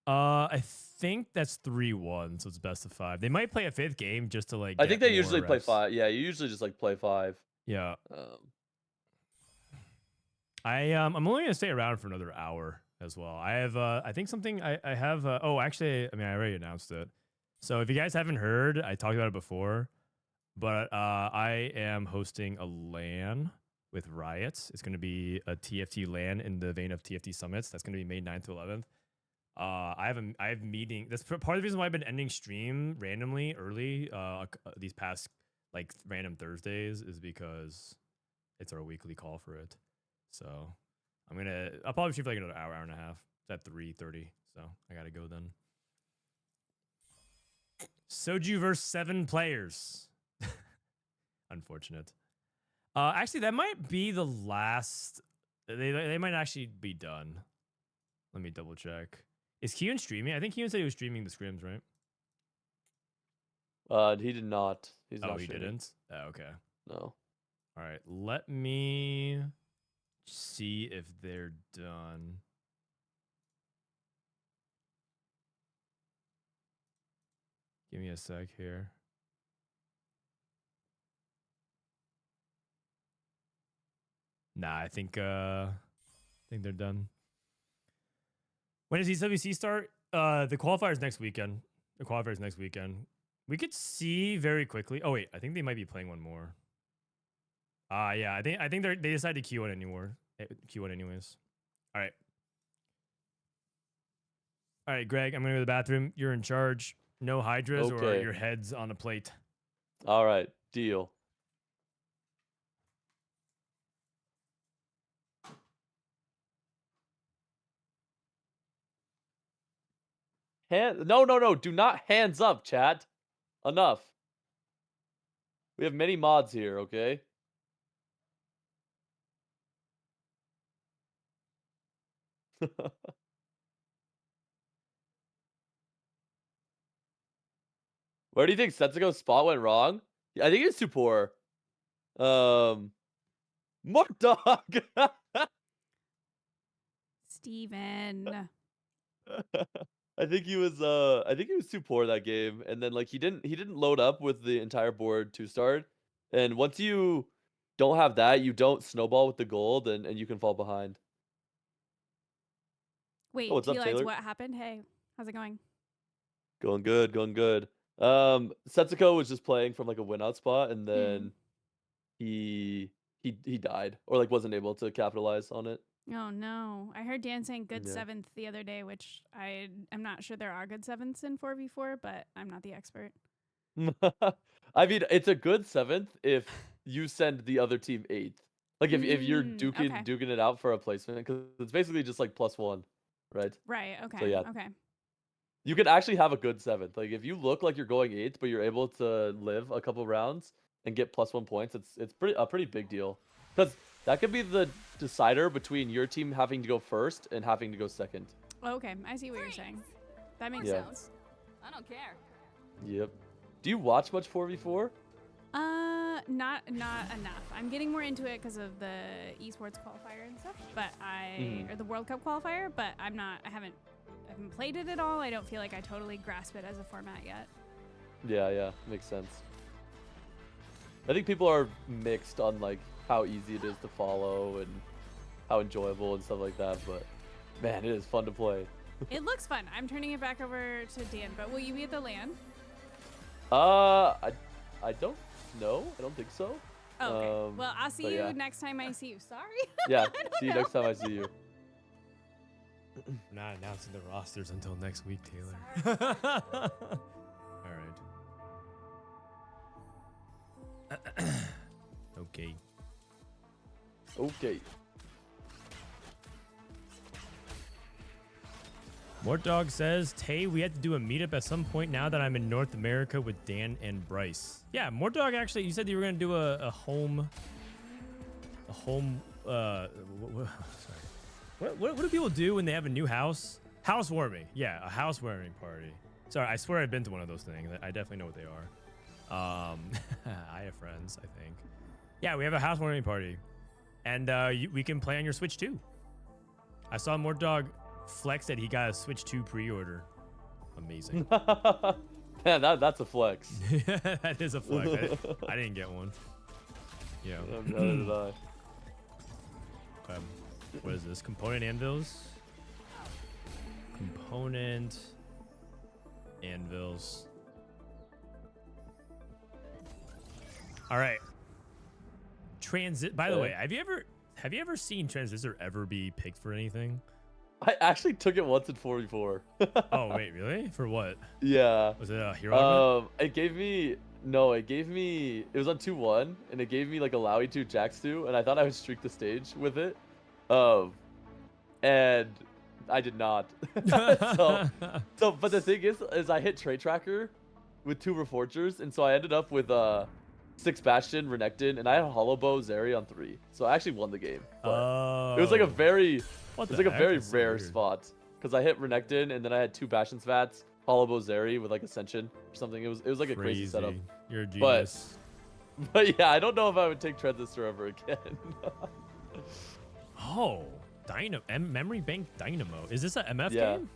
I think that's 3-1, so it's best of 5. They might play a 5th game just to like. I think get they usually more play reps. 5. Yeah, you usually just like play 5. Yeah. Um, I'm only gonna stay around for another hour as well. I have I think something I have oh actually I mean I already announced it. So if you guys haven't heard, I talked about it before, but I am hosting a LAN with Riots. It's gonna be a TFT LAN in the vein of TFT summits. That's gonna be May 9th to 11th. I have meeting. That's part of the reason why I've been ending stream randomly early these past like random Thursdays is because it's our weekly call for it. So I'll probably shoot for like another hour and a half. It's at 3:30, so I gotta go then. Soju versus 7 players. Unfortunate. Actually, that might be the last. They might actually be done. Let me double check. Is Kiyoon streaming? I think Kiyoon said he was streaming the scrims, right? he did not. He's not He streaming. didn't. Oh, okay. No. All right. Let me see if they're done. Give me a sec here. Nah, I think they're done. When does EWC start? The qualifier is next weekend. We could see very quickly. Oh wait, I think they might be playing one more. Yeah, I think they decided to queue it anymore. Queue it anyways. All right, Greg. I'm gonna go to the bathroom. You're in charge. No hydras or Okay. your head's on a plate. All right, deal. No. Do not hands up, chat. Enough. We have many mods here, okay? Where do you think Setsuko's spot went wrong? Yeah, I think it's too poor. More dog. Steven. I think he was too poor that game, and then like he didn't load up with the entire board to start, and once you don't have that, you don't snowball with the gold, and you can fall behind. Wait, what's up, T-Lights, Taylor? what happened? Hey, how's it going? Going good. Setsuko was just playing from like a win out spot, and then he died or like wasn't able to capitalize on it. Oh no. I heard Dan saying good Yeah. 7th the other day, which I'm not sure there are good 7ths in 4v4, but I'm not the expert. I mean, it's a good 7th if you send the other team 8th. Like if you're okay. duking it out for a placement, because it's basically just like +1, right? Right, okay. So yeah, Okay. you could actually have a good 7th. Like if you look like you're going 8th, but you're able to live a couple rounds and get +1 points, it's a pretty big deal. Because that could be the decider between your team having to go first and having to go second. Okay, I see what you're saying. That makes Yeah. sense. I don't care. Yep. Do you watch much 4v4? Not enough. I'm getting more into it because of the esports qualifier and stuff, but or the World Cup qualifier, but I haven't played it at all. I don't feel like I totally grasp it as a format yet. Yeah, makes sense. I think people are mixed on like how easy it is to follow and how enjoyable and stuff like that, but man, it is fun to play. It looks fun. I'm turning it back over to Dan, but will you be at the LAN? I don't know. I don't think so. Oh, okay. Well, I'll see but you yeah. next time I see you. Sorry. Yeah, see you next time I see you. I'm not announcing the rosters until next week, Taylor. All right. Okay. Okay. Mortdog says, Tay, we have to do a meetup at some point now that I'm in North America with Dan and Bryce. Yeah, Mortdog, actually, you said you were going to do a home, sorry. What do people do when they have a new house? Housewarming. Yeah, a housewarming party. Sorry, I swear I've been to one of those things. I definitely know what they are. I have friends, I think. Yeah, we have a housewarming party. And we can play on your Switch too. I saw Mordog flex that he got a Switch 2 pre-order. Amazing. Man, that's a flex. That is a flex. I didn't get one. Yeah. Neither did I. What is this? Component anvils? Component anvils. All right. Transit. By the way, have you ever seen Transistor ever be picked for anything? I actually took it once in 4v4. Oh wait, really? For what? Yeah. Was it a hero? Augment? It gave me it was on 2-1 and it gave me like a Lowy 2 Jax 2 and I thought I would streak the stage with it. And I did not. so but the thing is I hit Trade Tracker with 2 Reforgers and so I ended up with 6 Bastion, Renekton, and I had Hollow Bow Zeri on 3. So I actually won the game. But it was like a very very rare spot because I hit Renekton and then I had 2 Bastion Svats, Hollow Bow Zeri with like Ascension or something. It was like a crazy setup. You're a genius. But yeah, I don't know if I would take Transistor ever again. Oh, Memory Bank Dynamo. Is this a MF game?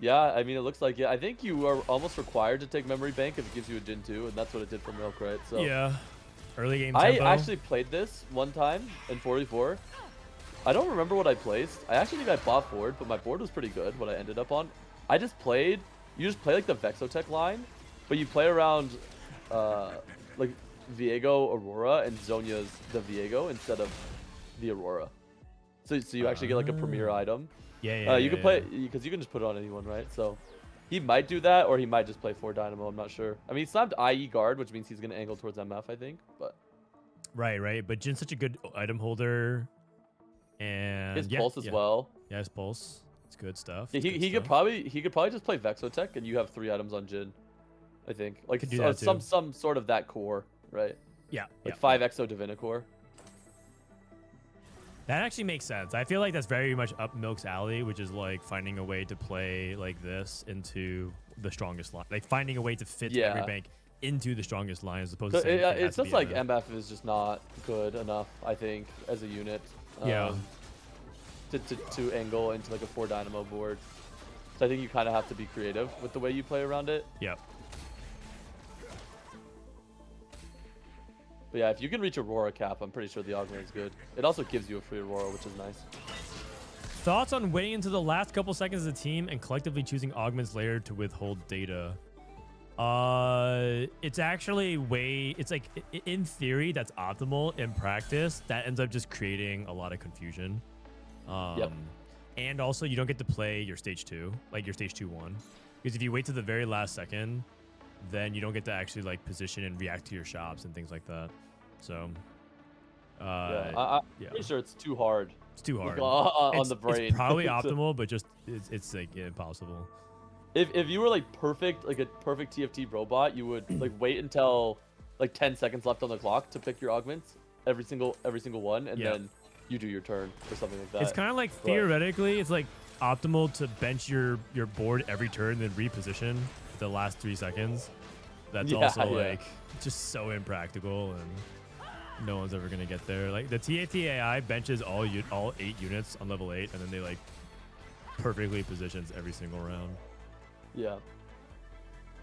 Yeah, I mean, it looks like it. I think you are almost required to take Memory Bank if it gives you a Gen 2, and that's what it did for Milk, right? So yeah. Early game I tempo. actually played this one time in 4v4. I don't remember what I placed. I actually think I bought forward, but my board was pretty good, what I ended up on. You just play like the Vexotech line, but you play around like Viego, Aurora, and Zhonya's the Viego instead of the Aurora. So you actually get like a premier item. Yeah. You can play because you can just put it on anyone, right? So he might do that, or he might just play 4 Dynamo. I'm not sure. I mean, he slammed IE guard, which means he's gonna angle towards MF, I think. But right. But Jin's such a good item holder, and his pulse as well. Yeah, his pulse. It's good stuff. Yeah, he could probably just play Vexotech, and you have 3 items on Jin. I think like some sort of that core, right? Yeah. Like 5 Exo Divinicore. That actually makes sense. I feel like that's very much up Milk's alley, which is like finding a way to play like this into the strongest line, like finding a way to fit every bank into the strongest line as opposed to saying it's just like MF is just not good enough, I think, as a unit. To angle into like a 4 Dynamo board. So I think you kind of have to be creative with the way you play around it. Yep. But yeah, if you can reach Aurora cap, I'm pretty sure the Augment is good. It also gives you a free Aurora, which is nice. Thoughts on waiting into the last couple seconds as a team and collectively choosing Augment's layer to withhold data? It's actually it's like in theory that's optimal. In practice, that ends up just creating a lot of confusion. And also you don't get to play your stage 2, like your stage 2-1, because if you wait to the very last second, then you don't get to actually like position and react to your shops and things like that. So I'm pretty sure it's too hard. It's too hard on the brain. It's probably optimal, but just it's like impossible. If you were like a perfect TFT robot, you would like wait until like 10 seconds left on the clock to pick your augments, every single one, and then you do your turn or something like that. It's kind of like theoretically, it's like optimal to bench your board every turn, then reposition the last 3 seconds. That's like just so impractical, and no one's ever gonna get there. Like the TFT AI benches all 8 units on level 8, and then they like perfectly positions every single round. Yeah.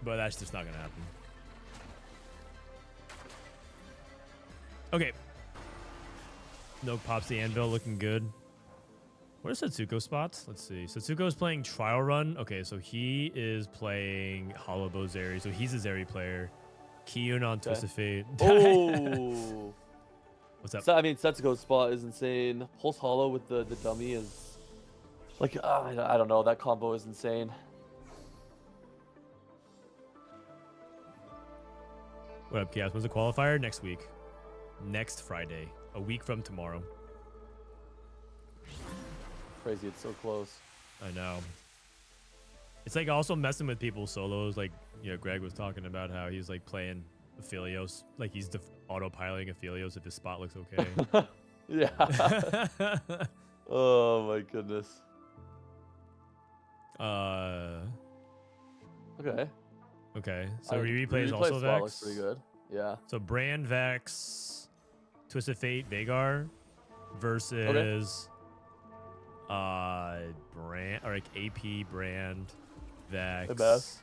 But that's just not gonna happen. Okay. No pops the Anvil looking good. What are Setsuko spots? Let's see. Setsuko is playing Trial Run. Okay, so he is playing Hollow Bow Zeri. So he's a Zeri player. Kiyoon on Twist of Fate. Oh. What's up? So, I mean, Setsuko's spot is insane. Pulse Hollow with the dummy is like, I don't know. That combo is insane. What up, Chaos? When's the qualifier? Next week. Next Friday. A week from tomorrow. Crazy, it's so close. I know. It's like also messing with people's solos. Like, Greg was talking about how he's like playing Aphelios. Like he's autopiloting Aphelios if his spot looks okay. Yeah. Oh my goodness. Okay. Okay, so I- Rereplay is Rereplay also spot looks Vex. pretty good. Yeah. So Brand Vex, Twisted Fate Vagar versus Brand or like AP Brand Vex. MF.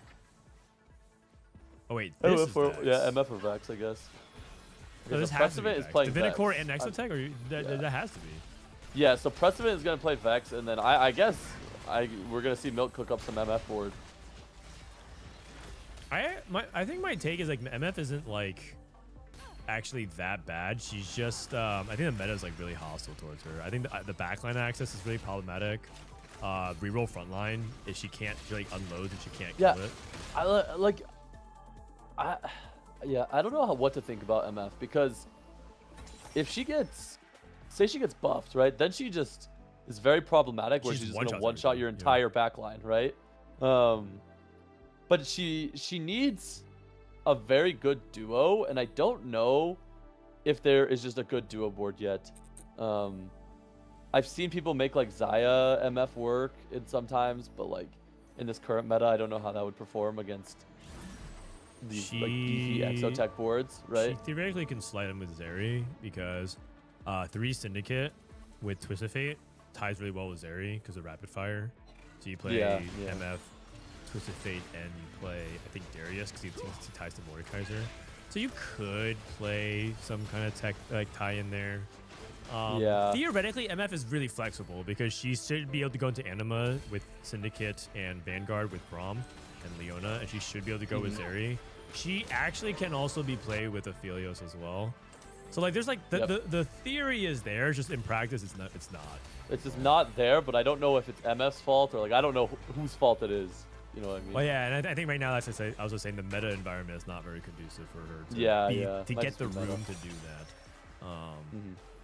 Oh wait, this is MF or, Vex. yeah, MF or Vex, I guess. No, Okay, this so has to be Prestivent is Vex. playing Divinicore Vex. and Exotech, or that has to be. Yeah, so Prestivent is gonna play Vex, and then I guess we're gonna see Milk cook up some MF board. I think my take is like MF isn't like actually that bad. She's just I think the meta is like really hostile towards her. I think the backline access is really problematic. Reroll frontline if she like unloads and she can't Yeah, kill it. I don't know what to think about MF, because if she gets, say she gets buffed, right? Then she just is very problematic, where She's she's just gonna one-shots one-shot everything, your yeah. entire backline, right? But she needs a very good duo, and I don't know if there is just a good duo board yet. I've seen people make like Xayah MF work in sometimes, but like in this current meta, I don't know how that would perform against these like beefy Exotech boards, right? She theoretically can slide him with Zeri because 3 Syndicate with Twisted Fate ties really well with Zeri because of rapid fire. So you play Yeah. MF, Twisted Fate, and you play I think Darius because he ties to Mordekaiser. So you could play some kind of tech like tie in there. Yeah. Theoretically, MF is really flexible because she should be able to go into Anima with Syndicate and Vanguard with Braum and Leona, and she should be able to go with Zeri. She actually can also be played with Aphelios as well. So like, there's like the theory is there, just in practice, it's not. It's just not there, but I don't know if it's MF's fault or like I don't know whose fault it is. You know what I mean? Well, yeah, and I think right now that's just, I was just saying the meta environment is not very conducive for her to to Might get just the be meta. room to do that.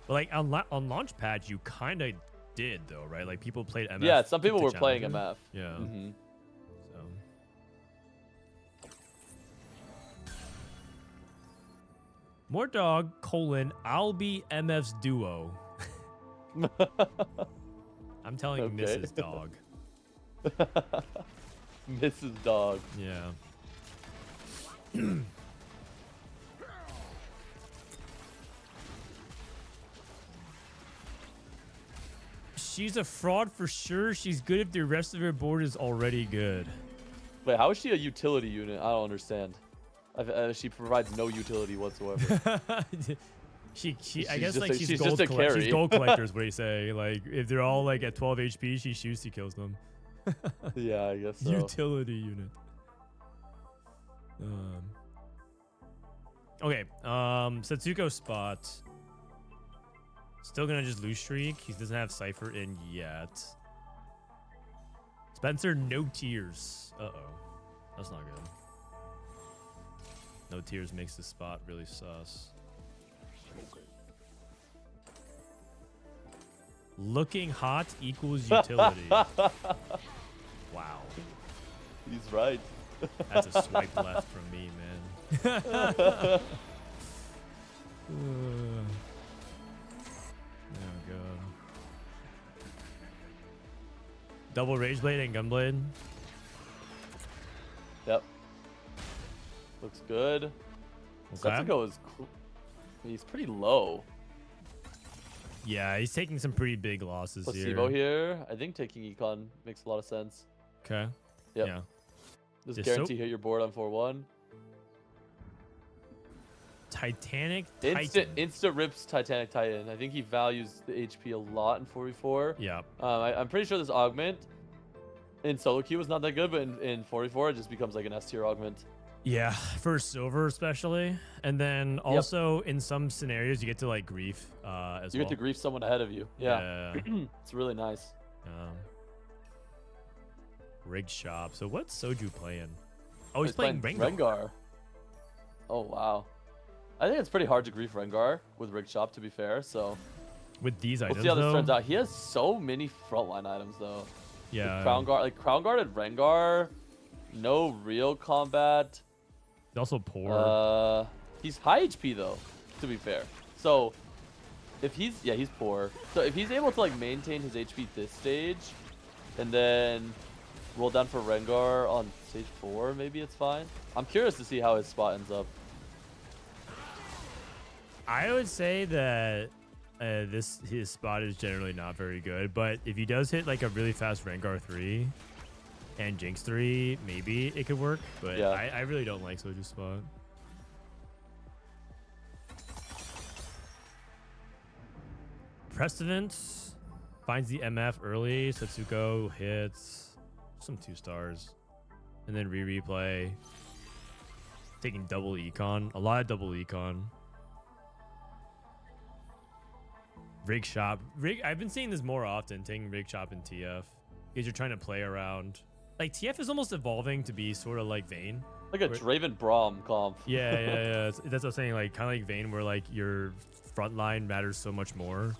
But like on Launchpad, you kind of did though, right? Like people played MF. Yeah, some people to were playing Challenger. MF. Yeah. So. More dog, I'll be MF's duo. I'm telling Okay. Mrs. Dog. Mrs. Dog. Yeah. She's a fraud for sure. She's good if the rest of her board is already good. Wait, how is she a utility unit? I don't understand. She provides no utility whatsoever. I guess just like she's just a carry. She's gold collectors. What do you say? Like if they're all like at 12 HP, she shoots, she kills them. Yeah, I guess so. Utility unit. Okay. Setsuko spot. Still gonna just lose streak. He doesn't have Cypher in yet. Spencer, no tears. Uh-oh. That's not good. No tears makes the spot really sus. Looking hot equals utility. Wow. He's right. That's a swipe left from me, man. Oh, God. Double Rage Blade and Gunblade. Yep. Looks good. Okay. Setsuko is he's pretty low. Yeah, he's taking some pretty big losses Placebo here. here. I think taking Econ makes a lot of sense. Okay. Yep. Yeah. Just Dishsoap? guarantee hit your board on 4-1. Titanic Instant rips Titanic Titan. I think he values the HP a lot in 4v4. Yeah. I'm pretty sure this Augment in solo queue was not that good, but in 4v4 it just becomes like an S tier Augment. Yeah, for silver especially. And then also in some scenarios you get to like grief as You well. get to grief someone ahead of you. Yeah. It's really nice. Rig shop. So what's Soju playing? Oh, he's He's playing Rengar. Oh, wow. I think it's pretty hard to grief Rengar with Rig Shop, to be fair. So with these we'll items, see how this though. turns out. He has so many frontline items, though. Yeah. Crown Guarded Rengar, no real combat. He's also poor. He's high HP though, to be fair. So if he's poor. So if he's able to like maintain his HP this stage, and then roll down for Rengar on stage 4, maybe it's fine. I'm curious to see how his spot ends up. I would say that his spot is generally not very good, but if he does hit like a really fast Rengar 3 and Jinx 3, maybe it could work. But Yeah. I really don't like Soju's spot. Prestivent finds the MF early. Setsuko hits some 2 stars, and then replay taking double econ, a lot of double econ. Rig shop. I've been seeing this more often, taking rig shop and TF. Because you're trying to play around. Like, TF is almost evolving to be sort of like Vayne. Like a Draven Braum comp. Yeah. That's what I'm saying. Like, kind of like Vayne, where like your front line matters so much more.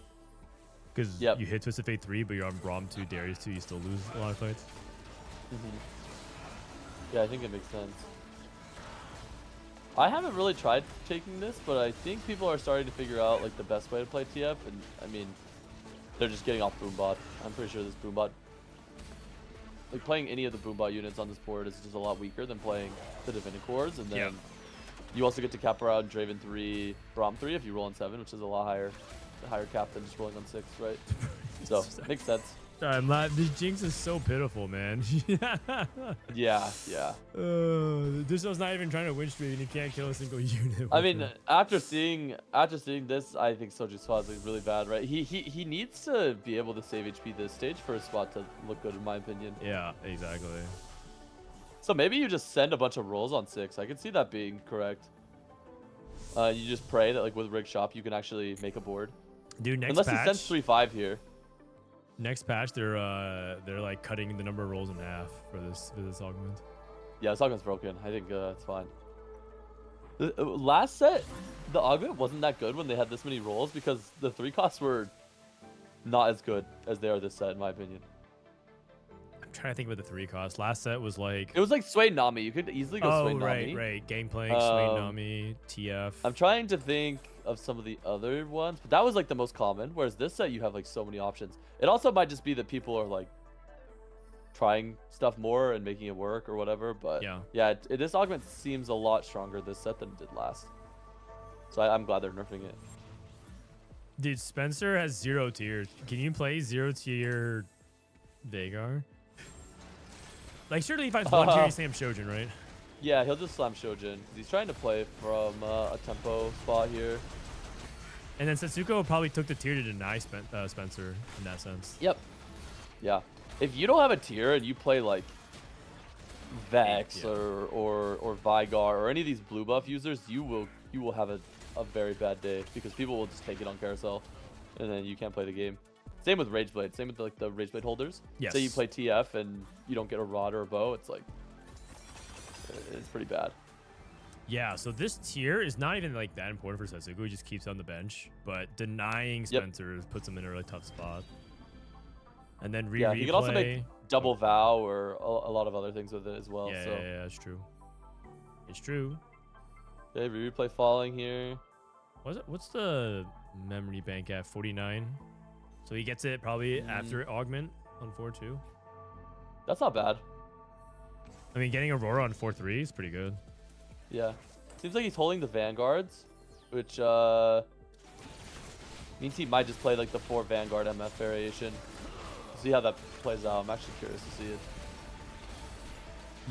Because you hit Twisted Fate 3, but you're on Braum 2, Darius 2, you still lose a lot of fights. Yeah, I think it makes sense. I haven't really tried taking this, but I think people are starting to figure out like the best way to play TF, and I mean, they're just getting off Boombot. I'm pretty sure this Boombot, like playing any of the Boombot units on this board is just a lot weaker than playing the Divinicores, and then you also get to cap around Draven 3, Braum 3 if you roll on 7, which is a lot higher cap than just rolling on 6, right? So makes sense. Sorry, this Jinx is so pitiful, man. Yeah. Dishsoap's not even trying to win streak, and he can't kill a single unit. I mean, after seeing this, I think Soju's spot is really bad, right? He needs to be able to save HP this stage for his spot to look good, in my opinion. Yeah, exactly. So maybe you just send a bunch of rolls on 6. I can see that being correct. You just pray that like with rig shop you can actually make a board. Dude, next unless patch, he sends 3-5 here. Next patch, they're like cutting the number of rolls in half for this augment. Yeah, this augment's broken. I think it's fine. The last set, the augment wasn't that good when they had this many rolls because the 3 costs were not as good as they are this set, in my opinion. I'm trying to think about the 3 costs. Last set was like... It was like Sway Nami. You could easily go Sway Nami. Right. Gangplank, Sway Nami, TF. I'm trying to think of some of the other ones, but that was like the most common, whereas this set you have like so many options. It also might just be that people are like trying stuff more and making it work or whatever, but this augment seems a lot stronger this set than it did last, so I'm glad they're nerfing it. Dude, Spencer has 0 tier. Can you play 0 tier Veigar? Like, surely if I 1 tier, you slam Shojin, right? Yeah, he'll just slam Shojin. He's trying to play from a tempo spot here. And then Setsuko probably took the tier to deny Spencer in that sense. Yep. Yeah. If you don't have a tier and you play like Vex or Vigar or any of these blue buff users, you will have a very bad day because people will just take it on carousel and then you can't play the game. Same with Rageblade. Same with like the Rageblade holders. Yes. Say you play TF and you don't get a rod or a bow, it's like it's pretty bad. Yeah, so this tier is not even like that important for Setsuko. He just keeps on the bench, but denying Spencer puts him in a really tough spot. And then he can also make double vow or a lot of other things with it as well. Yeah, it's true. It's true. Okay, replay falling here. What's the memory bank at? 49. So he gets it probably after Augment on 4-2. That's not bad. I mean, getting Aurora on 4-3 is pretty good. Yeah. Seems like he's holding the Vanguards, which means he might just play like the 4 Vanguard MF variation. See how that plays out. I'm actually curious to see it.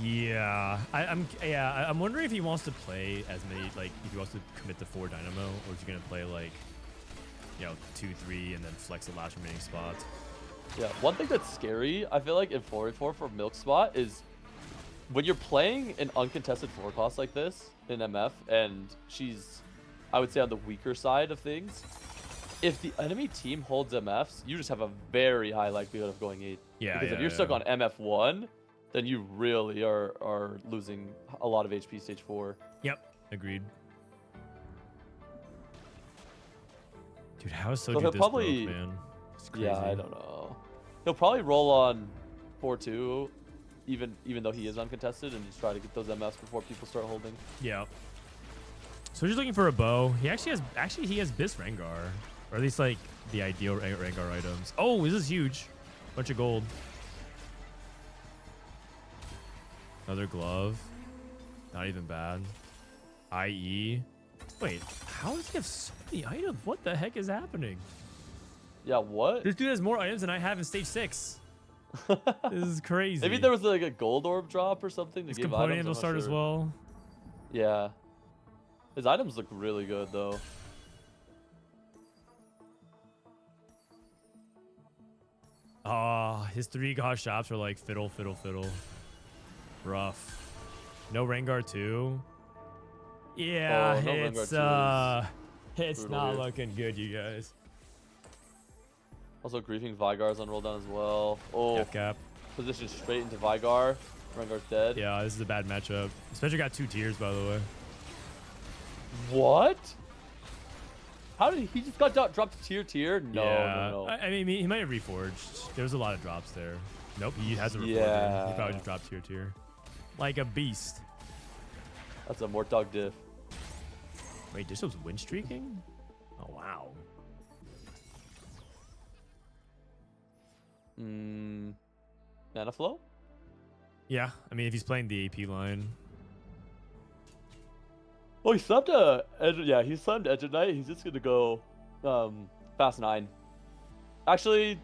Yeah, I'm wondering if he wants to play as many, like if he wants to commit to 4 Dynamo, or is he gonna play like, 2-3 and then flex the last remaining spots. Yeah, one thing that's scary, I feel like in 4v4 for Milk Spot is when you're playing an uncontested 4 cost like this in MF, and she's, I would say, on the weaker side of things. If the enemy team holds MFs, you just have a very high likelihood of going 8. Yeah, because if you're stuck on MF1, then you really are losing a lot of HP stage 4. Yep, agreed. Dude, how is Soju he'll this probably, broke, man? It's crazy. Yeah, I don't know. He'll probably roll on 4-2, even though he is uncontested, and just try to get those MFs before people start holding. Yeah. So he's looking for a bow. He actually has Bis Rengar, or at least like the ideal Rengar items. Oh, this is huge. Bunch of gold. Another glove. Not even bad. IE. Wait, how does he have so many items? What the heck is happening? Yeah, what? This dude has more items than I have in stage 6. This is crazy. Maybe there was like a gold orb drop or something to His give component items. will start as well. Yeah. His items look really good though. His 3 god shops are like fiddle, fiddle, fiddle. Rough. No Rengar 2. Yeah, Oh, no Rengar it's 2 is not brutal here. looking good, you guys. Also, Griefing Vygar's on rolldown as well. Oh, Death cap. position straight into Vygar. Rengar's dead. Yeah, this is a bad matchup. Especially got 2 tiers, by the way. What? How did he just got dropped to tier? No, Yeah. no. I mean, he might have reforged. There was a lot of drops there. Nope, he hasn't reforged. Yeah. He probably just dropped tier. Like a beast. That's a Mortdog diff. Wait, Dishsoap's win streaking? Oh, wow. Mana flow? Yeah, I mean, if he's playing the AP line. Oh, he subbed Edge. Yeah, he subbed Edge of Night. He's just gonna go fast 9. Actually,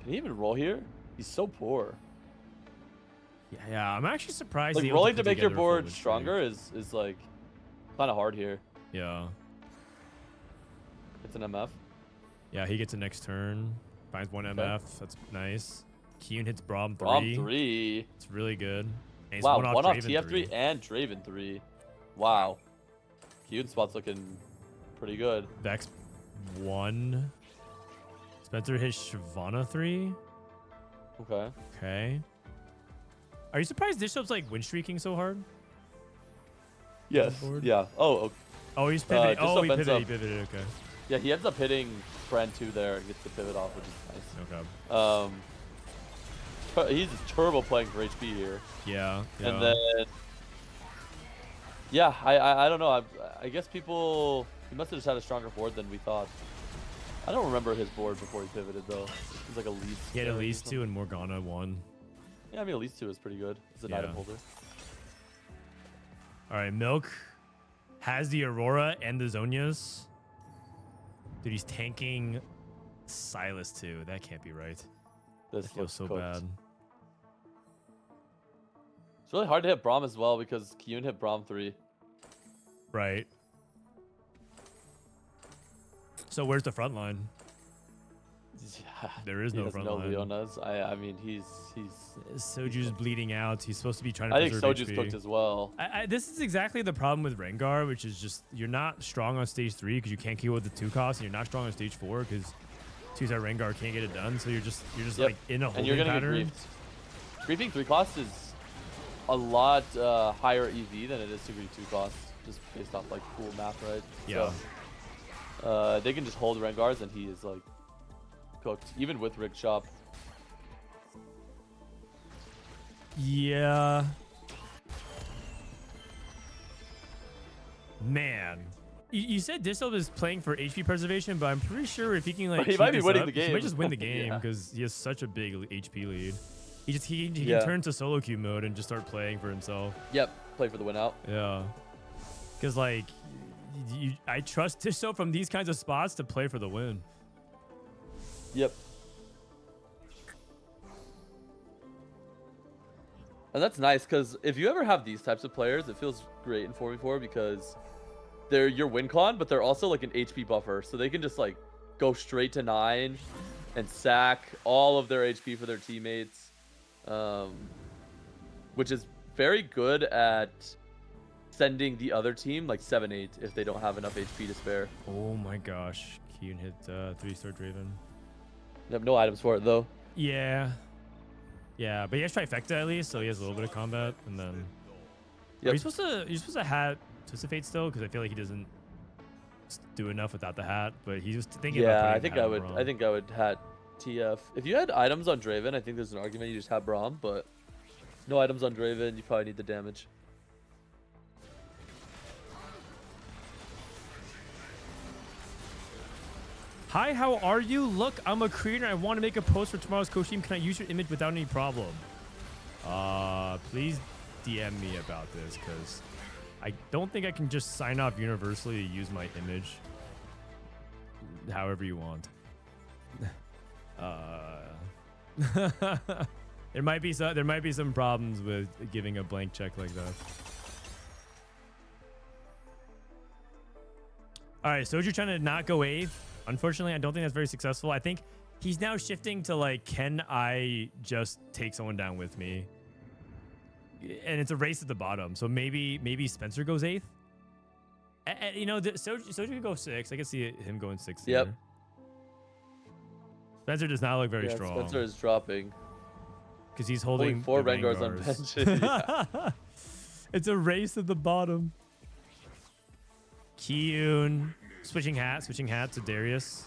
can he even roll here? He's so poor. Yeah, I'm actually surprised. Like he's able rolling put to make your together a full board win streak. stronger is like kind of hard here. Yeah. It's an MF. Yeah, he gets a next turn. Finds 1 MF. That's nice. Kiyoon hits Braum 3. Braum 3. It's really good. And he's Wow, one off, one off Draven TF3 and Draven 3. Wow. Kiyoon spot's looking pretty good. Vex 1. Spencer hits Shyvana 3. Okay. Okay. Are you surprised Dishsoap's like win streaking so hard? Yes. board? Yeah. Oh, Oh, he's pivoting. Dishsoap He ends up- pivoted. Okay. yeah. He ends up hitting Friend 2 there and gets the pivot off, which is nice. Okay. He's just turbo playing for HP here. Yeah. And then, yeah, I don't know. I guess he must have just had a stronger board than we thought. I don't remember his board before he pivoted though. It was like a least. he had at least 2 and Morgana 1. Yeah, I mean at least 2 is pretty good. He's an Yeah. item holder. All right, Milk has the Aurora and the Zonias. Dude, he's tanking Silas too. That can't be right. This That feels looks so cooked. bad. It's really hard to hit Braum as well because Kiyoon hit Braum 3. Right. So where's the front line? Yeah, There is he no doesn't front know line. Leona's. I mean he's. Soju's bleeding out. He's supposed to be trying to I think preserve Soju's HP. cooked as well. This is exactly the problem with Rengar, which is just you're not strong on stage 3 because you can't kill with the 2 costs, and you're not strong on stage 4 because 2-star Rengar can't get it done. So you're just Yep. like in a holding And you're gonna pattern. get griefed. Griefing 3 cost is a lot higher EV than it is to grief 2 cost, just based off like cool math, right? Yeah. So, they can just hold Rengars and he is like cooked, even with Rig Shop. Yeah. Man. You said Dishsoap is playing for HP preservation, but I'm pretty sure if he can like He keep might be this winning up, the he game. might just win the game Yeah. because he has such a big HP lead. He Yeah. can turn to solo queue mode and just start playing for himself. Yep, play for the win out. Yeah. Because like I trust Dishsoap from these kinds of spots to play for the win. Yep. And that's nice because if you ever have these types of players, it feels great in 4v4 because they're your win con, but they're also like an HP buffer. So they can just like go straight to 9 and sack all of their HP for their teammates, which is very good at sending the other team like 7-8 if they don't have enough HP to spare. Oh my gosh. Kiyoon hit 3-star Draven. They have no items for it though. Yeah. Yeah, but he has trifecta at least, so he has a little bit of combat, and then. Yep. Are you supposed to hat Twisted Fate still? Because I feel like he doesn't do enough without the hat. But he was thinking about Yeah, putting I the think hat I on would. Braum. I think I would hat TF. If you had items on Draven, I think there's an argument you just have Braum, but no items on Draven, you probably need the damage. Hi, how are you? Look, I'm a creator. I want to make a post for tomorrow's coach team. Can I use your image without any problem? Please DM me about this, because I don't think I can just sign off universally to use my image however you want. There might be some problems with giving a blank check like that. All right, Soju trying to not go 8th. Unfortunately, I don't think that's very successful. I think he's now shifting to like, can I just take someone down with me? And it's a race at the bottom. So maybe Spencer goes 8th. You know, Soju could go 6. I can see him going 6th. Yep. Here. Spencer does not look very strong. Spencer is dropping. Because he's holding only 4 the Rengars on bench. Yeah. It's a race at the bottom. Kiyoon switching hat to Darius.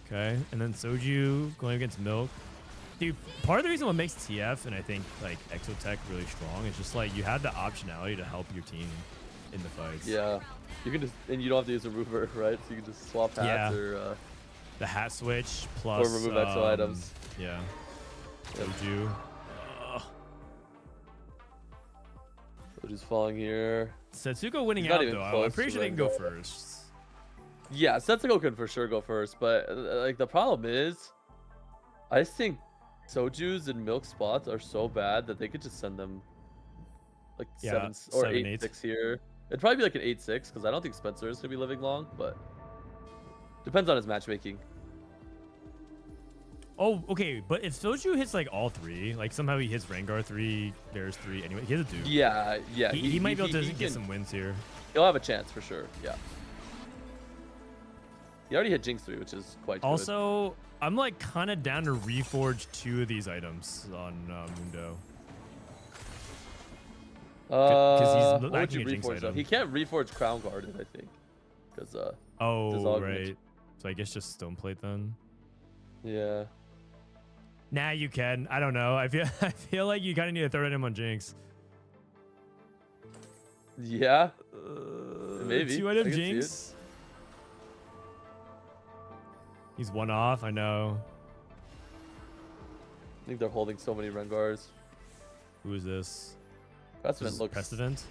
Okay, and then Soju going against Milk. Dude, part of the reason what makes TF and I think like Exotech really strong is just like you have the optionality to help your team in the fights. Yeah, you can just, and you don't have to use a remover, right? So you can just swap hats or the hat switch plus or remove exo items. Yeah. Yep. Soju. Soju's falling here. Setsuko winning out though. I'm pretty sure they can go first. Yeah, Setsuko can for sure go first, but like the problem is, I just think Soju's and Milk spots are so bad that they could just send them like 7 or 8-6 here. It'd probably be like an 8-6 because I don't think Spencer is gonna be living long, but depends on his matchmaking. Oh, okay, but if Soju hits like all 3, like somehow he hits Rengar 3, there's 3 anyway. He has a dude. Yeah. He might be able to get some wins here. He'll have a chance for sure. Yeah. He already hit Jinx 3, which is quite good. Also, I'm like kind of down to reforge 2 of these items on Mundo. Because he's lacking a Jinx item. He can't reforge Crown Guarded, I think. Because oh, right. So I guess just Stoneplate then. Yeah. Nah, you can. I don't know. I feel like you kind of need a third item on Jinx. Yeah. Maybe. 2 item Jinx. He's 1 off. I know. I think they're holding so many Rengars. Who is this? Prestivent looks Prestivent.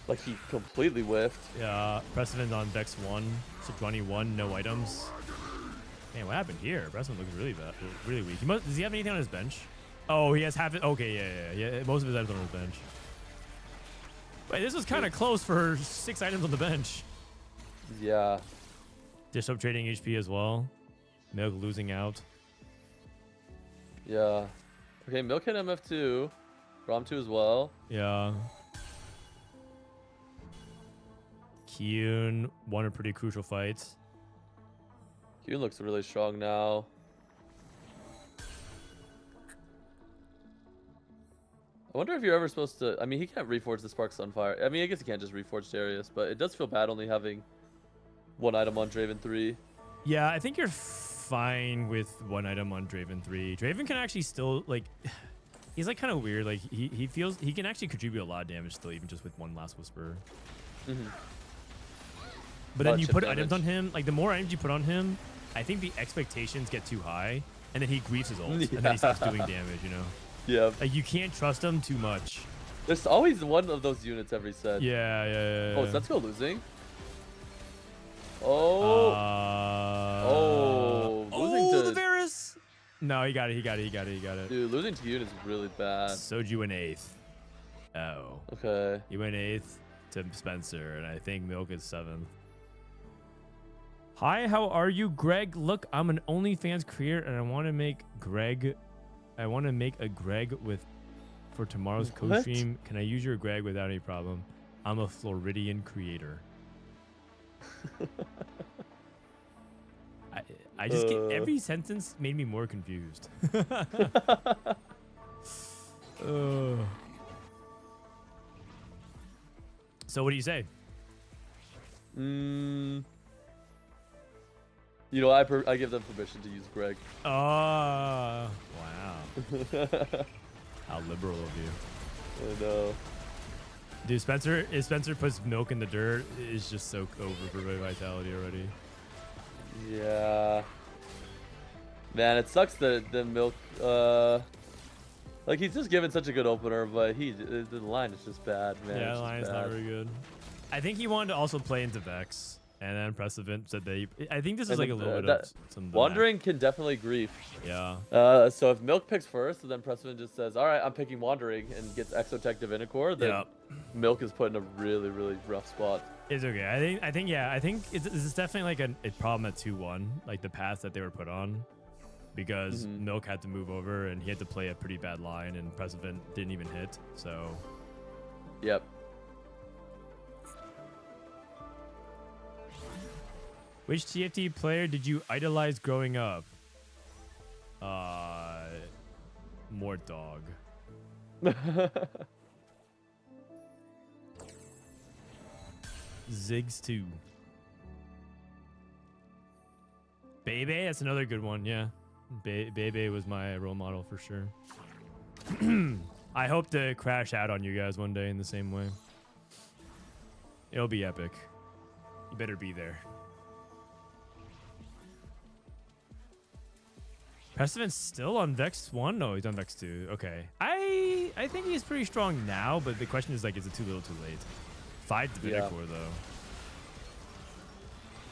like he completely whiffed. Yeah, Prestivent on Dex 1. Sejuani 1. No items. Man, what happened here? Prestivent looks really bad, really weak. Does he have anything on his bench? Oh, he has half it. Okay, yeah. Most of his items on his bench. Wait, this was kind of close for 6 items on the bench. Yeah. Dishsoap trading HP as well. Milk losing out. Yeah. Okay, Milk hit MF2. Rom 2 as well. Yeah. Kiyoon won a pretty crucial fight. Kiyoon looks really strong now. I wonder if you're ever supposed to... I mean, he can't reforge the Spark Sunfire. I mean, I guess he can't just reforge Darius, but it does feel bad only having 1 item on Draven 3. Yeah, I think you're fine with 1 item on Draven 3. Draven can actually still, like... He's, like, kind of weird. Like, he feels... He can actually contribute a lot of damage still, even just with 1 Last Whisper. Mm-hmm. But then you put items on him. Like, the more items you put on him, I think the expectations get too high. And then he griefs his ult. And then he starts doing damage, you know? Yeah. Like, you can't trust him too much. There's always one of those units every set. Yeah. Oh, Setsuko losing? Oh. Losing to... the Varus! No, he got it. Dude, losing to Kiyoon is really bad. Soju in 8th. Oh. Okay. He went 8th to Spencer, and I think Milk is 7th. Hi, how are you, Greg? Look, I'm an OnlyFans creator, and I want to make a Greg for tomorrow's co-stream. Can I use your Greg without any problem? I'm a Floridian creator. I just get every sentence made me more confused. So what do you say? You know, I give them permission to use Greg. Oh, wow. How liberal of you. I know. Dude, Spencer puts Milk in the dirt is just so over for Vitality already. Yeah. Man, it sucks that the Milk Like he's just given such a good opener, but the line is just bad, man. Yeah, It's the just line's not bad. very good. I think he wanted to also play into Vex, and then Prestivent said they. I think this is And like a then, little bit that- of some. Wandering can definitely grief. Yeah. So if Milk picks first, then Preston just says, "All right, I'm picking Wandering," and gets Exotech Divinicore, then Yeah. Milk is put in a really, really rough spot. It's okay. I think this is definitely like a problem at 2-1, like the path that they were put on, because Milk had to move over and he had to play a pretty bad line, and Prestivent didn't even hit. So Yep. which TFT player did you idolize growing up? More dog. Ziggs 2. Bebe, that's another good one. Yeah, Bebe was my role model for sure. I hope to crash out on you guys one day in the same way. It'll be epic. You better be there. Prestivent's still on Vex 1? No, he's on Vex 2. Okay. I think he's pretty strong now, but the question is, like, is it too little too late? 5 Divinicore, though.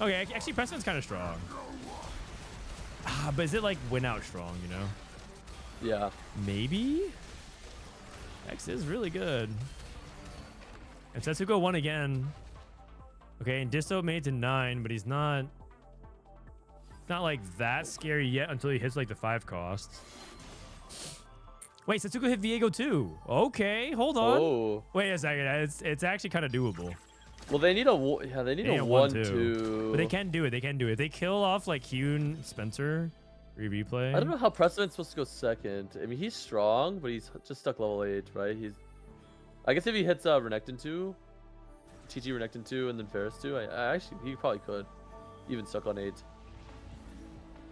Okay, actually, Prestivent's kind of strong. But is it, like, win out strong, you know? Yeah. Maybe? X is really good. And Setsuko won again. Okay, and Dishsoap made it to 9, but he's not like that scary yet until he hits like the 5 cost. Wait, Setsuko hit Viego too. Okay, hold on. Oh. Wait a second. It's actually kind of doable. Well, they need a 1-2. But they can do it. They can do it. They kill off like Kiyoon, Spencer, Rereplay. I don't know how Preston's supposed to go second. I mean, he's strong, but he's just stuck level 8, right? I guess if he hits Renekton 2, TG Renekton 2, and then Ferris 2, I actually, he probably could. Even stuck on 8.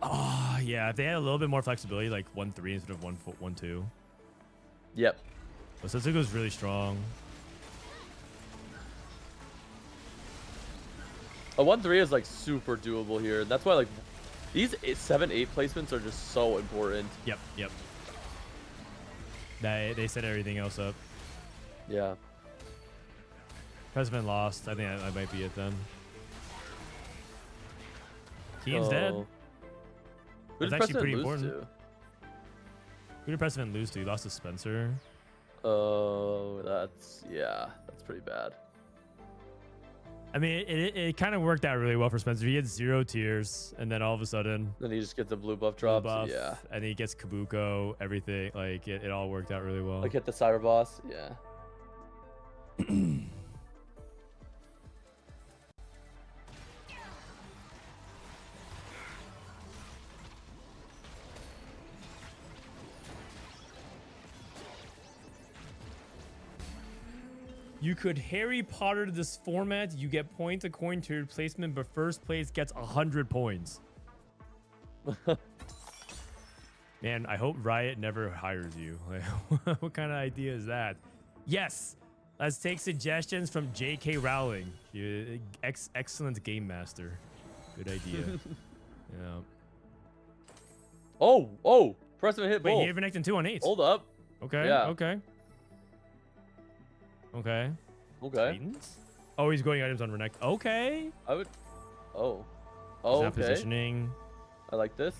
Oh, yeah. If they had a little bit more flexibility, like 1-3 instead of 1-2. Yep. But Setsuko's really strong. A 1-3 is like super doable here. That's why like these 7-8 placements are just so important. Yep. They set everything else up. Yeah. Prestivent lost. I think that might be it then. Kiyoon's dead. Who That's did actually Preston pretty lose important. to? Who did Prestivent lose to? He lost to Spencer. Oh, that's pretty bad. I mean, it kind of worked out really well for Spencer. He had 0 tiers, and then all of a sudden, Then he just gets a blue buff blue drop. buff, Yeah. and he gets Kabuko, everything. Like, it all worked out really well. Like hit the cyber boss. Yeah. You could Harry Potter this format. You get points according to your placement, but first place gets 100 points. Man, I hope Riot never hires you. Like, what kind of idea is that? Yes, let's take suggestions from J.K. Rowling. Excellent game master. Good idea. Yeah. Oh, Preston hit Wait, both. he hit Renekton 2 on 8. Hold up. Okay. Yeah. Okay. Okay. Titans? Oh, he's going items on Renekton. Okay. I would. Oh. He's Oh, not okay. positioning. I like this.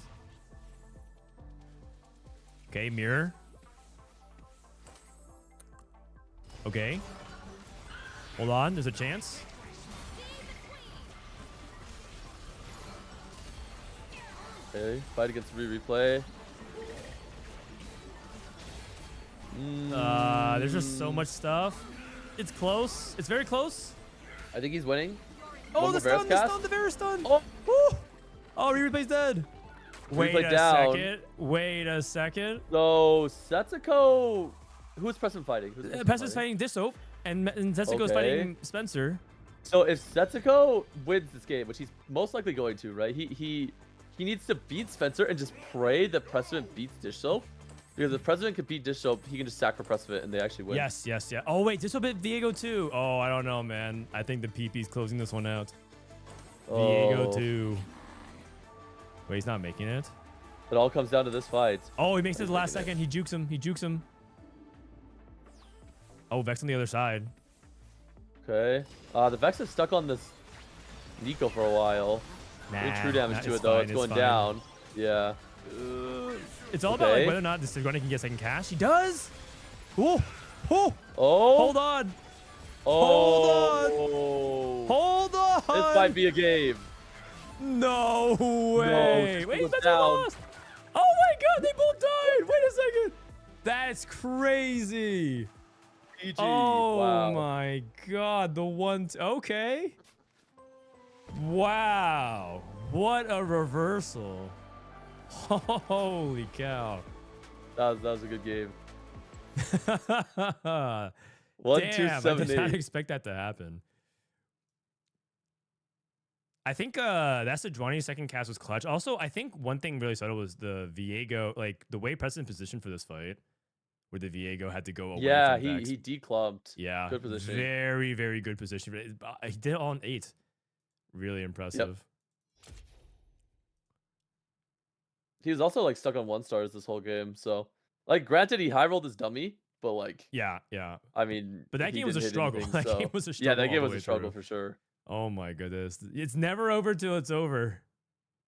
Okay, mirror. Okay. Hold on, there's a chance. Okay. Fight against Rereplay. There's just so much stuff. It's close. It's very close. I think he's winning. Oh, One the more Varus stun, the cast. stun, the Varus stun. Oh. Woo. Oh, Replay's dead. Wait Replay a down. second. Wait a second. So Setsuko. Who's Preston fighting? Preston's fighting Dishsoap, and Setsuko's Okay. fighting Spencer. So if Setsuko wins this game, which he's most likely going to, right? He needs to beat Spencer and just pray that Preston beats Dishsoap. Because if President could beat Dishsoap, he can just sack for Prestivent and they actually win. Yes. Oh, wait, Dishsoap hit Viego too. Oh, I don't know, man. I think the PP's closing this one out. Viego Oh. 2. Wait, he's not making it? It all comes down to this fight. Oh, he makes it the last taking it. second. He jukes him. He jukes him. Oh, Vex on the other side. Okay. The Vex is stuck on this Nico for a while. Doing true damage to it though. It's going down. Yeah. It's all about like Okay. whether or not this Running can get second cast. He does. Oh, oh, Oh. hold on. Oh. Hold on. This might be a game. No way. just Wait, goes that's down. lost. Oh my god, they both died. Wait a second. That's crazy. GG. Oh Wow. my god, the one. Okay. Wow. What a reversal. Holy cow. That was a good game. 1, 2, Damn, 7, I did not 8. expect that to happen. I think that's the Dwani second cast was clutch. Also, I think one thing really subtle was the Viego, like the way Preston positioned for this fight, where the Viego had to go away. Yeah, from Vex. he declumped. Yeah, Good positioning. very, very good position. He did it all in 8. Really impressive. He was also like stuck on 1 stars this whole game. So, like, granted, he high rolled his dummy, but like, Yeah. I mean, But that he game was a didn't hit struggle. anything, That so- game was a Yeah, struggle. that all game the was way a struggle through. for sure. Oh my goodness. It's never over till it's over.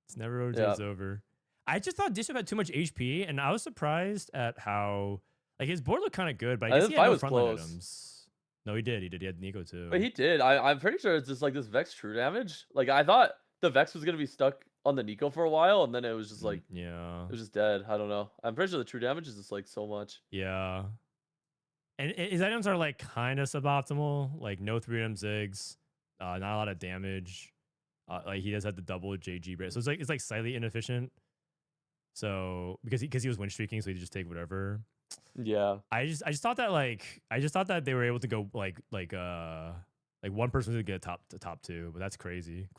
It's never over till Yeah. it's over. I just thought Dishsoap had too much HP, and I was surprised at how like his board looked kind of good, but I guess This he fight had no was frontline close. items. No, he did. He had Nico too. But he did. I'm pretty sure it's just like this Vex true damage. Like, I thought the Vex was gonna be stuck on the Nico for a while, and then it was just like yeah. it was just dead. I don't know. I'm pretty sure the true damage is just like so much. Yeah. And his items are like kind of suboptimal, like no 3M zigs, not a lot of damage. Like he does have the double JG break, so it's like slightly inefficient. So because he was win streaking, so he just take whatever. Yeah. I just thought that they were able to go like one person would get top 2, but that's crazy.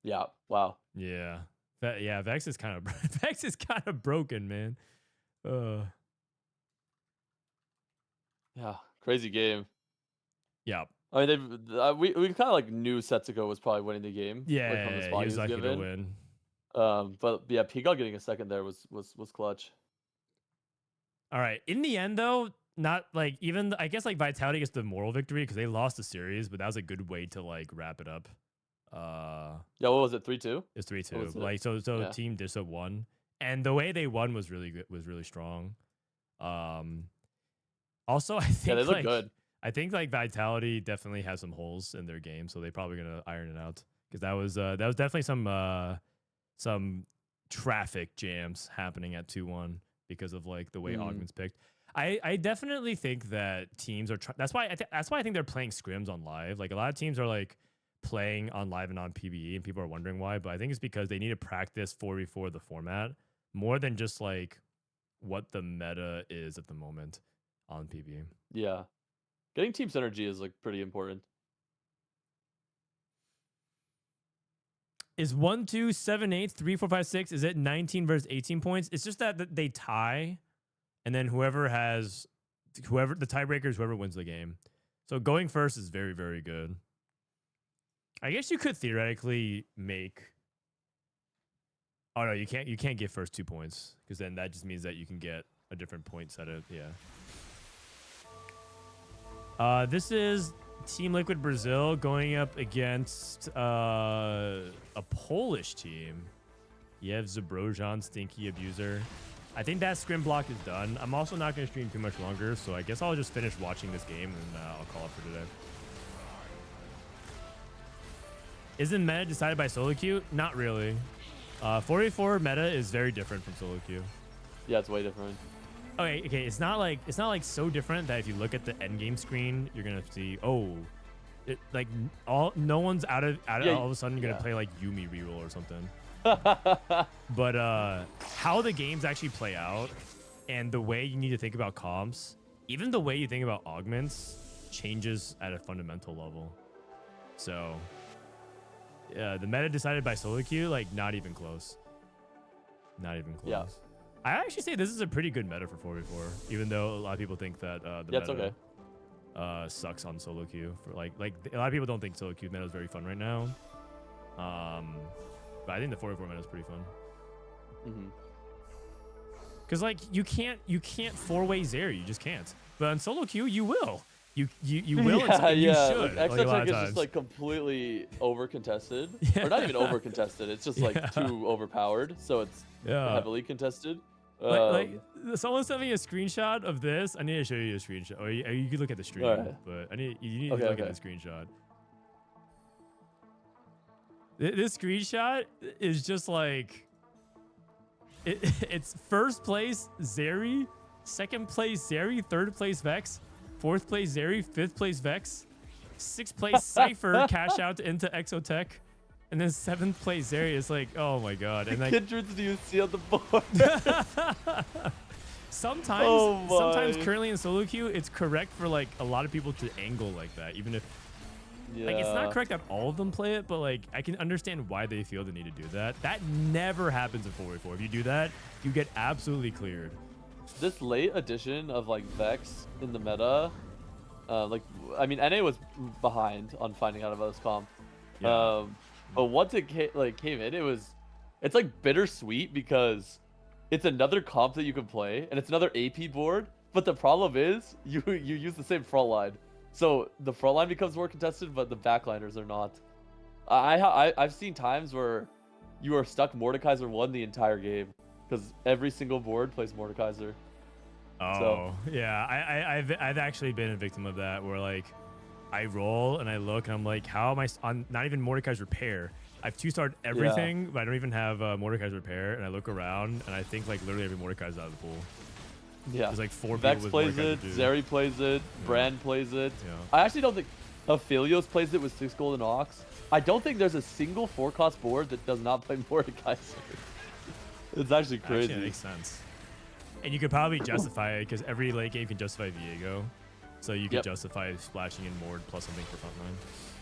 Yeah. Wow. Yeah. Yeah, Vex is kind of broken, man. Yeah. Crazy game. Yeah. I mean, we kind of like knew Setsuko was probably winning the game. Yeah, like, from the he spot was lucky to given. win. But yeah, Peacock getting a second there was clutch. All right. In the end, though, not like even I guess like Vitality gets the moral victory because they lost the series, but that was a good way to like wrap it up. Yeah, what was it? 3-2? It's What 3-2. was it? Like so Yeah. Team Dishsoap won, and the way they won was really good. Was really strong. Also, I think Yeah, they look like, good. I think like Vitality definitely has some holes in their game, so they're probably gonna iron it out because that was definitely some traffic jams happening at 2-1 because of like the way Augment's picked. I definitely think that teams are that's why I think they're playing scrims on live. Like a lot of teams are like playing on live and on PBE, and people are wondering why. But I think it's because they need to practice 4v4 the format more than just like what the meta is at the moment on PBE. Yeah. Getting team synergy is like pretty important. Is 1, 2, 7, 8, 3, 4, 5, 6? Is it 19 versus 18 points? It's just that they tie, and then whoever the tiebreaker is whoever wins the game. So going first is very, very good. I guess you could theoretically make. Oh no, you can't. You can't get first 2 points because then that just means that you can get a different point set of This is Team Liquid Brazil going up against a Polish team. You have Zbrojson, Stinky Abuser. I think that scrim block is done. I'm also not going to stream too much longer, so I guess I'll just finish watching this game and I'll call it for today. Isn't meta decided by solo queue? Not really. 4v4 meta is very different from solo queue. Yeah, it's way different. Okay. It's not like so different that if you look at the end game screen, you're gonna see no one's out of all of a sudden gonna play like Yumi reroll or something. But how the games actually play out and the way you need to think about comps, even the way you think about augments, changes at a fundamental level. So yeah, the meta decided by solo queue, like not even close. Not even close. Yeah. I actually say this is a pretty good meta for 4v4, even though a lot of people think that the Yeah, it's meta okay. Sucks on solo queue. For like a lot of people don't think solo queue meta is very fun right now. But I think the 4v4 meta is pretty fun. Mm-hmm. Cause like you can't 4-way Zeri, you just can't. But on solo queue, you will. You will. And you should. Like, like, a lot Exotech of is times. just like completely over contested, Yeah. or not even over contested. It's just like Yeah. too overpowered, so it's Yeah. heavily contested. Like someone sent me a screenshot of this. I need to show you a screenshot. Or you could look at the stream, Alright. but you need Okay, to look okay. at the screenshot. This screenshot is just like it's first place Zeri, second place Zeri, third place Vex, fourth place Zeri, fifth place Vex, sixth place Cypher cash out into Exotech, and then seventh place Zeri is like, oh my god. And like Kindreds do you see on the board? sometimes currently in solo queue, it's correct for like a lot of people to angle like that, even if like it's not correct that all of them play it, but like I can understand why they feel the need to do that. That never happens in 4v4. If you do that, you get absolutely cleared. This late addition of like Vex in the meta, like I mean NA was behind on finding out about this comp. Yeah. But once it came in, it's like bittersweet because it's another comp that you can play and it's another AP board. But the problem is you use the same front line. So the front line becomes more contested, but the backliners are not. I've seen times where you are stuck Mordekaiser 1 the entire game because every single board plays Mordekaiser. Oh, yeah. I've actually been a victim of that where like I roll and I look and I'm like, how am I on not even Mordekai's repair? I've 2-starred everything, but I don't even have Mordekai's repair. And I look around and I think like literally every Mordekai's out of the pool. Yeah, There's like 4 Vex people with plays it, Mordekai's to do. Zeri plays it, Brand plays it. Yeah. I actually don't think Aphelios plays it with 6 Golden Ox. I don't think there's a single 4-cost board that does not play Mordekaiser. It's actually crazy. Actually, that makes sense. And you could probably justify it because every late game can justify Viego. So you can justify splashing in Mord plus something for frontline.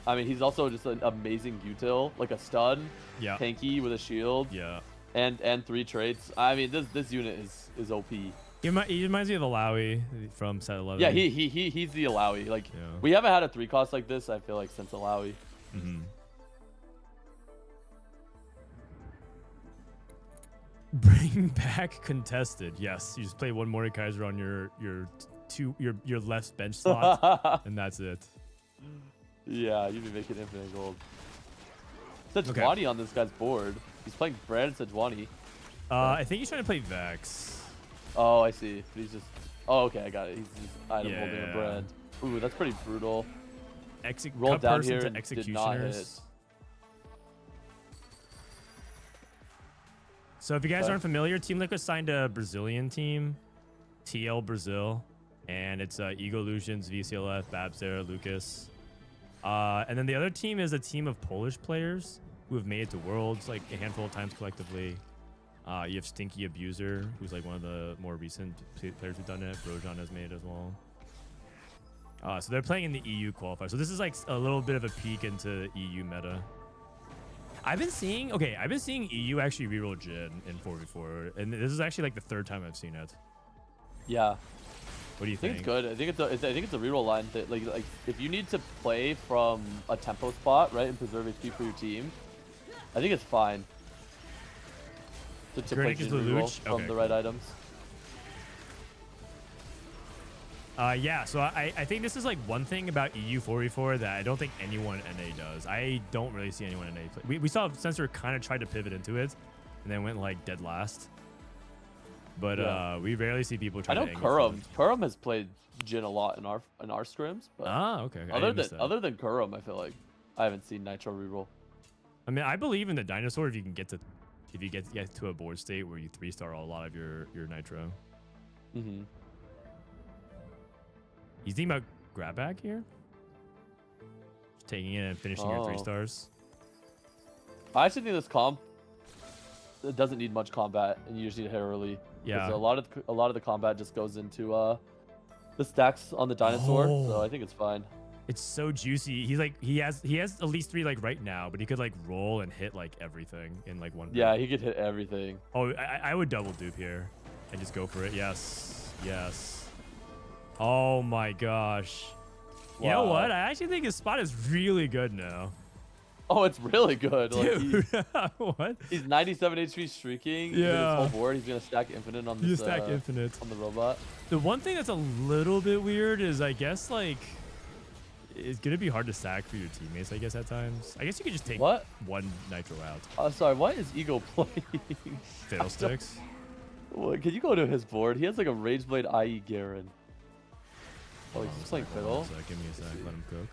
I mean, he's also just an amazing util, like a stun, Yeah. tanky with a shield, Yeah. and 3 traits. I mean, this unit is OP. He reminds me of Alawi from set 11. Yeah, he's the Alawi. Like Yeah. we haven't had a 3-cost like this, I feel like, since Alawi. Mm-hmm. Bring back contested. Yes, you just play one Mordekaiser on your left bench slot, and that's it. Yeah, you'd be making infinite gold. Sejuani on this guy's board. He's playing Brand Sejuani. I think he's trying to play Vex. Oh, I see. But he's just. Oh, okay, I got it. He's item holding Yeah. a Brand. Ooh, that's pretty brutal. Roll Rolled down person here to and did not hit. executioners. So if you guys aren't familiar, Team Liquid signed a Brazilian team, TL Brazil, and it's Eusouolucas, VCLF, Bapzera, Lucas. And then the other team is a team of Polish players who have made it to Worlds like a handful of times collectively. You have Stinky Abuser, who's like one of the more recent players who've done it. Frodan has made it as well. So they're playing in the EU qualifier. So this is like a little bit of a peek into EU meta. I've been seeing EU actually reroll Jin in 4v4, and this is actually like the 3rd time I've seen it. Yeah. What do you I think think? it's good. I think it's a reroll line that like if you need to play from a tempo spot, right, and preserve HP for your team, I think it's fine. To play Grenadiers Jin reroll Lelouch? from Okay, the right items. Yeah, so I think this is like one thing about EU 4v4 that I don't think anyone NA does. I don't really see anyone NA play. We saw Sensor kind of tried to pivot into it, and then went like dead last. But we rarely see people try I know to angle Kurum has played Jin a lot in our scrims, but okay. I didn't miss that. other than Kurum, I feel like I haven't seen Nitro reroll. I mean, I believe in the dinosaur if you can get to a board state where you 3-star a lot of your Nitro. Mm-hmm. He's thinking about grab bag here? Just taking it and finishing your 3 stars. I actually think this comp it doesn't need much combat, and you just need to hit early. Yeah. A lot of the combat just goes into the stacks on the dinosaur, so Oh. I think it's fine. It's so juicy. He's like he has at least 3 like right now, but he could like roll and hit like everything in like one. Yeah, he could hit everything. Oh, I would double dupe here and just go for it. Yes. Yes. Oh my gosh. You know Wow. what? I actually think his spot is really good now. Oh, it's really good. Like, Dude, what? he's 97 HP streaking. His Yeah. whole board. He's gonna stack infinite on You this. stack infinite. On the robot. The one thing that's a little bit weird is I guess like it's gonna be hard to stack for your teammates. I guess at times. I guess you could just take What? one nitro out. Sorry. Why is Ego playing? Fiddlesticks. Well, can you go to his board? He has like a Rageblade IE Garen. Oh, he's just playing Hold on fiddle. a sec, give me a sec. Let him cook.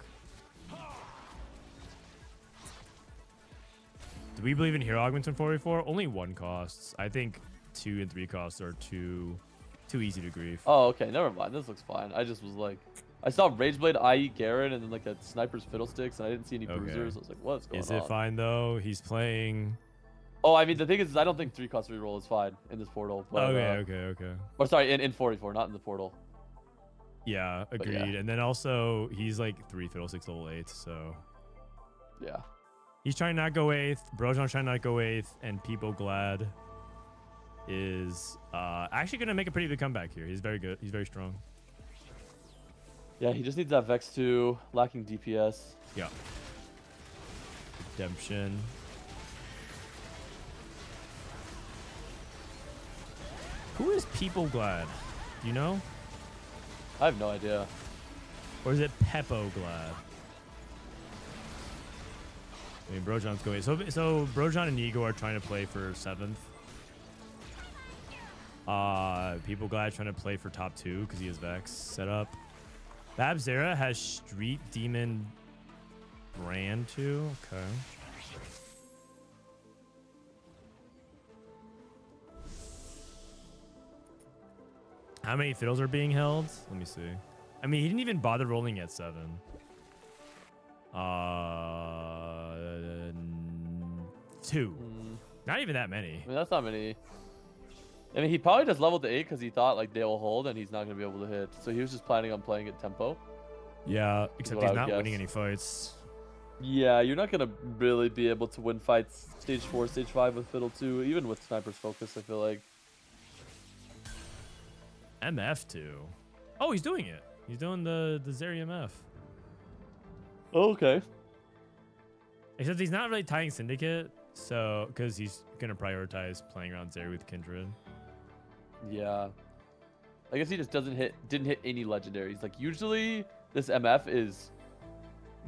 Do we believe in hero augments in 4v4? Only one costs. I think 2 and 3 costs are too easy to grief. Oh, okay. Never mind. This looks fine. I just was like, I saw Rageblade IE Garen and then like a Sniper's Fiddlesticks and I didn't see any Okay. bruisers. I was like, what's going on? Is it fine though? He's playing. Oh, I mean, the thing is I don't think 3 cost reroll is fine in this portal. But, Okay. Or sorry, in 4v4, not in the portal. Yeah, agreed. yeah. And then also he's like 3 fiddlesticks level 8, so Yeah. he's trying not to go 8th. Brojon's trying not to go 8th, and People Glad is actually gonna make a pretty big comeback here. He's very good. He's very strong. Yeah, he just needs that Vex 2, lacking DPS. Yeah. Redemption. Who is People Glad? Do you know? I have no idea. Or is it Peppo Glad? I mean, Brojon's going. So Brojon and Ego are trying to play for 7th. People Glad trying to play for top 2 because he has Vex set up. Bapzera has Street Demon Brand too. Okay. How many fiddles are being held? Let me see. I mean, he didn't even bother rolling at 7. 2. Not even that many. I mean, that's not many. I mean, he probably just leveled to 8 because he thought like they will hold and he's not going to be able to hit. So he was just planning on playing at tempo. Yeah, except what he's I would not winning guess. any fights. Yeah, you're not going to really be able to win fights stage 4, stage 5 with Fiddle 2, even with Sniper's Focus, I feel like. MF2. Oh, he's doing it. He's doing the Zeri MF. Oh, okay. Except he's not really tying Syndicate, so because he's gonna prioritize playing around Zeri with Kindred. Yeah. I guess he just didn't hit any legendaries. Like usually this MF is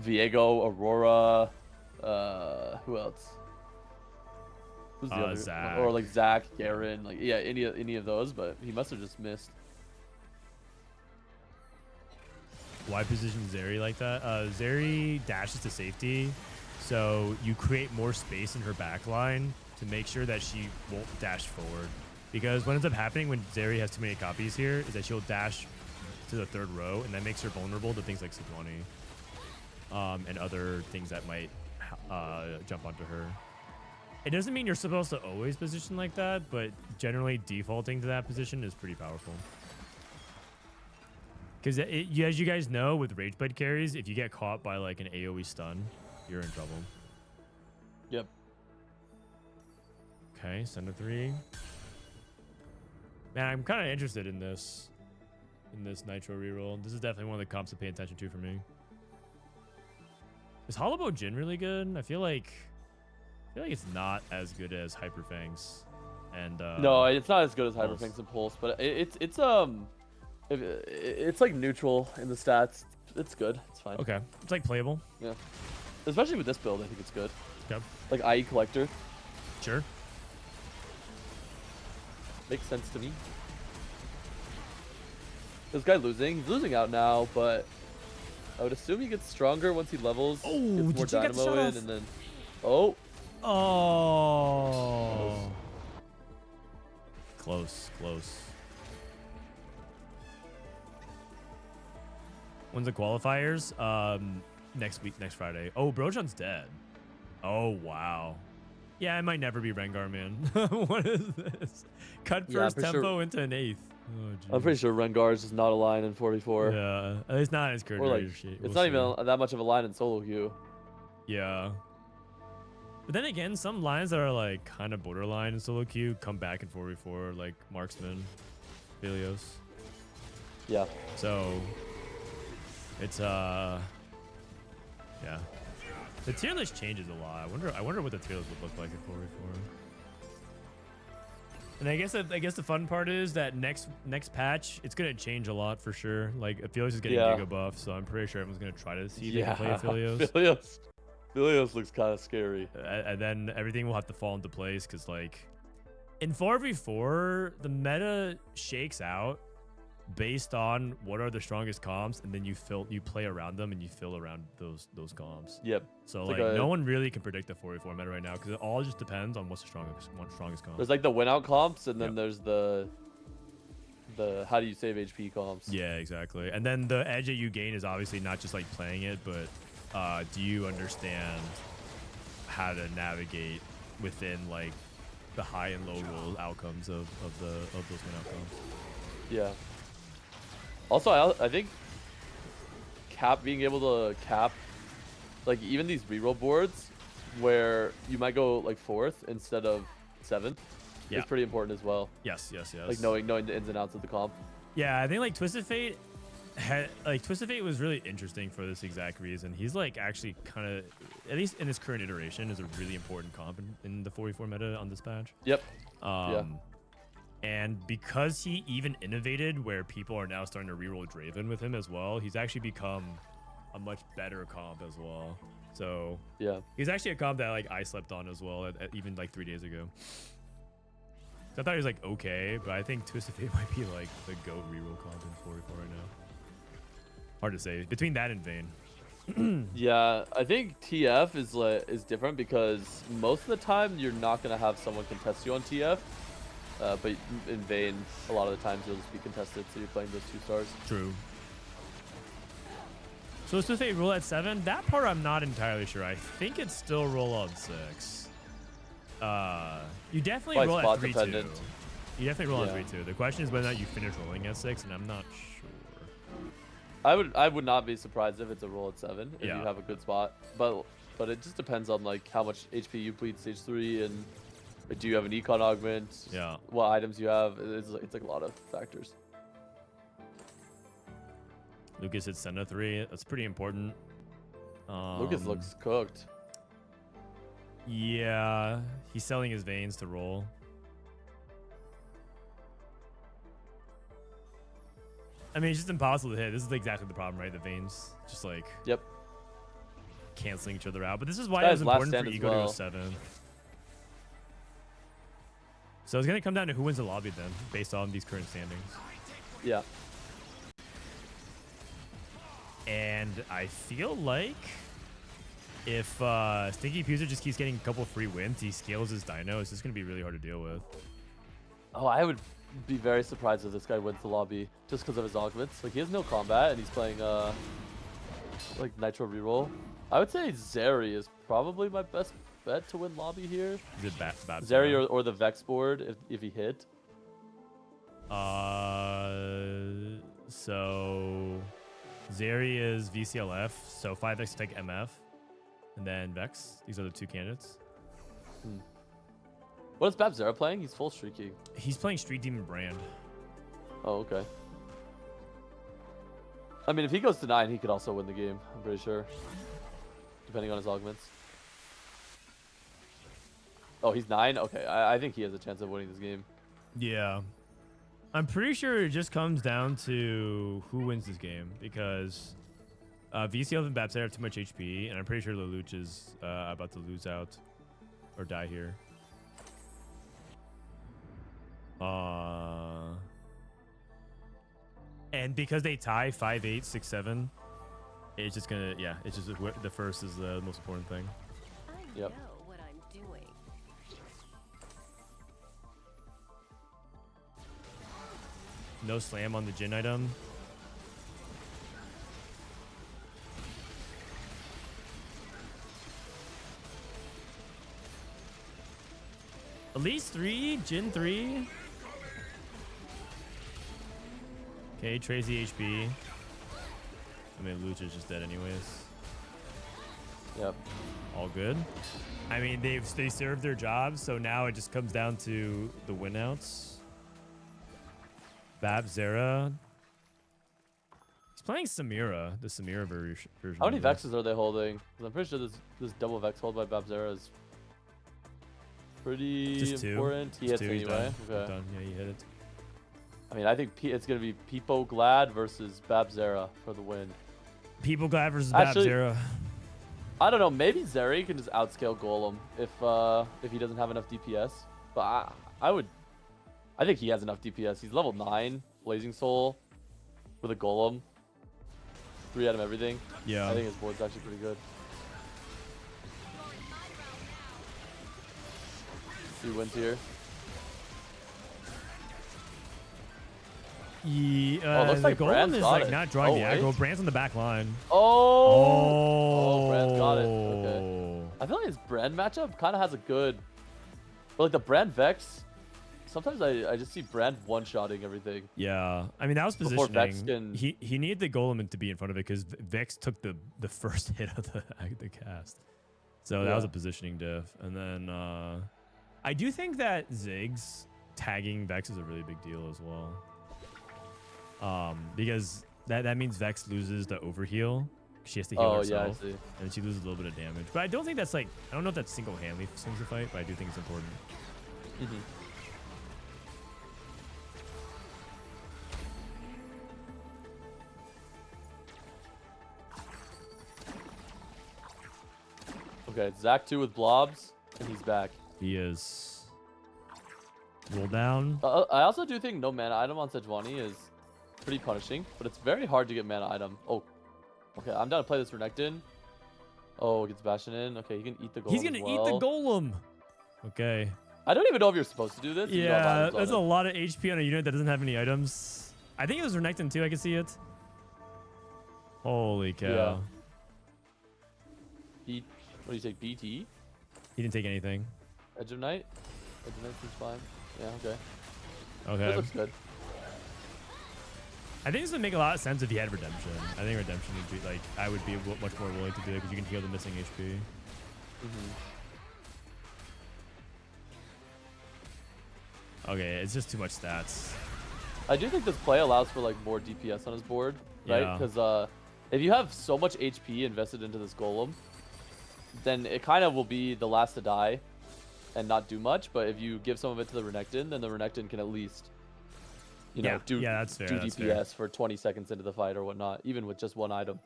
Viego, Aurora, who else? Who's the other? Zach. Or like Zach, Garen, like yeah, any of those, but he must have just missed. Why position Zeri like that? Zeri dashes to safety, so you create more space in her back line to make sure that she won't dash forward. Because what ends up happening when Zeri has too many copies here is that she'll dash to the 3rd row, and that makes her vulnerable to things like Sejuani and other things that might jump onto her. It doesn't mean you're supposed to always position like that, but generally defaulting to that position is pretty powerful. Because as you guys know, with Rageblade carries, if you get caught by like an AoE stun, you're in trouble. Yep. Okay, Center 3. Man, I'm kind of interested in this Nitro reroll. This is definitely one of the comps to pay attention to for me. Is Hollowbow Jin really good? I feel like it's not as good as Hyperfangs. And No, it's not as good as Pulse. Hyperfangs and Pulse, but it's like neutral in the stats. It's good. It's fine. Okay, it's like playable. Yeah. Especially with this build, I think it's good. Okay, Like IE Collector. sure. Makes sense to me. This guy losing. He's losing out now, but I would assume he gets stronger once he levels. Oh, gets more did you get the dynamo shot in, off? and then oh, Oh. Close. When's the qualifiers? Next Friday. Oh, Brojon's dead. Oh, wow. Yeah, I might never be Rengar, man. What is this? Cut Yeah, I'm first pretty tempo sure- into an 8th. Oh, I'm pretty sure Rengar is just not a line in 44. Yeah, it's not as current. Or like, it's not even that much of a line in solo queue. Yeah. But then again, some lines that are like kind of borderline in solo queue come back in 4v4, like Marksman, Philios. Yeah. So it's yeah. The tier list changes a lot. I wonder what the tier list would look like in 4v4. And I guess the fun part is that next patch, it's gonna change a lot for sure. Like Aphelios is getting Giga buff, so I'm pretty sure everyone's gonna try to see if they can play Aphelios. Aphelios looks kind of scary. And then everything will have to fall into place because like in 4v4, the meta shakes out based on what are the strongest comps, and then you play around them and you fill around those comps. Yep. So like no one really can predict the 4v4 meta right now because it all just depends on what's the strongest comp. There's like the win out comps, and then there's the how do you save HP comps. Yeah, exactly. And then the edge that you gain is obviously not just like playing it, but do you understand how to navigate within like the high and low roll outcomes of those win outcomes? Yeah. Also, I think being able to cap like even these reroll boards where you might go like 4th instead of 7th is pretty important as well. Yes. Like knowing the ins and outs of the comp. Yeah, I think like Twisted Fate was really interesting for this exact reason. He's like actually kind of, at least in his current iteration, is a really important comp in the 4v4 meta on this patch. Yep. And because he even innovated where people are now starting to reroll Draven with him as well, he's actually become a much better comp as well. So yeah, he's actually a comp that like I slept on as well at even like 3 days ago. So I thought he was like okay, but I think Twisted Fate might be like the GOAT reroll comp in 4v4 right now. Hard to say between that and Vayne. Yeah, I think TF is different because most of the time you're not gonna have someone contest you on TF. But in Vayne, a lot of the times you'll just be contested, so you're playing those 2 stars. True. So it's Twisted Fate roll at 7? That part I'm not entirely sure. I think it's still roll on 6. You definitely roll at 3-2. You definitely roll on 3-2. The question is whether or not you finish rolling at 6, and I'm not sure. I would not be surprised if it's a roll at 7 if you have a good spot. But it just depends on like how much HP you bleed stage 3 and do you have an econ augment? Yeah. What items you have? It's like a lot of factors. Lucas hits Senna 3. That's pretty important. Lucas looks cooked. Yeah, he's selling his veins to roll. I mean, it's just impossible to hit. This is exactly the problem, right? The veins just like canceling each other out. But this is why it was important for Ego to go 7. So it's going to come down to who wins the lobby then, based on these current standings. Yeah. And I feel like if Stinky Puser just keeps getting a couple free wins, he scales his dino, it's just going to be really hard to deal with. Oh, I would be very surprised if this guy wins the lobby just because of his augments. Like, he has no combat, and he's playing, like, Nitro reroll. I would say Zeri is probably my best bet to win lobby here. Is it Bapzera? Zeri or the Vex board if he hit. So Zeri is VCLF, so 5x take MF, and then Vex. These are the 2 candidates. What is Bapzera playing? He's full streaking. He's playing Street Demon Brand. Oh, okay. I mean, if he goes to 9, he could also win the game, I'm pretty sure. Depending on his augments. Oh, he's 9? Okay, I think he has a chance of winning this game. Yeah. I'm pretty sure it just comes down to who wins this game, because VCLF and Bapzera have too much HP, and I'm pretty sure Lelouch is about to lose out or die here. And because they tie 5-8, 6-7, it's just gonna, it's just the first is the most important thing. Yep. know what I'm doing. No slam on the Jin item. At least 3, Jin 3. Okay, trades the HP. I mean, Luch is just dead anyways. Yep. All good. I mean, they served their job, so now it just comes down to the winouts. Bapzera. He's playing Samira, the Samira version. How many of it. Vexes are they holding? 'Cause I'm pretty sure this double Vex hold by Bapzera is pretty Just two. important. He Just hits two, he's anyway. done. He's Okay. done. Yeah, you hit it. I mean, I think it's gonna be Peepo Glad versus Bapzera for the win. People glad versus Actually- Bapzera. I don't know. Maybe Zeri can just outscale Golem if he doesn't have enough DPS. But I think he has enough DPS. He's level 9, Blazing Soul, with a Golem. 3 out of everything. Yeah. I think his board's actually pretty good. He wins here. Yeah, looks the like golem Brand's is got like it. not drawing Oh, the aggro. wait. Brand's on the back line. Oh, Brand's got it. Okay. I feel like his Brand matchup kind of has a good, but like the Brand Vex. Sometimes I just see Brand one-shotting everything. Yeah, I mean that was Before Vex positioning. can- He needed the golem to be in front of it because Vex took the first hit of the cast, so that was Yeah. a positioning diff. And then I do think that Ziggs tagging Vex is a really big deal as well. Because that means Vex loses the overheal. She has to heal Oh herself, yeah, I see. and she loses a little bit of damage. But I don't think that's like I don't know if that's single-handedly swings the fight, but I do think it's important. Mhm. Okay, it's Zach 2 with blobs, and he's back. He is roll down. I also do think no mana item on Sejuani is pretty punishing, but it's very hard to get mana item. Oh, okay, I'm down to play this Renekton. Oh, gets Bastion in. Okay, he can eat the golem. He's gonna as eat the well. golem. Okay. I don't even know if you're supposed to do this. if you don't have Yeah, items on there's it. a lot of HP on a unit that doesn't have any items. I think it was Renekton too. I can see it. Holy cow. Yeah. What do you take? BT? He didn't take anything. Edge of Night? Edge of Night seems fine. Yeah, okay. Okay. That looks good. I think this would make a lot of sense if he had redemption. I think redemption would be like I would be much more willing to do it because you can heal the missing HP. Okay, it's just too much stats. I do think this play allows for like more DPS on his board, right? Yeah. Because if you have so much HP invested into this golem, then it kind of will be the last to die and not do much. But if you give some of it to the Renekton, then the Renekton can at least, you know, do that's fair, do that's DPS fair. for 20 seconds into the fight or whatnot, even with just one item.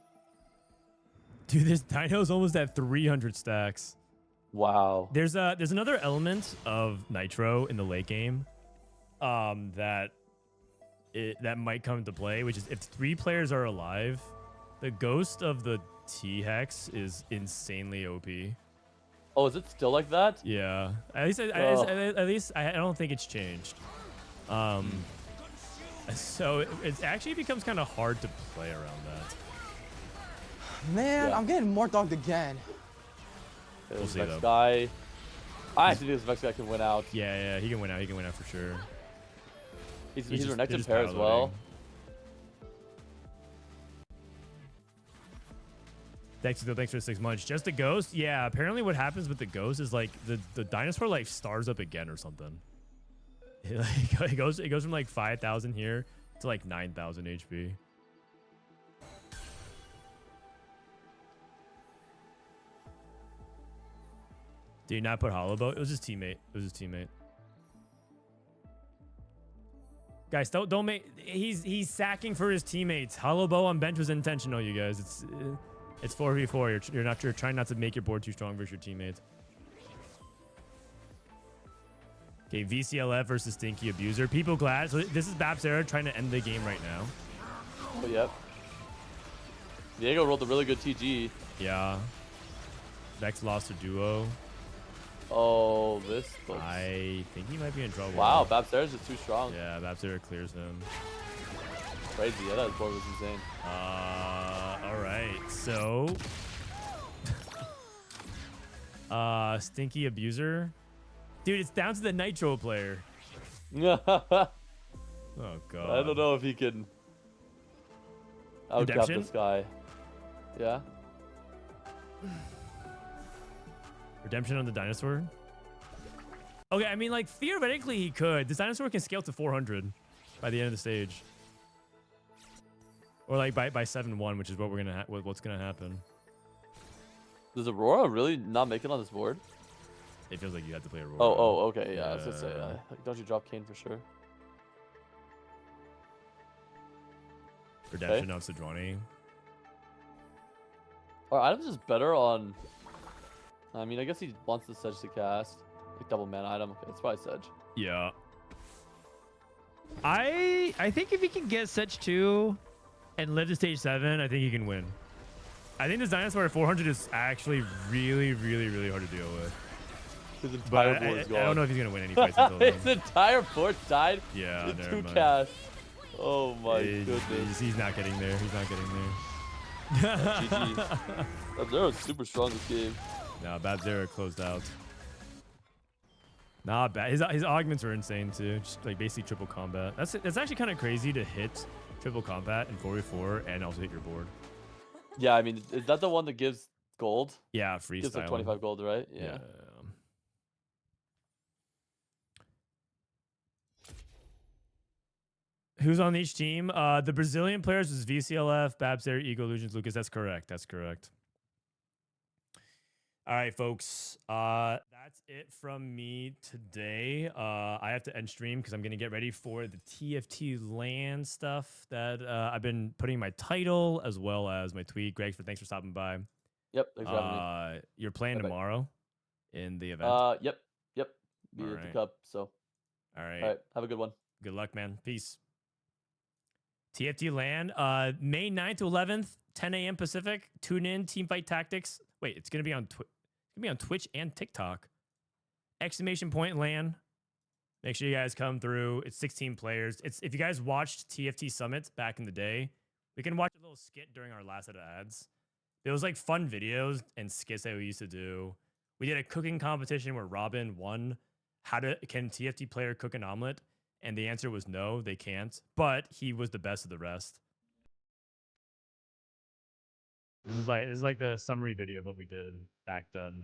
Dude, this Dino's almost at 300 stacks. Wow. There's another element of Nitro in the late game that might come into play, which is if 3 players are alive, the ghost of the T-Hex is insanely OP. Oh, is it still like that? Yeah. At least I don't think it's changed. So it actually becomes kind of hard to play around that. Man, Yeah. I'm getting more dogged again. This see, Vex though. guy. I actually think this Vex guy can win out. Yeah, he can win out. He can win out for sure. He's just- they're Renekton just pair as power well. loading. Thanks for the 6 months. Just a ghost? Yeah, apparently what happens with the ghost is like the dinosaur like stars up again or something. It goes from like 5,000 here to like 9,000 HP. Did you not put Hollow Bow? It was his teammate. Guys, don't make. He's sacking for his teammates. Hollow Bow on bench was intentional, you guys. It's 4v4. You're trying not to make your board too strong versus your teammates. Okay, VCLF versus Stinky Abuser. People glad. So this is Bapzera trying to end the game right now. Oh, yep. Diego rolled a really good TG. Yeah. Vex lost a duo. Oh, this looks... I think he might be in trouble. Wow, Bapzera's just too strong. Yeah, Bapzera clears him. Crazy. Yeah, that board was insane. All right. So, Stinky Abuser. Dude, it's down to the Nitro player. I Oh, God. don't know if he can outcap Redemption? this guy. Yeah? Redemption on the dinosaur? Okay, I mean, like, theoretically he could. This dinosaur can scale to 400 by the end of the stage. Or like by 7-1, which is what we're gonna what's gonna happen. Does Aurora really not make it on this board? It feels like you have to play Aurora. Oh, okay, yeah. I was gonna say, like, don't you drop Kane for sure? Redemption on Sejuani. Our items is better on. I mean, I guess he wants the Sedge to cast. Like double mana item. Okay, it's probably Sedge. Yeah. I think if he can get Sedge 2 and live to stage 7, I think he can win. I think this dinosaur at 400 is actually really, really, really hard to deal with. His But entire board is gone. I don't know if he's gonna win any fights until then. His entire board died Yeah, in never 2 mind. casts. Oh my goodness. He's not getting there. He's not getting there. GG. Bapzera was super strong this game. No, Bapzera closed out. Nah, bad. His augments are insane too. Just like basically triple combat. That's actually kind of crazy to hit triple combat in 4v4 and also hit your board. Yeah, I mean, is that the one that gives gold? Yeah, freestyle. Gives like 25 gold, right? Yeah. Who's on each team? The Brazilian players was VCLF, Bapzera, Eusouolucas. That's correct. That's correct. All right, folks. That's it from me today. I have to end stream because I'm going to get ready for the TFT LAN stuff that I've been putting my title as well as my tweet. Greg, thanks for stopping by. Yep, thanks for having me. You're playing Bye-bye. tomorrow in the event. Yep. Be All at the right. cup, so. All right. All right, have a good one. Good luck, man. Peace. TFT LAN, May 9th to 11th, 10 a.m. Pacific. Tune in, Teamfight Tactics. Wait, it's going to be on Twitch and TikTok. Exclamation point LAN. Make sure you guys come through. It's 16 players. If you guys watched TFT Summit back in the day, we can watch a little skit during our last set of ads. There was like fun videos and skits that we used to do. We did a cooking competition where Robin won. Can TFT player cook an omelet? And the answer was no, they can't. But he was the best of the rest. This is like the summary video of what we did back then.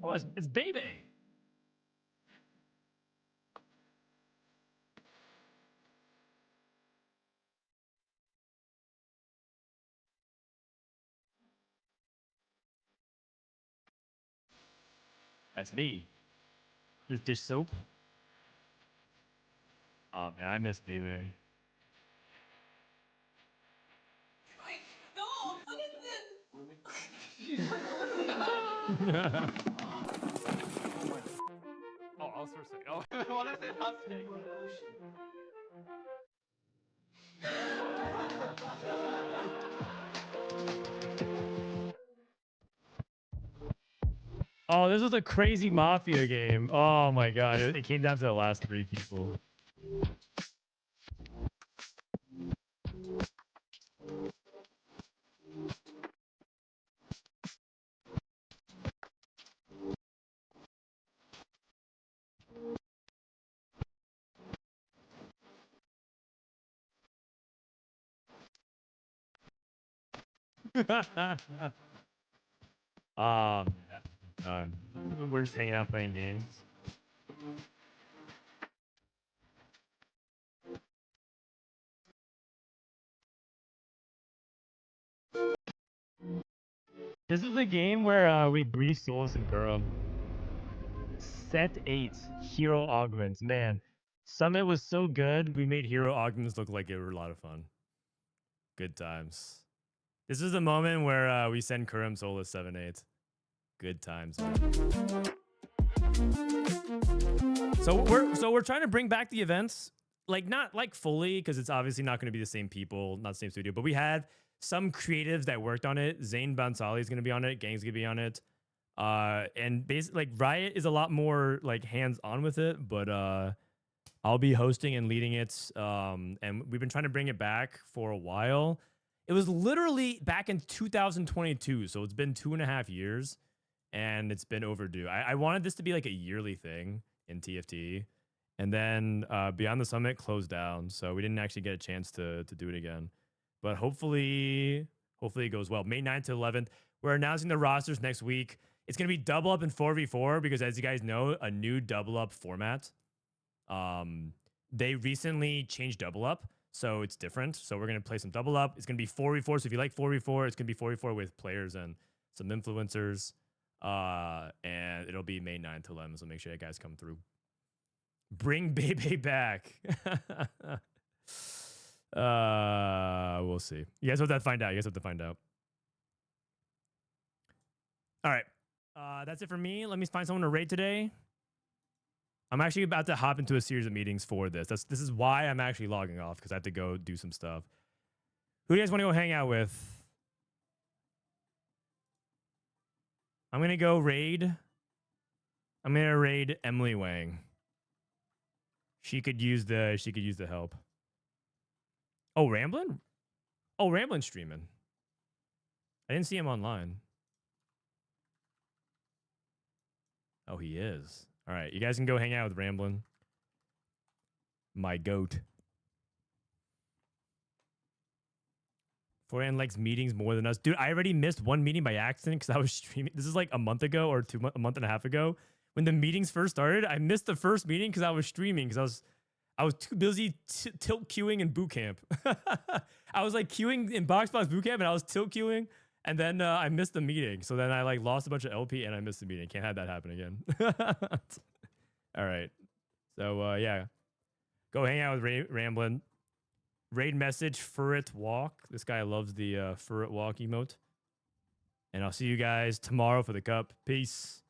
Oh, it's Baby. That's me. This dish soap. Oh man, I miss Baby. No, what is this? Oh, I'll first say. Oh, what is it? Not saying. Oh, this was a crazy mafia game. Oh my god, it came down to the last 3 people. We're just hanging out playing games. This is the game where we breathe souls in Durham. Set 8, hero augments. Man, Summit was so good. We made hero augments look like they were a lot of fun. Good times. This is the moment where we send Kurum Solus 7-8. Good times. So we're trying to bring back the events, like not like fully because it's obviously not going to be the same people, not the same studio, but we had some creatives that worked on it. Zayn Bansali is going to be on it. Gang's going to be on it. And basically like Riot is a lot more like hands on with it, but I'll be hosting and leading it. And we've been trying to bring it back for a while. It was literally back in 2022. So it's been 2.5 years and it's been overdue. I wanted this to be like a yearly thing in TFT. And then Beyond the Summit closed down. So we didn't actually get a chance to do it again. But hopefully it goes well. May 9th to 11th. We're announcing the rosters next week. It's going to be double up in 4v4 because as you guys know, a new double up format. they recently changed double up, so it's different. So we're gonna play some double up. It's gonna be 4v4. So if you like 4v4, it's gonna be 4v4 with players and some influencers. And it'll be May 9th to 11. So make sure you guys come through. Bring Bebe back. We'll see. You guys have to find out. You guys have to find out. All right. That's it for me. Let me find someone to raid today. I'm actually about to hop into a series of meetings for this. This is why I'm actually logging off, because I have to go do some stuff. Who do you guys want to go hang out with? I'm gonna go raid. I'm gonna raid Emily Wang. She could use the help. Oh, Ramblin'? Oh, Ramblin's streaming. I didn't see him online. Oh, he is. All right, you guys can go hang out with Ramblin'. My goat. Frodan likes meetings more than us. Dude, I already missed one meeting by accident because I was streaming. This is like a month ago or a month and a half ago. When the meetings first started, I missed the first meeting because I was streaming because I was too busy tilt queuing in boot camp. I was like queuing in box boot camp and I was tilt queuing, and then I missed the meeting. So then I like lost a bunch of LP and I missed the meeting. Can't have that happen again. All right. So yeah, go hang out with Ramblin'. Raid message Furret Walk. This guy loves the Furret Walk emote. And I'll see you guys tomorrow for the cup. Peace.